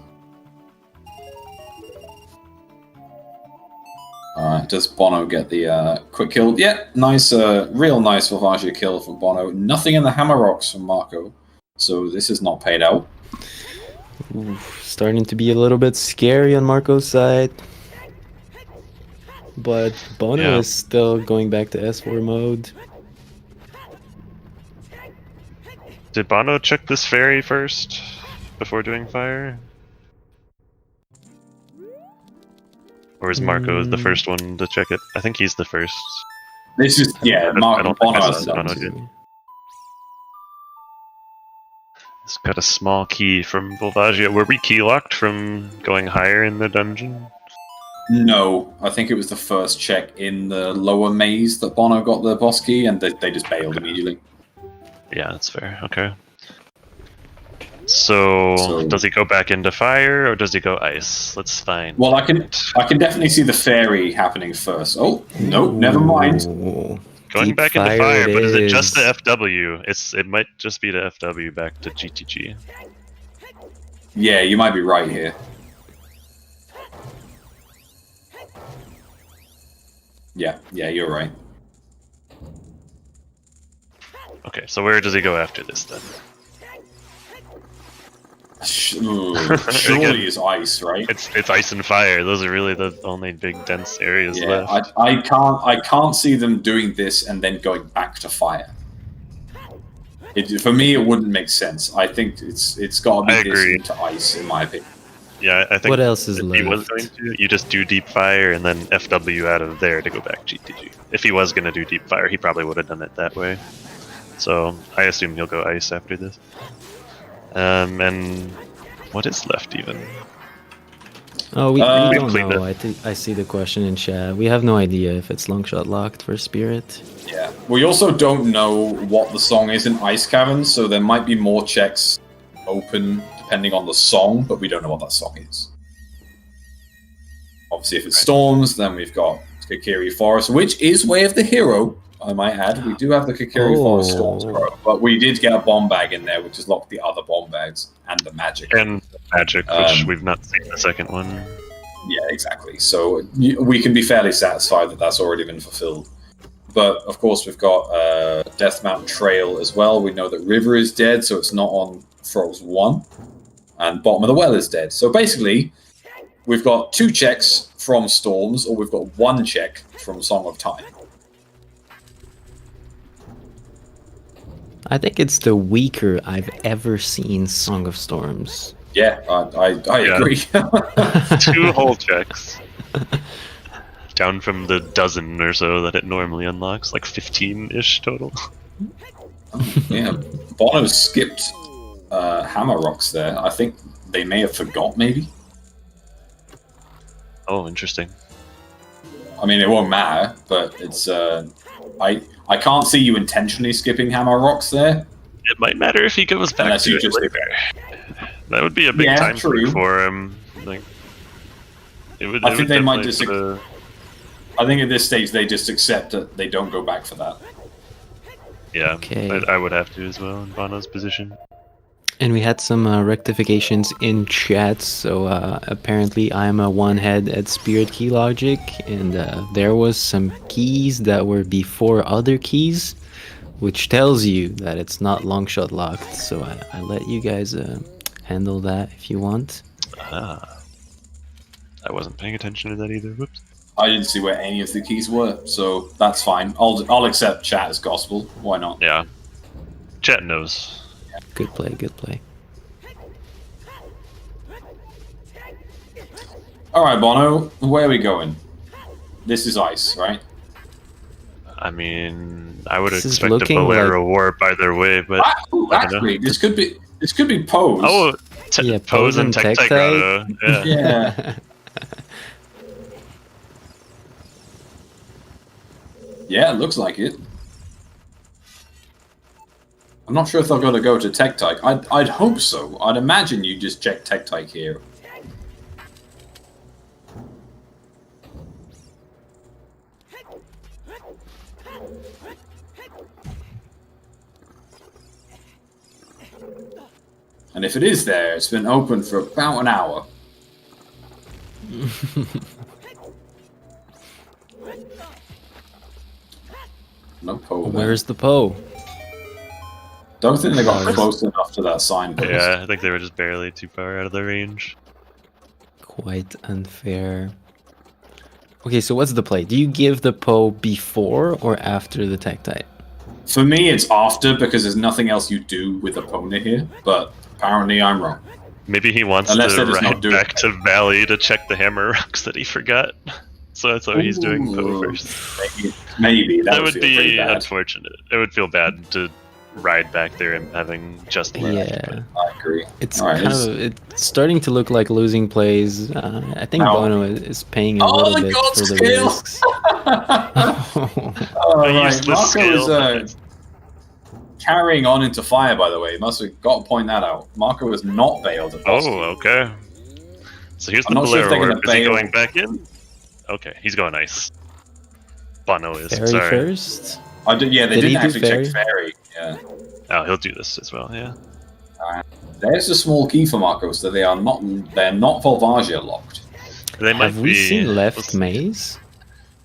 Alright, does Bono get the quick kill? Yeah, nice, real nice Volvagia kill from Bono. Nothing in the Hammer Rocks from Marco, so this is not paid out. Oof, starting to be a little bit scary on Marco's side. But Bono is still going back to S4 mode. Did Bono check this fairy first before doing fire? Or is Marco the first one to check it? I think he's the first. This is, yeah, Marco Bono has done Bono it. did. It's got a small key from Volvagia. Were we key locked from going higher in the dungeon? No, I think it was the first check in the lower maze that Bono got the boss key, and they just bailed immediately. Yeah, that's fair. Okay. So does he go back into fire or does he go ice? Let's find. Well, I can definitely see the fairy happening first. Oh no, never mind. Ooh, Going deep back into fire, but is it just the is. FW? It might just be the FW back to GTG. Yeah, you might be right here. Yeah, you're right. Okay, so where does he go after this then? Surely is ice, right? It's ice and fire. Those are really the only big dense areas Yeah, left. I can't see them doing this and then going back to fire. For me, it wouldn't make sense. I think it's got to be this into ice, in my opinion. Yeah, I think What else is if he was left? going to, you just do deep fire and then FW out of there to go back GTG. If he was going to do deep fire, he probably would have done it that way. So I assume he'll go ice after this. And what is left even? Oh, we don't cleaned know. I see the question in chat. We have no idea if it's long shot locked for Spirit. Yeah. We also don't know what the song is in Ice Caverns, so there might be more checks open depending on the song, but we don't know what that song is. Obviously, if it's Storms, then we've got Kokiri Forest, which is Way of the Hero, I might add. We do have the Kokiri Forest Storms Pro, but we did get a bomb bag in there, which has locked the other bomb bags and the magic. And magic, which we've not seen the second one. Yeah, exactly. So we can be fairly satisfied that that's already been fulfilled. But of course, we've got Death Mountain Trail as well. We know that River is dead, so it's not on Frogs 1. And Bottom of the Well is dead. So basically, we've got 2 checks from Storms, or we've got 1 check from Song of Time. I think it's the weaker I've ever seen Song of Storms. Yeah, I agree. 2 whole checks. Down from the dozen or so that it normally unlocks, like 15-ish total. Yeah, Bono skipped Hammer Rocks there. I think they may have forgot, maybe. Oh, interesting. I mean, it won't matter, but it's I can't see you intentionally skipping Hammer Rocks there. It might matter if he goes back Unless to you it just- later. That would be a big Yeah, time true. for him. Like, it I think they might definitely just. put a- I think at this stage they just accept that they don't go back for that. Yeah, Okay. I would have to as well in Bono's position. And we had some rectifications in chat. So apparently I'm a one-head at Spirit Key Logic, and there was some keys that were before other keys, which tells you that it's not long shot locked. So I let you guys handle that if you want. I wasn't paying attention to that either. Whoops. I didn't see where any of the keys were, so that's fine. I'll accept chat as gospel. Why not? Yeah. Chat knows. Good play, good play. All right, Bono, where are we going? This is ice, right? I mean, I would This is expect a looking Bolero warp either way, but Ooh, I don't know. actually, this could be Pose. Oh, Yeah, Pose and Tech Tech Auto. Yeah. Yeah. Yeah, it looks like it. I'm not sure if they're going to go to Tech-Tyke. I'd hope so. I'd imagine you just check Tech-Tyke here. And if it is there, it's been open for about an hour. No Poe. Where's the Poe? Don't think they got close enough to that signpost. Yeah, I think they were just barely too far out of the range. Quite unfair. Okay, so what's the play? Do you give the Poe before or after the Tectite? For me, it's after because there's nothing else you do with Epona here, but apparently I'm wrong. Maybe he wants Unless to they're just not ride doing back to Valley to check the hammer rocks that he forgot. So that's why he's doing Poe Ooh, first. Maybe that, That would feel pretty be bad. unfortunate. It would feel bad to ride back there and having just left. Yeah, I agree. it's All right, kind of it's starting to look like losing plays. I think Ow. Bono is paying a Oh, little the bit gold for the scale! risks. Oh, A right. useless Marco is scale. carrying on into fire, by the way. Must have got to point that out. Marco was not bailed at Oh, Boston. okay. So here's I'm the not sure if Bolero they're gonna warp. Is he bail. going back in? Okay, he's going ice. Bono is. Fairy Sorry. first. Yeah, they Did he didn't do actually fairy? check fairy. Yeah. Oh, he'll do this as well, yeah. There's a small key for Marco, so they're not Volvagia locked. They might Have we be... seen left let's- maze?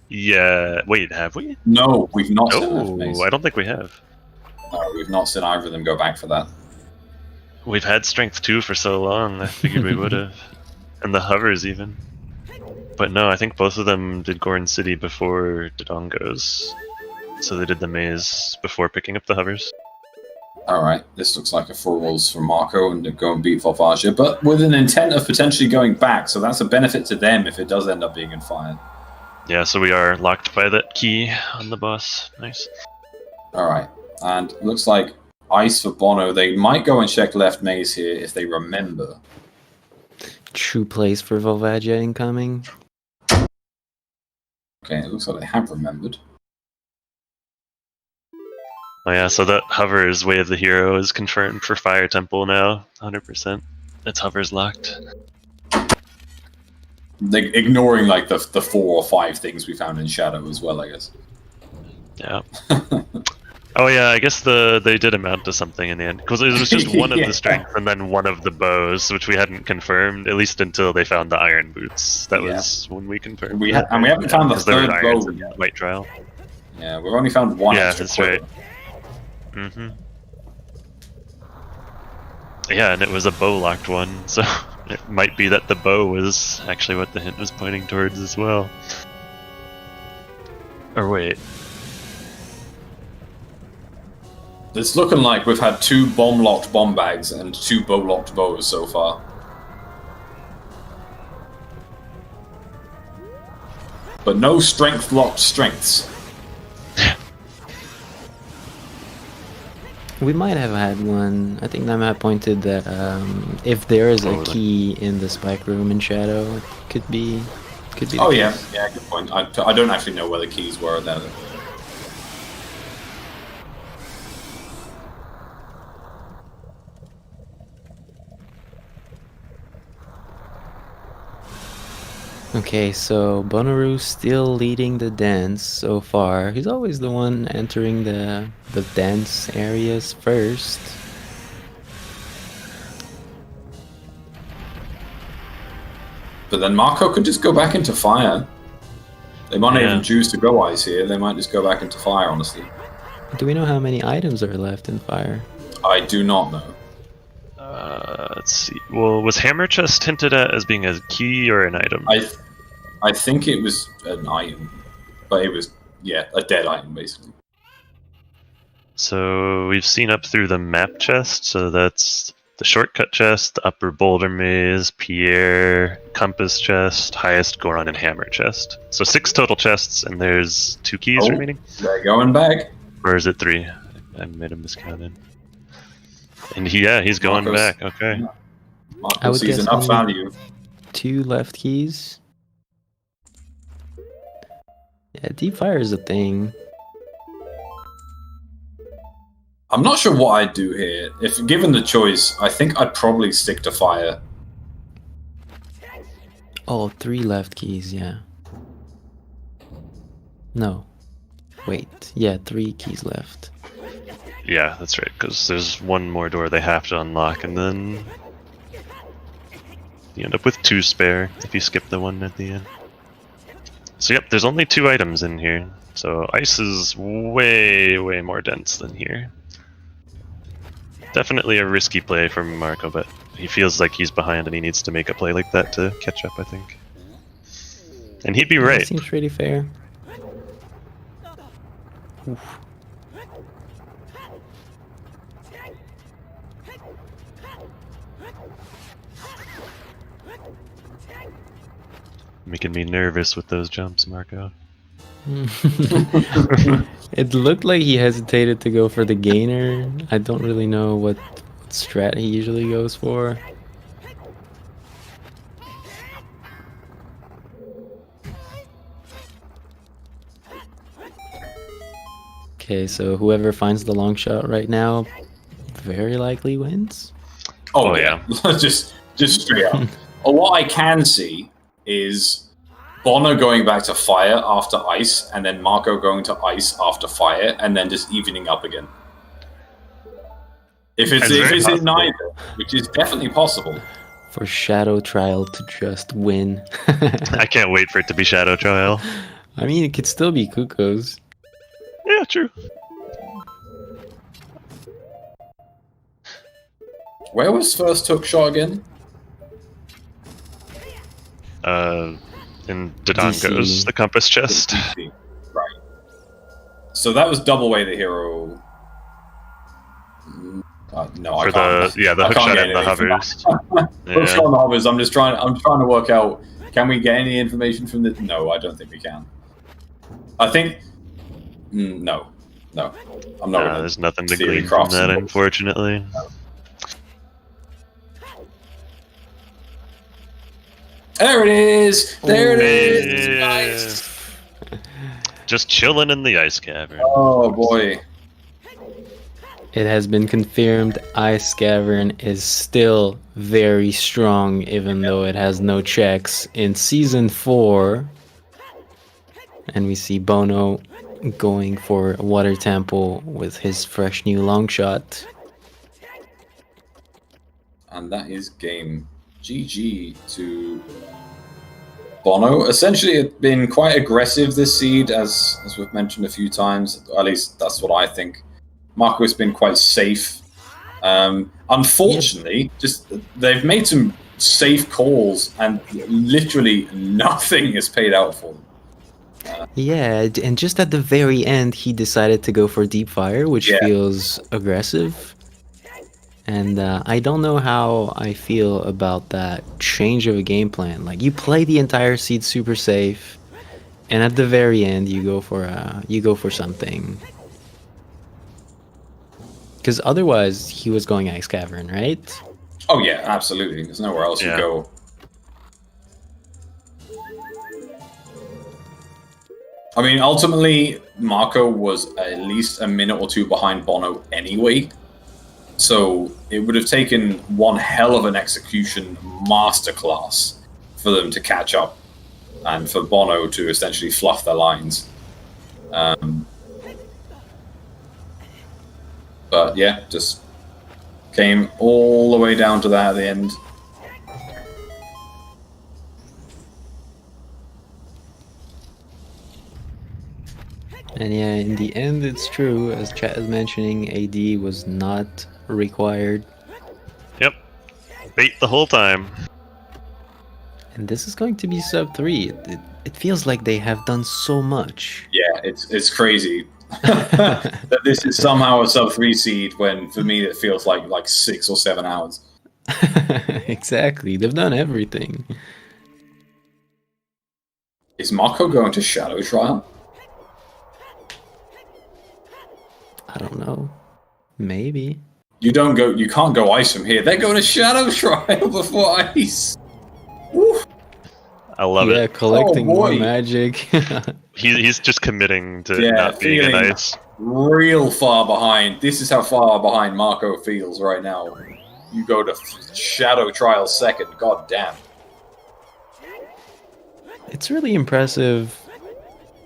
Yeah, wait, have we? No, we've not seen left Oh, maze. I don't think we have. No, we've not seen either of them go back for that. We've had Strength 2 for so long, I figured we would have. And the hovers even. But no, I think both of them did Gorn City before Dodongo's. So they did the maze before picking up the hovers. Alright, this looks like a 4 rolls for Marco and to go and beat Volvagia, but with an intent of potentially going back, so that's a benefit to them if it does end up being in fire. Yeah, so we are locked by that key on the boss. Nice. Alright, and looks like ice for Bono. They might go and check left maze here if they remember. True plays for Volvagia incoming. Okay, it looks like they have remembered. Oh yeah, so that hovers Way of the Hero is confirmed for Fire Temple now, 100%. Its hover's locked. They ignoring like the 4 or 5 things we found in Shadow as well, I guess. Yeah. Oh yeah, I guess they did amount to something in the end, because it was just one of Yeah. the strength and then one of the bows, which we hadn't confirmed, at least until they found the iron boots. That Yeah. was when we confirmed. We haven't found the 'cause there was third irons bow in yet. White Trial. Yeah, we've only found one Yeah, extra that's quiver. right. Mm-hmm. Yeah, and it was a bow-locked one, so it might be that the bow was actually what the hint was pointing towards as well. Or wait. It's looking like we've had 2 bomb-locked bomb bags and 2 bow-locked bows so far. But no strength-locked strengths. We might have had one. I think Namat pointed that if there is a Probably. key in the spike room in Shadow, it could be. Oh the yeah, case. yeah, good point. I don't actually know where the keys were then. Okay, so Bonooru still leading the dance so far. He's always the one entering the dance areas first. But then Marco could just go back into fire. They might not Yeah. even choose to go ice here. They might just go back into fire, honestly. Do we know how many items are left in fire? I do not know. Let's see. Well, was Hammer Chest hinted at as being a key or an item? I think it was an item. But it was, yeah, a dead item, basically. So we've seen up through the map chest, so that's the shortcut chest, the upper boulder maze, Pierre, compass chest, highest Goron and hammer chest. So 6 total chests, and there's 2 keys remaining. They're going back. Or is it 3? I made a miscounted. And he's going Marco's- back. Okay. Marco I would sees guess enough only- value. 2 left keys. Yeah, deep fire is a thing. I'm not sure what I'd do here. If given the choice, I think I'd probably stick to fire. Oh, 3 left keys, yeah. No. Wait. Yeah, 3 keys left. Yeah, that's right, because there's one more door they have to unlock, and then you end up with 2 spare if you skip the one at the end. So yep, there's only 2 items in here. So ice is way, way more dense than here. Definitely a risky play from Marco, but he feels like he's behind and he needs to make a play like that to catch up, I think. And he'd be Yeah, right. seems pretty fair. Oof. Making me nervous with those jumps, Marco. It looked like he hesitated to go for the gainer. I don't really know what strat he usually goes for. Okay, so whoever finds the long shot right now very likely wins. Oh, Oh, yeah. just straight up. What I can see is Bono going back to fire after ice, and then Marco going to ice after fire, and then just evening up again. If it's That's very in possible. neither, which is definitely possible. For Shadow Trial to just win. I can't wait for it to be Shadow Trial. I mean, it could still be Kuko's. Yeah, true. Where was first hook shot again? In Dodongo's, DC. the compass chest. Right. So that was double way the hero. No, I For can't. the I hook can't shot get and the anything from hovers. Hook shot Yeah. and the hovers. I'm trying to work out. Can we get any information from this? No, I don't think we can. I think. No. I'm not. gonna There's nothing to theory glean from crafts that, and- unfortunately. There it is. There it is. Yeah. Nice. Just chilling in the ice cavern. Oh boy. It has been confirmed Ice Cavern is still very strong, even though it has no checks in Season 4. And we see Bono going for Water Temple with his fresh new long shot. And that is game. GG to Bono. Essentially, it's been quite aggressive this seed, as we've mentioned a few times. At least that's what I think. Marco has been quite safe. Unfortunately, just they've made some safe calls, and literally nothing is paid out for them. Yeah, and just at the very end, he decided to go for Deep Fire, which Yeah. feels aggressive. And I don't know how I feel about that change of a game plan. Like, you play the entire seed super safe, and at the very end, you go for something. Because otherwise, he was going Ice Cavern, right? Oh yeah, absolutely. There's nowhere else Yeah. you go. I mean, ultimately, Marco was at least a minute or two behind Bono anyway. So it would have taken one hell of an execution masterclass for them to catch up and for Bono to essentially fluff their lines. But yeah, just came all the way down to that at the end. And yeah, in the end, it's true. As chat is mentioning, AD was not required. Yep. Bait the whole time. And this is going to be sub 3. It feels like they have done so much. Yeah, it's crazy that this is somehow a sub 3 seed when for me it feels like 6 or 7 hours. Exactly. They've done everything. Is Marco going to Shadow Trial? I don't know. Maybe. You can't go ice from here. They're going to Shadow Trial before ice. Woo. I love Yeah, it. collecting Oh, more boy. magic. He's just committing to Yeah, not being in feeling ice. real far behind. This is how far behind Marco feels right now. You go to Shadow Trial second. God damn. It's really impressive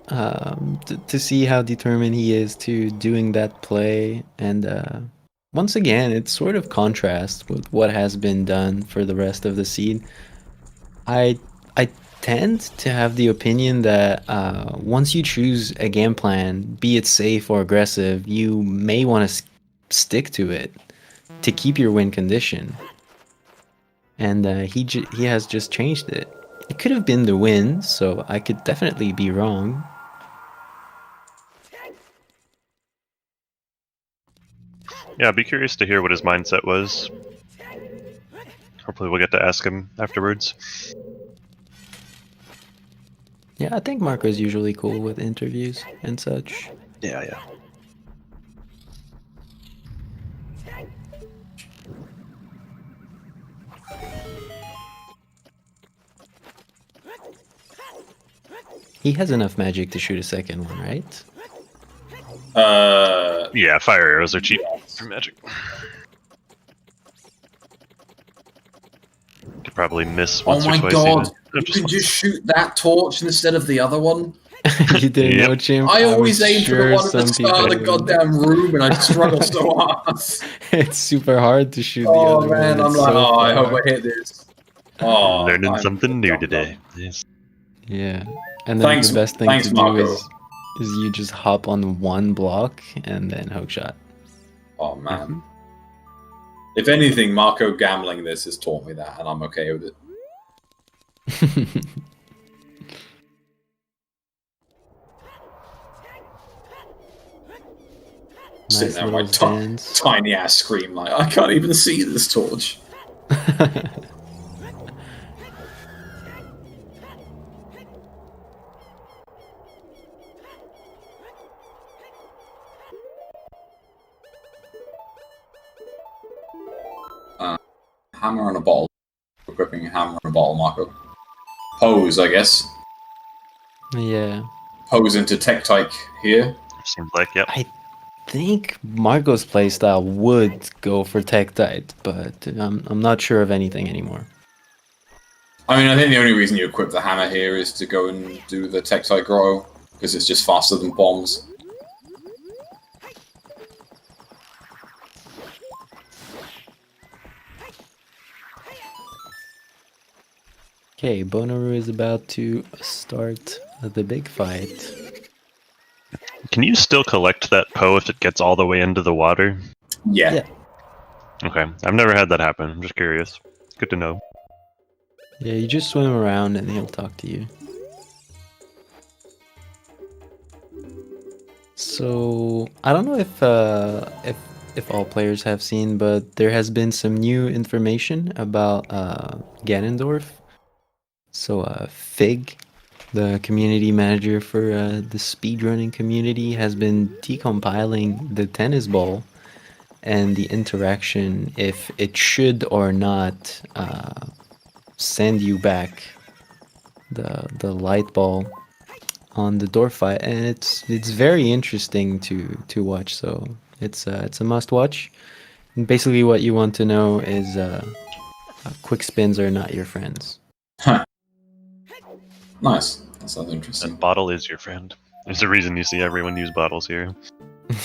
to see how determined he is to doing that play. And once again, it's sort of contrast with what has been done for the rest of the seed. I tend to have the opinion that once you choose a game plan, be it safe or aggressive, you may want to stick to it to keep your win condition. And he has just changed it. It could have been the win, so I could definitely be wrong. Yeah, I'd be curious to hear what his mindset was. Hopefully we'll get to ask him afterwards. Yeah, I think Marco's usually cool with interviews and such. Yeah. He has enough magic to shoot a second one, right? Yeah, fire arrows are cheap for magic. Could probably miss once Oh or my twice. god! Even. You can just shoot that torch instead of the other one? You didn't Yep. know, Chimp? I always was aim for the sure one at the some start of the people would. goddamn room, and I struggle so hard. It's super hard to shoot the Oh other man, one. I'm It's like, so oh, I hope far. I hit this. Oh, Learning I'm something new dumb. today. Yes. Yeah, and then Thanks- the best thing thanks, to do Marco. is you just hop on one block and then hook shot. Oh man. Mm-hmm. If anything, Marco gambling this has taught me that, and I'm okay with it. Sitting Nice there with my little dance. tiny ass scream, like, I can't even see this torch. Hammer and a bottle. Equipping a hammer and a bottle, Marco. Pose, I guess. Yeah. Pose into Tech-Tyke here. Seems like, yep. I think Marco's playstyle would go for Tektite, but I'm not sure of anything anymore. I mean, I think the only reason you equip the hammer here is to go and do the Tech-Tyke Grotto, because it's just faster than bombs. Okay, Bonooru is about to start the big fight. Can you still collect that Poe if it gets all the way into the water? Yeah. Yeah. Okay, I've never had that happen. I'm just curious. Good to know. Yeah, you just swim around and he'll talk to you. So I don't know if all players have seen, but there has been some new information about Ganondorf. So Fig, the community manager for the speedrunning community, has been decompiling the tennis ball and the interaction if it should or not send you back the light ball on the door fight, and it's very interesting to watch. So it's a must watch. And basically, what you want to know is quick spins are not your friends. Nice. That sounds That interesting. bottle is your friend. There's a reason you see everyone use bottles here.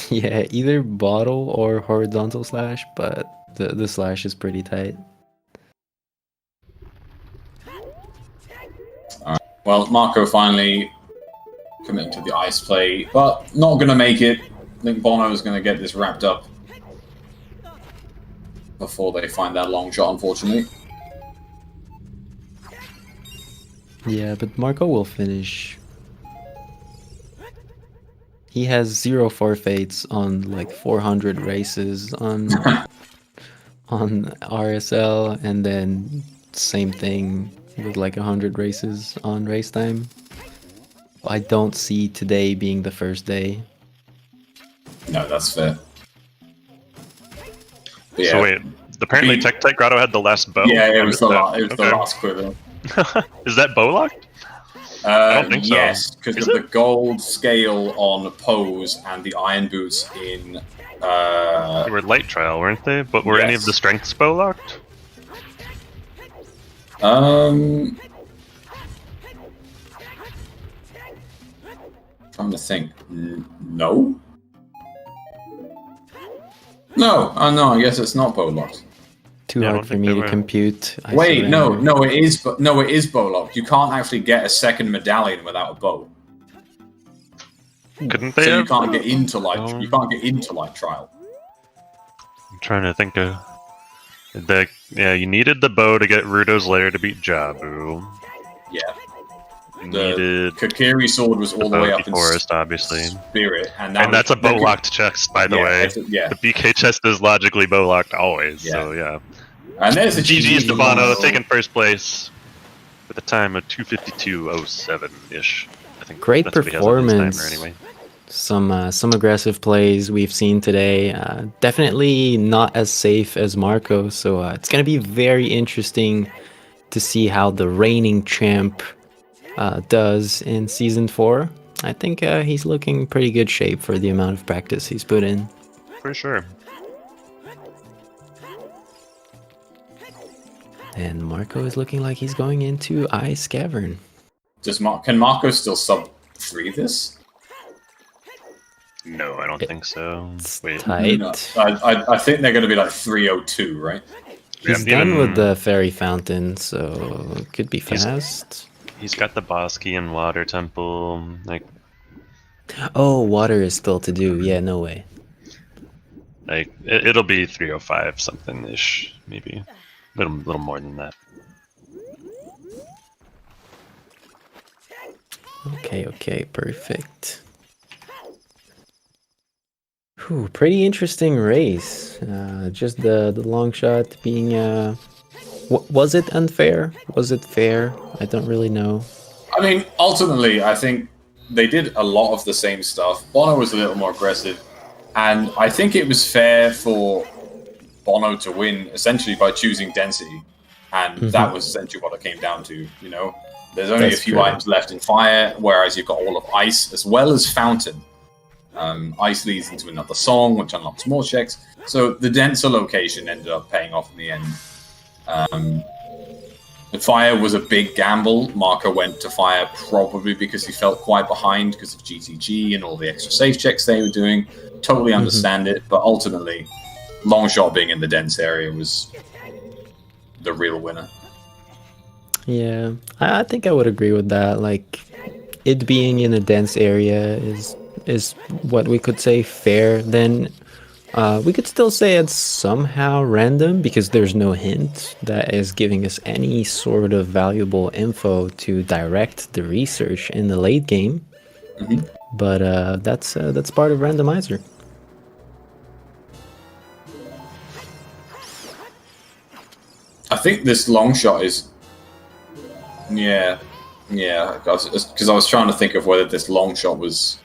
Yeah, either bottle or horizontal slash, but the slash is pretty tight. Well, Marco finally committing to the ice play, but not going to make it. I think Bono is going to get this wrapped up before they find that long shot, unfortunately. Yeah, but Marco will finish. He has 0 forfeits on like 400 races on on RSL, and then same thing with like 100 races on race time. I don't see today being the first day. No, that's fair. But So wait, apparently Tech Grotto had the last bow? Yeah, it I was missed the that. the last quiver. Is that bow locked? I don't think so. Yes, because Is of it? the gold scale on Pose and the iron boots in. They were light trial, weren't they? But were any of Yes. the strengths bow locked? Trying to think. No. No, no. I guess it's not bow locked. Too Yeah, I hard don't for think me they to were. compute. I Wait, no, surrender. it is. No, it is bow locked. You can't actually get a second medallion without a bow, Couldn't they so you have? can't get into light. Oh. You can't get into light trial. I'm trying to think of... Yeah, you needed the bow to get Rudo's Lair to beat Jabu. Yeah, You the needed Kakiri sword was all the way up in Forest, obviously. spirit, and That's a bow locked chest, by the way. Yeah, The BK chest is logically bow locked always, Yeah. so yeah. and there's the GG's to GG Bono, one. taking first place with a time of 2:52:07-ish. I think Great that's what he has on his performance. timer anyway. Some aggressive plays we've seen today. Definitely not as safe as Marco, so it's gonna be very interesting to see how the reigning champ does in season 4. I think he's looking pretty good shape for the amount of practice he's put in. For sure. And Marco is looking like he's going into Ice Cavern. Can Marco still sub 3 this? No, I don't think so. It's Wait, tight. No. I think they're going to be like 302, right? He's Yeah, done even- with the fairy fountain, so it could be He's- fast. he's got the boss key and water temple. Oh, water is still to do. Yeah, no way. It'll be 305 something ish, maybe. Little more than that. Okay, perfect. Whew, pretty interesting race. Just the long shot being... was it unfair? Was it fair? I don't really know. I mean, ultimately, I think they did a lot of the same stuff. Bono was a little more aggressive, and I think it was fair for Bono to win essentially by choosing density, and that was essentially what it came down to. You know, there's only That's a few true. items left in fire, whereas you've got all of ice as well as fountain. Ice leads into another song, which unlocks more checks. So the denser location ended up paying off in the end. The fire was a big gamble. Marco went to fire probably because he felt quite behind because of GTG and all the extra safe checks they were doing. Totally understand it, but ultimately, long shot being in the dense area was the real winner. Yeah, I think I would agree with that. Like, it being in a dense area is what we could say fair. Then we could still say it's somehow random because there's no hint that is giving us any sort of valuable info to direct the research in the late game. But that's part of Randomizer. I think this long shot is... Yeah, because I was trying to think of whether this long shot was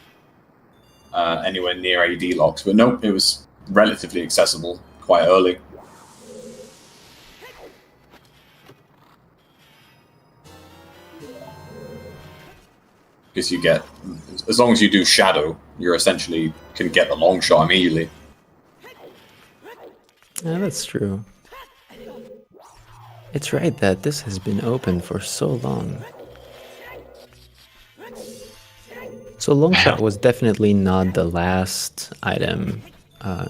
anywhere near AD locks, but nope, it was relatively accessible quite early. Because you get, as long as you do shadow, you're essentially can get the long shot immediately. Yeah, that's true. It's right that this has been open for so long. So long shot was definitely not the last item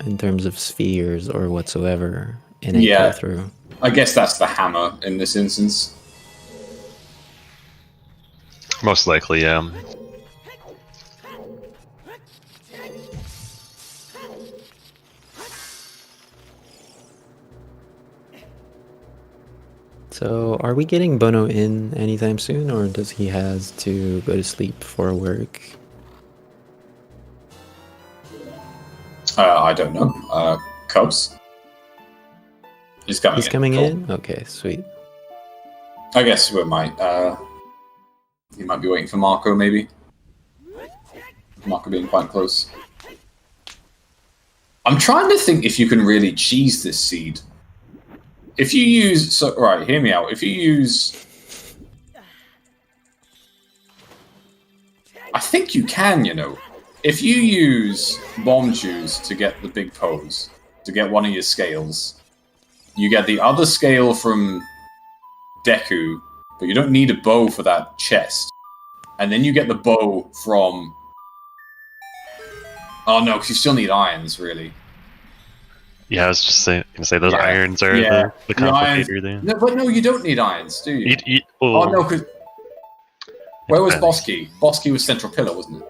in terms of spheres or whatsoever in a Yeah. playthrough. I guess that's the hammer in this instance. Most likely, yeah. So are we getting Bono in anytime soon, or does he has to go to sleep for work? I don't know. Cubs? He's coming He's in. coming Cool. in? Okay, sweet. I guess we might. He might be waiting for Marco, maybe. Marco being quite close. I'm trying to think if you can really cheese this seed. If you use... So, right, hear me out. If you use... I think you can, you know. If you use bomb juice to get the big pose, to get one of your scales, you get the other scale from Deku, but you don't need a bow for that chest. And then you get the bow from... Oh no, because you still need irons, really. Yeah, I was just gonna say those Yeah. irons are Yeah. the The irons- complicator there. No, but no, you don't need irons, do you? Oh, Oh no, because... Where was depends. Bosky? Bosky was Central Pillar, wasn't it?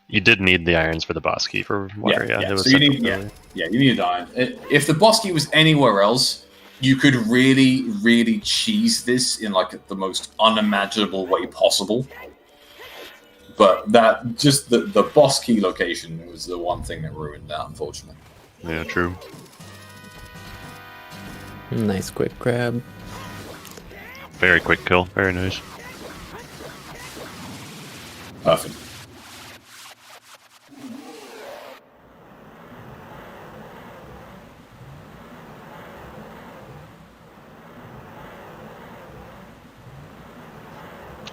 You did need the irons for the boss key for water. Yeah, it was So you central need, pillar. yeah, you need iron. If the Bosky was anywhere else, you could really, really cheese this in like the most unimaginable way possible. But that just the Bosky location was the one thing that ruined that, unfortunately. Yeah, true. Nice quick grab. Very quick kill. Very nice. Perfect.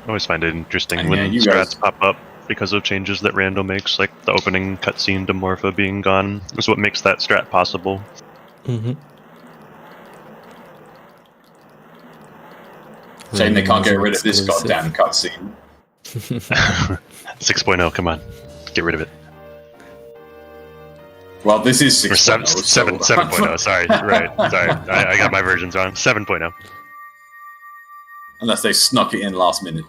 I always find it interesting And when yeah, you strats guys- pop up because of changes that Rando makes, like the opening cutscene to Morpha being gone is what makes that strat possible. Mm-hmm. Shame they can't get rid of this Exclusive. goddamn cutscene. 6.0, come on. Get rid of it. Well, this is Or 6.0. 7.0, sorry. Right, sorry. I got my versions wrong. 7.0. Unless they snuck it in last minute.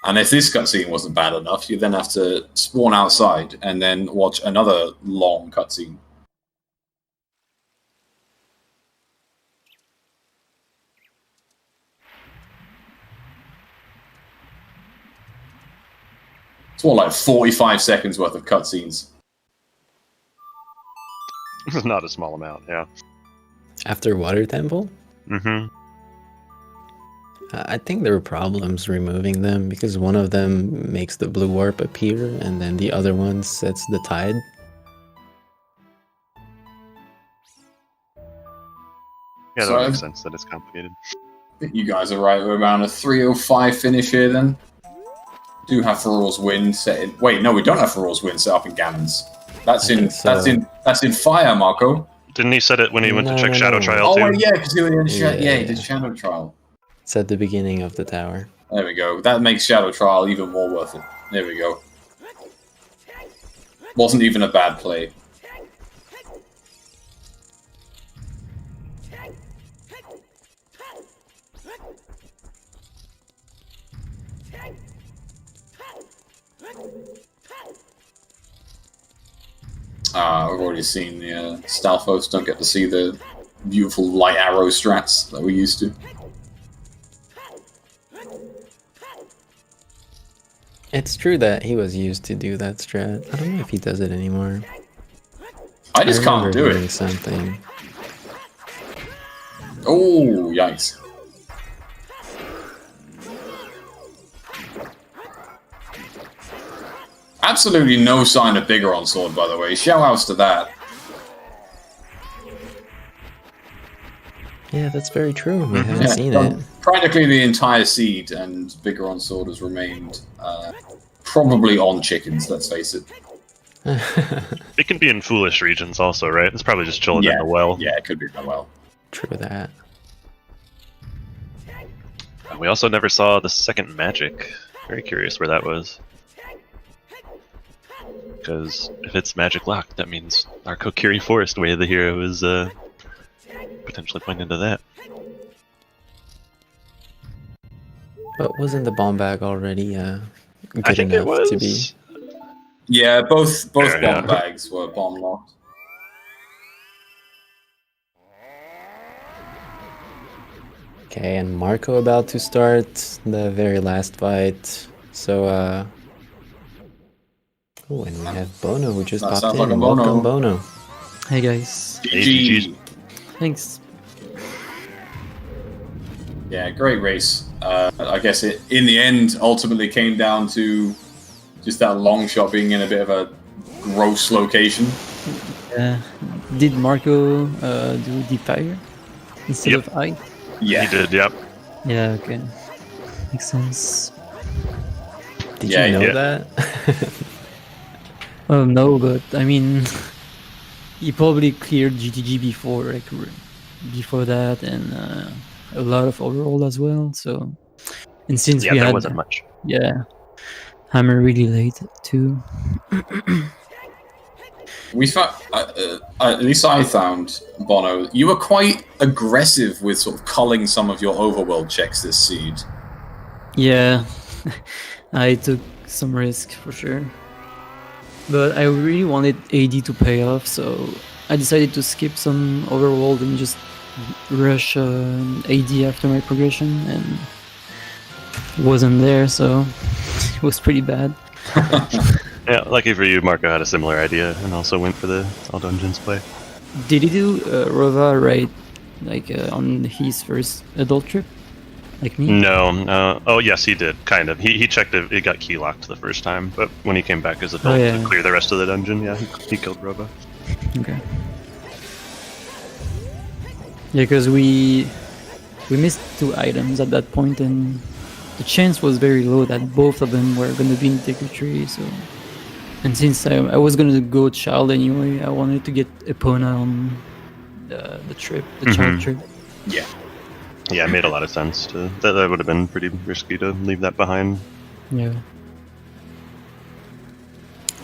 And if this cutscene wasn't bad enough, you then have to spawn outside and then watch another long cutscene. It's more like 45 seconds worth of cutscenes. This is not a small amount, yeah. After Water Temple? Mm-hmm. I think there were problems removing them because one of them makes the blue warp appear and then the other one sets the tide. Yeah, that So makes sense that it's complicated. I think you guys are right. We're around a 3:05 finish here then. Do have Feror's Wind set in. Wait, no, we don't have Feror's Wind set up in Gammons. That's I in think so. that's in Fire, Marco. Didn't he set it when he went to No, check no, Shadow no. Trial Oh too? wait, yeah, because he Yeah. did Shadow Trial. It's at the beginning of the tower. There we go. That makes Shadow Trial even more worth it. There we go. Wasn't even a bad play. I've already seen the Stalfos. Don't get to see the beautiful light arrow strats that we used to. It's true that he was used to do that strat. I don't know if he does it anymore. I just can't remember do hearing it. something. Oh, yikes. Absolutely no sign of Bigger on Sword, by the way. Shout outs to that. Yeah, that's very true. We haven't Yeah, seen done it. practically the entire seed, and Bigger on Sword has remained probably on chickens, let's face it. It can be in foolish regions also, right? It's probably just chilling in the well. Yeah, it could be that well. True that. And we also never saw the second magic. Very curious where that was. Because if it's magic locked, that means our Kokiri Forest Way of the Hero is potentially pointing into that. But wasn't the bomb bag already I good think it enough was. to be? Yeah, both Yeah, yeah. bomb bags were bomb locked. Okay, and Marco about to start the very last fight. So, oh, and we have Bono who just That popped sounds in. like a Bono. Welcome, Bono. Hey guys. GG. Thanks. Yeah, great race. I guess it, in the end, ultimately came down to just that long shot being in a bit of a gross location. Did Marco do deep fire instead Yep. of eye? Yeah. He did, yep. Yeah, okay. Makes sense. Did Yeah, you know yeah. that? Oh no, but I mean, he probably cleared GTG before, like before that, and a lot of overall as well. So, and since Yeah, we there had, wasn't much. yeah, Hammer really late too. We found, at least I found, Bono, you were quite aggressive with sort of culling some of your overworld checks this seed. Yeah, I took some risk for sure. But I really wanted AD to pay off, so I decided to skip some overworld and just rush AD after my progression, and it wasn't there, so it was pretty bad. Yeah, lucky for you, Marco had a similar idea and also went for the all dungeons play. Did he do Rova right, like on his first adult trip, like me? No, oh yes, he did, kind of. He checked it got key locked the first time, but when he came back as adult yeah. to clear the rest of the dungeon, yeah, he killed Robo. Okay. Yeah, because we missed 2 items at that point, and the chance was very low that both of them were going to be in Deku Tree. So, and since I was going to go child anyway, I wanted to get Epona on the trip, the child trip. Yeah. Yeah, it made a lot of sense. That would have been pretty risky to leave that behind. Yeah.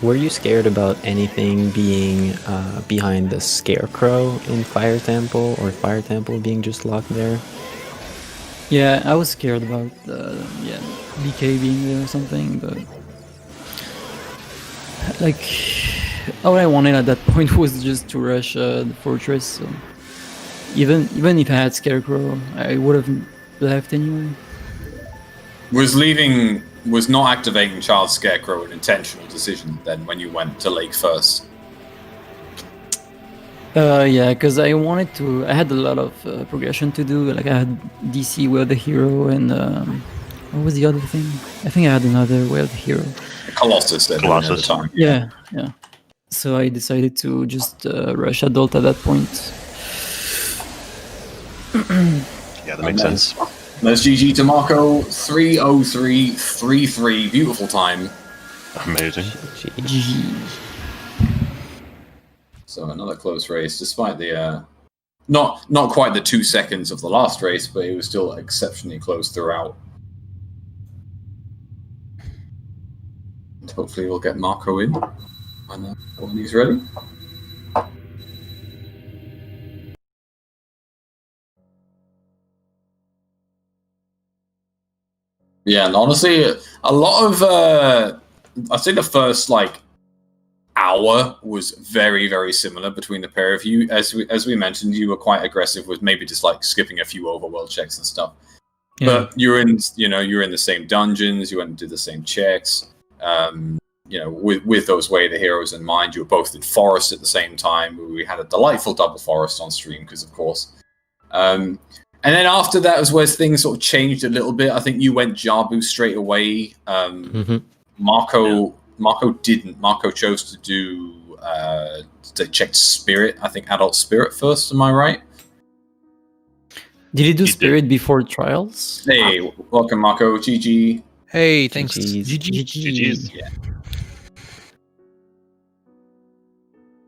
Were you scared about anything being behind the Scarecrow in Fire Temple, or Fire Temple being just locked there? Yeah, I was scared about BK being there or something, but like all I wanted at that point was just to rush the fortress. So even if I had Scarecrow, I would have left anyway. Was not activating Child Scarecrow an intentional decision then when you went to Lake first? Yeah, because I wanted to. I had a lot of progression to do. Like I had DC with the hero, and what was the other thing? I think I had another with the hero. Colossus at the time. Yeah. So I decided to just rush adult at that point. Yeah, that makes sense. There's GG to Marco, 3:03.33, beautiful time. Amazing. GG. So another close race, despite the not quite the 2 seconds of the last race, but it was still exceptionally close throughout. And hopefully we'll get Marco in when he's ready. Yeah, and honestly, a lot of I'd say the first hour was very, very similar between the pair of you. As we mentioned, you were quite aggressive with maybe just skipping a few overworld checks and stuff. Yeah. But you're in the same dungeons. You went and did the same checks. With those way the heroes in mind. You were both in forest at the same time. We had a delightful double forest on stream because, of course. And then after that was where things sort of changed a little bit. I think you went Jabu straight away. Marco didn't. Marco chose to do to check Spirit. I think Adult Spirit first. Am I right? Did he do Spirit before Trials? Hey, welcome, Marco. GG. Hey, thanks. GG's. Yeah.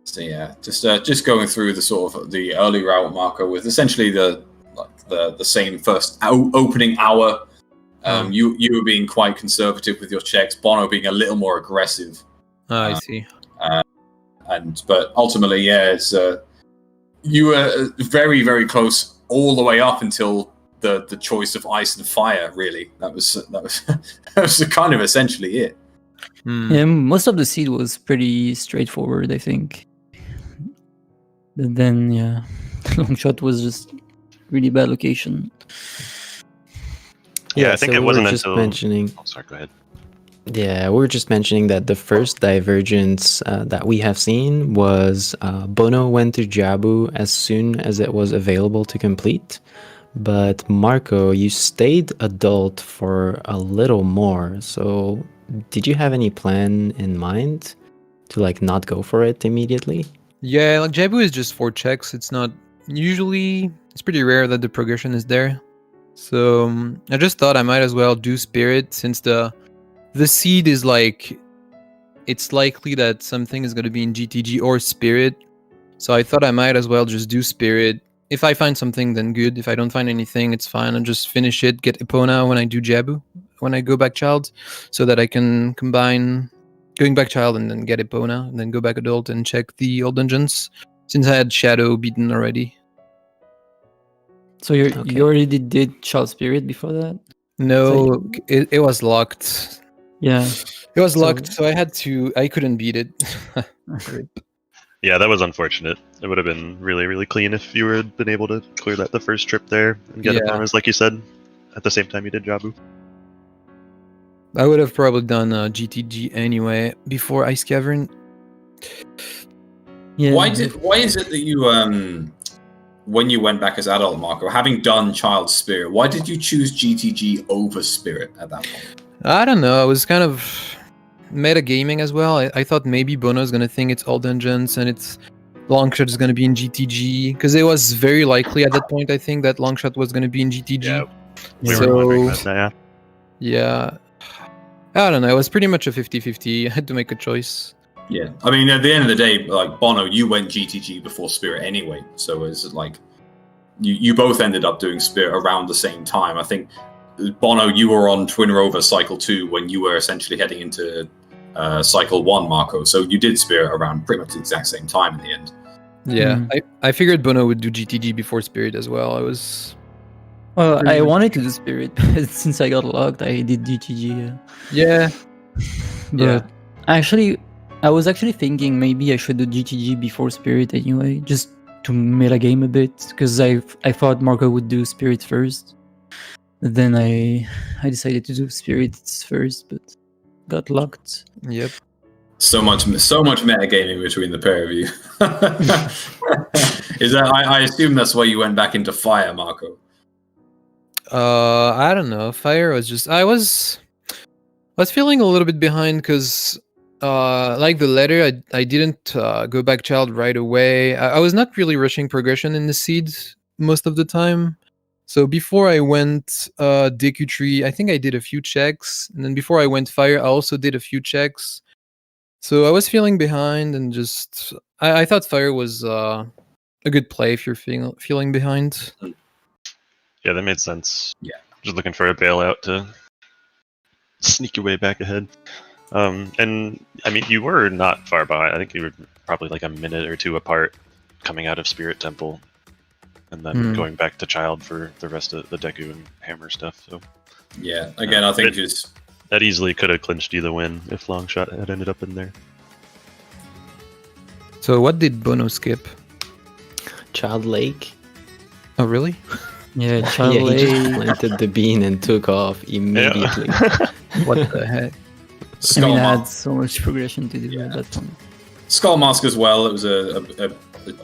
So yeah, just going through the sort of the early route, Marco, with essentially the same first opening hour. You were being quite conservative with your checks. Bono being a little more aggressive. I see. But ultimately, yeah, it's you were very, very close all the way up until the choice of ice and fire. Really, that was that was kind of essentially it. Yeah, most of the seed was pretty straightforward, I think. But then, yeah, long shot was just really bad location. Yeah, I think so it we wasn't were just until mentioning. Oh, sorry, go ahead. Yeah, we were just mentioning that the first divergence that we have seen was Bono went to Jabu as soon as it was available to complete. But Marco, you stayed adult for a little more. So did you have any plan in mind to like not go for it immediately? Yeah, like Jabu is just 4 checks. It's not usually. It's pretty rare that the progression is there. So I just thought I might as well do Spirit since the seed is like. It's likely that something is going to be in GTG or Spirit. So I thought I might as well just do Spirit. If I find something, then good. If I don't find anything, it's fine. I'll just finish it, get Epona when I do Jabu, when I go back Child, so that I can combine going back Child and then get Epona, and then go back Adult and check the old dungeons, since I had Shadow beaten already. So Okay. you already did Child Spirit before that? No, it was locked. Yeah. It was So- locked, so I couldn't beat it. Yeah, that was unfortunate. It would have been really, really clean if you had been able to clear that the first trip there and get Yeah. Epona, like you said, at the same time you did Jabu. I would have probably done GTG anyway before Ice Cavern. Yeah. Why is it that you when you went back as adult, Marco, having done Child Spirit, why did you choose GTG over Spirit at that point? I don't know. I was kind of metagaming as well. I thought maybe Bono's gonna think it's all dungeons and it's Longshot is gonna be in GTG because it was very likely at that point. I think that Longshot was gonna be in GTG. Yeah, We So- were wondering that, yeah. Yeah. I don't know. It was pretty much a 50-50. I had to make a choice. Yeah, I mean, at the end of the day, like Bono, you went GTG before Spirit anyway, so it's like you both ended up doing Spirit around the same time. I think Bono, you were on Twin Rover Cycle 2 when you were essentially heading into Cycle 1, Marco. So you did Spirit around pretty much the exact same time in the end. Yeah. Mhm. I figured Bono would do GTG before Spirit as well. Well, Pretty I much. wanted to do Spirit, but since I got locked, I did GTG. Yeah. But Yeah. actually, I was actually thinking maybe I should do GTG before Spirit anyway, just to metagame a bit, because I thought Marco would do Spirit first. Then I decided to do Spirits first, but got locked. Yep. So much metagaming between the pair of you. Is that? I assume that's why you went back into Fire, Marco. I don't know. Fire was just I was feeling a little bit behind because like the letter, I didn't go back Child right away. I was not really rushing progression in the seeds most of the time. So before I went Deku Tree, I think I did a few checks, and then before I went Fire, I also did a few checks. So I was feeling behind, and just I thought Fire was a good play if you're feeling behind. Yeah, that made sense. Yeah. Just looking for a bailout to sneak your way back ahead. And I mean, you were not far behind. I think you were probably like a minute or two apart coming out of Spirit Temple and then going back to Child for the rest of the Deku and Hammer stuff. So Yeah, again, I think just that easily could have clinched you the win if Longshot had ended up in there. So what did Bono skip? Child Lake. Oh, really? Yeah, Yeah, Child he just Lake. planted the bean and took off immediately. What the heck? I mean, I had Skullmask. so much progression to do Yeah. at that point. Skullmask as well. It was a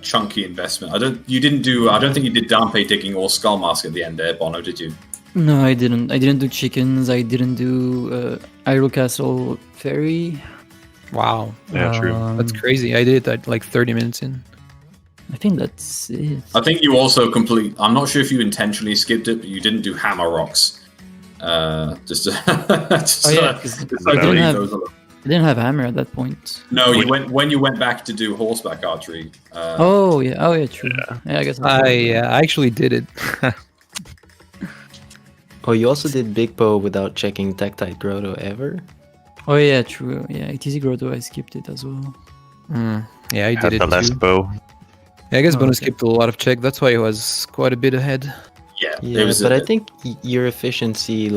chunky investment. I don't think you did Dampe digging or Skullmask at the end there, Bono, did you? No, I didn't. I didn't do chickens. I didn't do Iroh Castle Ferry. Wow. Yeah, true. That's crazy. I did it like 30 minutes in. I think that's it. I think you also I'm not sure if you intentionally skipped it, but you didn't do Hammer Rocks. Just Oh yeah, 'cause I I didn't have hammer at that point. No, when you went back to do horseback archery. Oh yeah, true. Yeah, I guess. I actually did it. Oh, you also did Big Bow without checking Tectite Grotto ever? Oh yeah, true. Yeah, ATC Grotto, I skipped it as well. Yeah, I Had did the it last too. bow. Yeah, I guess Oh, Bono okay. skipped a lot of check. That's why he was quite a bit ahead. Yeah, Yeah, it was. but I think your efficiency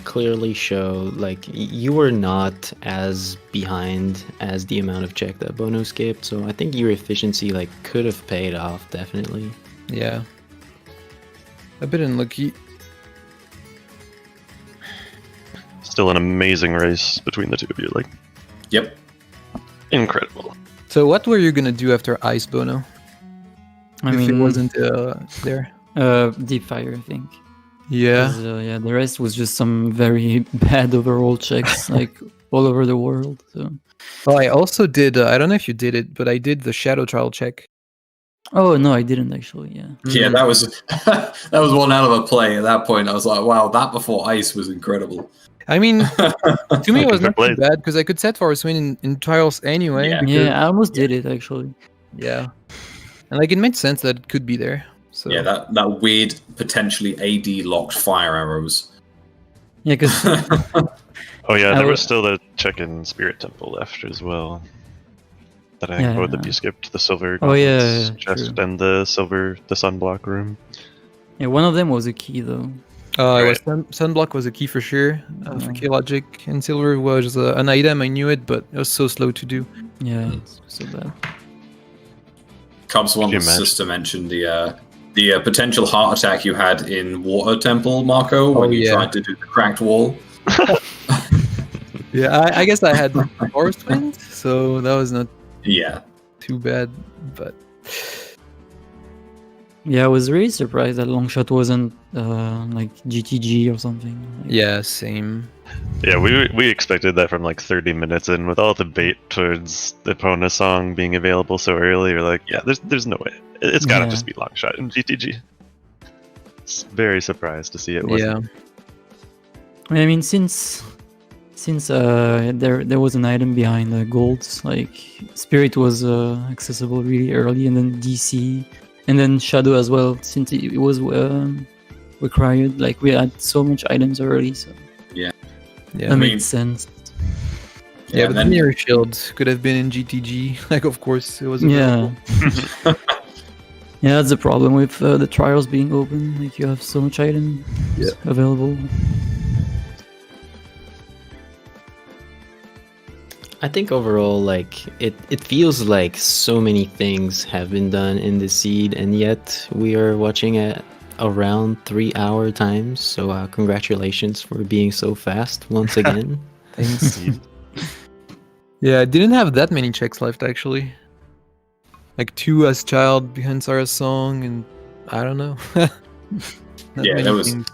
clearly show you were not as behind as the amount of check that Bono skipped. So I think your efficiency could have paid off definitely. Yeah. A bit unlucky. Still an amazing race between the two of you. Like, Yep. incredible. So what were you gonna do after Ice, Bono? I If mean, it wasn't there. Deep Fire, I think. Yeah. 'Cause, yeah, the rest was just some very bad overall checks, like all over the world. So. Oh, I also did. I don't know if you did it, but I did the Shadow Trial check. Oh no, I didn't actually. Yeah. Yeah, that was that was one hell of a play at that point. I was like, wow, that before Ice was incredible. I mean, to me, it was not too Played. bad because I could set Forest Wind in trials anyway. Yeah. because- Yeah, I almost did it actually. yeah. And like it made sense that it could be there. So Yeah, that weird, potentially AD locked fire arrows. Yeah, because Oh yeah, I there wa- was still the check in Spirit Temple left as well. That I Yeah. both of you skipped the silver Oh, yeah, gauntlets yeah, chest true. and the sunblock room. yeah, one of them was a key though. it was Sunblock was a key for sure. For Yeah. Logic and Silver was an item. I knew it, but it was so slow to do. Yeah, it's so bad. Cubs Could you wants imagine? us to mention the potential heart attack you had in Water Temple, Marco, when Oh, you yeah. tried to do the cracked wall. Yeah, I guess I had Forest Wind, so that was not Yeah. too bad. But Yeah, I was really surprised that Longshot wasn't like GTG or something. Like, yeah, same. Yeah, we expected that from like 30 minutes in, with all the bait towards the Epona song being available so early. You're like, yeah, there's no way. It's gotta Yeah. just be Longshot in GTG. Very surprised to see it wasn't. Yeah. I mean, since there was an item behind the golds, like Spirit was accessible really early, and then DC, and then Shadow as well, since it was required. Like we had so much items already, so Yeah. that I mean, made sense. Yeah, and but then- Mirror Shield could have been in GTG. Like, of course, it was. Yeah. available. Yeah, that's the problem with the trials being open. Like you have so much item available. I think overall, like it feels like so many things have been done in the seed, and yet we are watching at around 3-hour times. So congratulations for being so fast once again. Thanks. Yeah, I didn't have that many checks left actually. Like 2 as child behind Sarah's song, and I don't know. Not Yeah, many there was- things.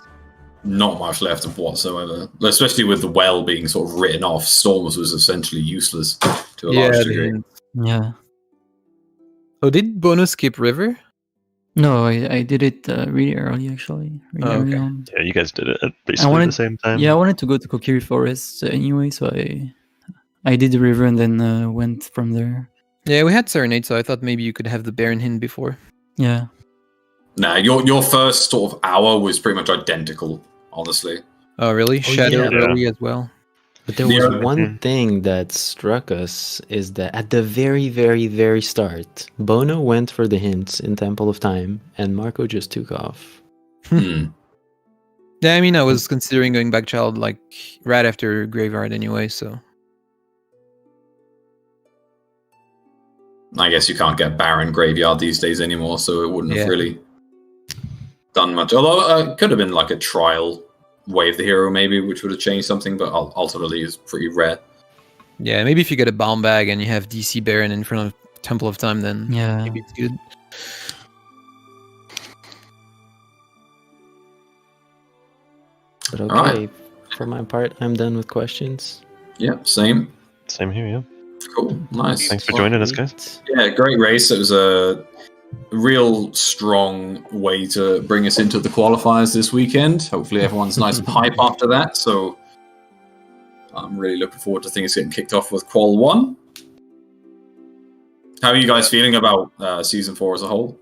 Not much left of whatsoever. Especially with the well being sort of written off, Storms was essentially useless to a Yeah, large they degree. didn't. Yeah. Oh, did Bono skip River? No, I did it really early actually. Really Oh, early okay. on. Yeah, you guys did it at basically wanted- the same time. Yeah, I wanted to go to Kokiri Forest anyway, so I did the river and then went from there. Yeah, we had Serenade, so I thought maybe you could have the Baron Hin before. Yeah. Nah, your first sort of hour was pretty much identical, honestly. Oh, really? Oh, Shadow yeah. early as well. But there was Yeah. one thing that struck us is that at the very, very, very start, Bono went for the hints in Temple of Time, and Marco just took off. Hmm. Yeah, I mean, I was considering going back child like right after Graveyard anyway, so. I guess you can't get Baron Graveyard these days anymore, so it wouldn't Yeah. have really done much. Although it could have been like a trial Wave the Hero, maybe, which would have changed something, but ultimately it's pretty rare. Yeah, maybe if you get a bomb bag and you have DC Baron in front of Temple of Time, then Yeah. maybe it's good. But okay, Alright. for my part, I'm done with questions. Yeah, same. Same here, yeah. Cool, nice. Thanks for joining us, guys. Sweet. Yeah, great race. It was a real strong way to bring us into the qualifiers this weekend. Hopefully everyone's nice and hype after that. So I'm really looking forward to things getting kicked off with Qual 1. How are you guys feeling about Season 4 as a whole?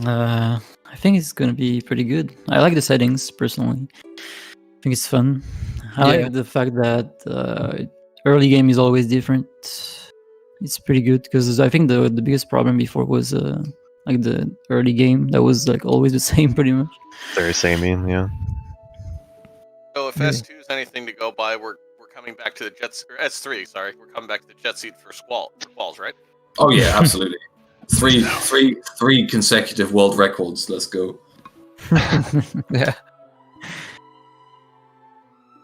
I think it's gonna be pretty good. I like the settings personally. I think it's fun. I Yeah. like the fact that early game is always different. It's pretty good because I think the biggest problem before was like the early game that was like always the same pretty much. Very samey, yeah. So if Yeah. S2 is anything to go by, we're coming back to the Jets, or S3. Sorry, we're coming back to the Jet Seed for squalls, right? Oh yeah, absolutely. Three consecutive world records. Let's go. Yeah.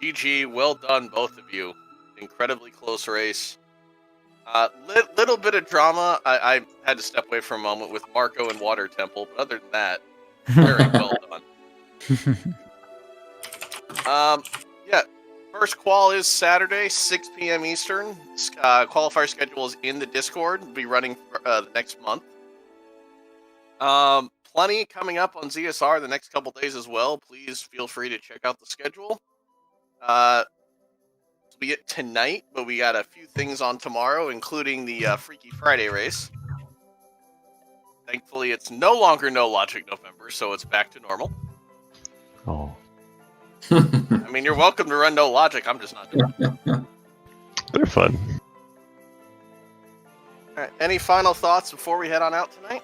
GG, well done, both of you. Incredibly close race. Little bit of drama. I had to step away for a moment with Marco and Water Temple, but other than that, very well done. Yeah, first qual is Saturday, 6 p.m. Eastern. Qualifier schedule is in the Discord. We'll be running the next month. Plenty coming up on ZSR the next couple days as well. Please feel free to check out the schedule. We get tonight, but we got a few things on tomorrow, including the Freaky Friday race. Thankfully, it's no longer No Logic November, so it's back to normal. Oh. I mean, you're welcome to run No Logic. I'm just not doing it. They're fun. All right. Any final thoughts before we head on out tonight?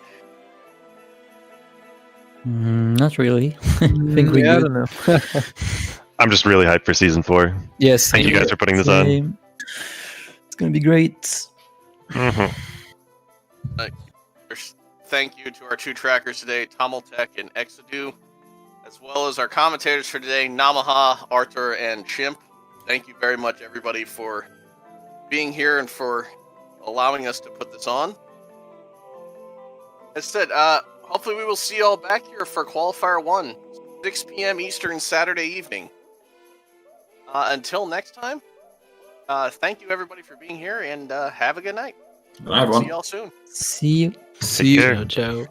Not really. I think we I good. don't know. I'm just really hyped for season 4. Yes. Thank you guys for putting this on. Same. It's gonna be great. Mm-hmm. Thank you to our two trackers today, Tommeltech and Exadu, as well as our commentators for today, Namaha, Arthur, and Chimp. Thank you very much, everybody, for being here and for allowing us to put this on. As said, hopefully we will see you all back here for Qualifier 1, 6 p.m. Eastern Saturday evening. Until next time, thank you, everybody, for being here, and have a good night. Bye, everyone. See y'all soon. See you. Take care. Ciao, ciao.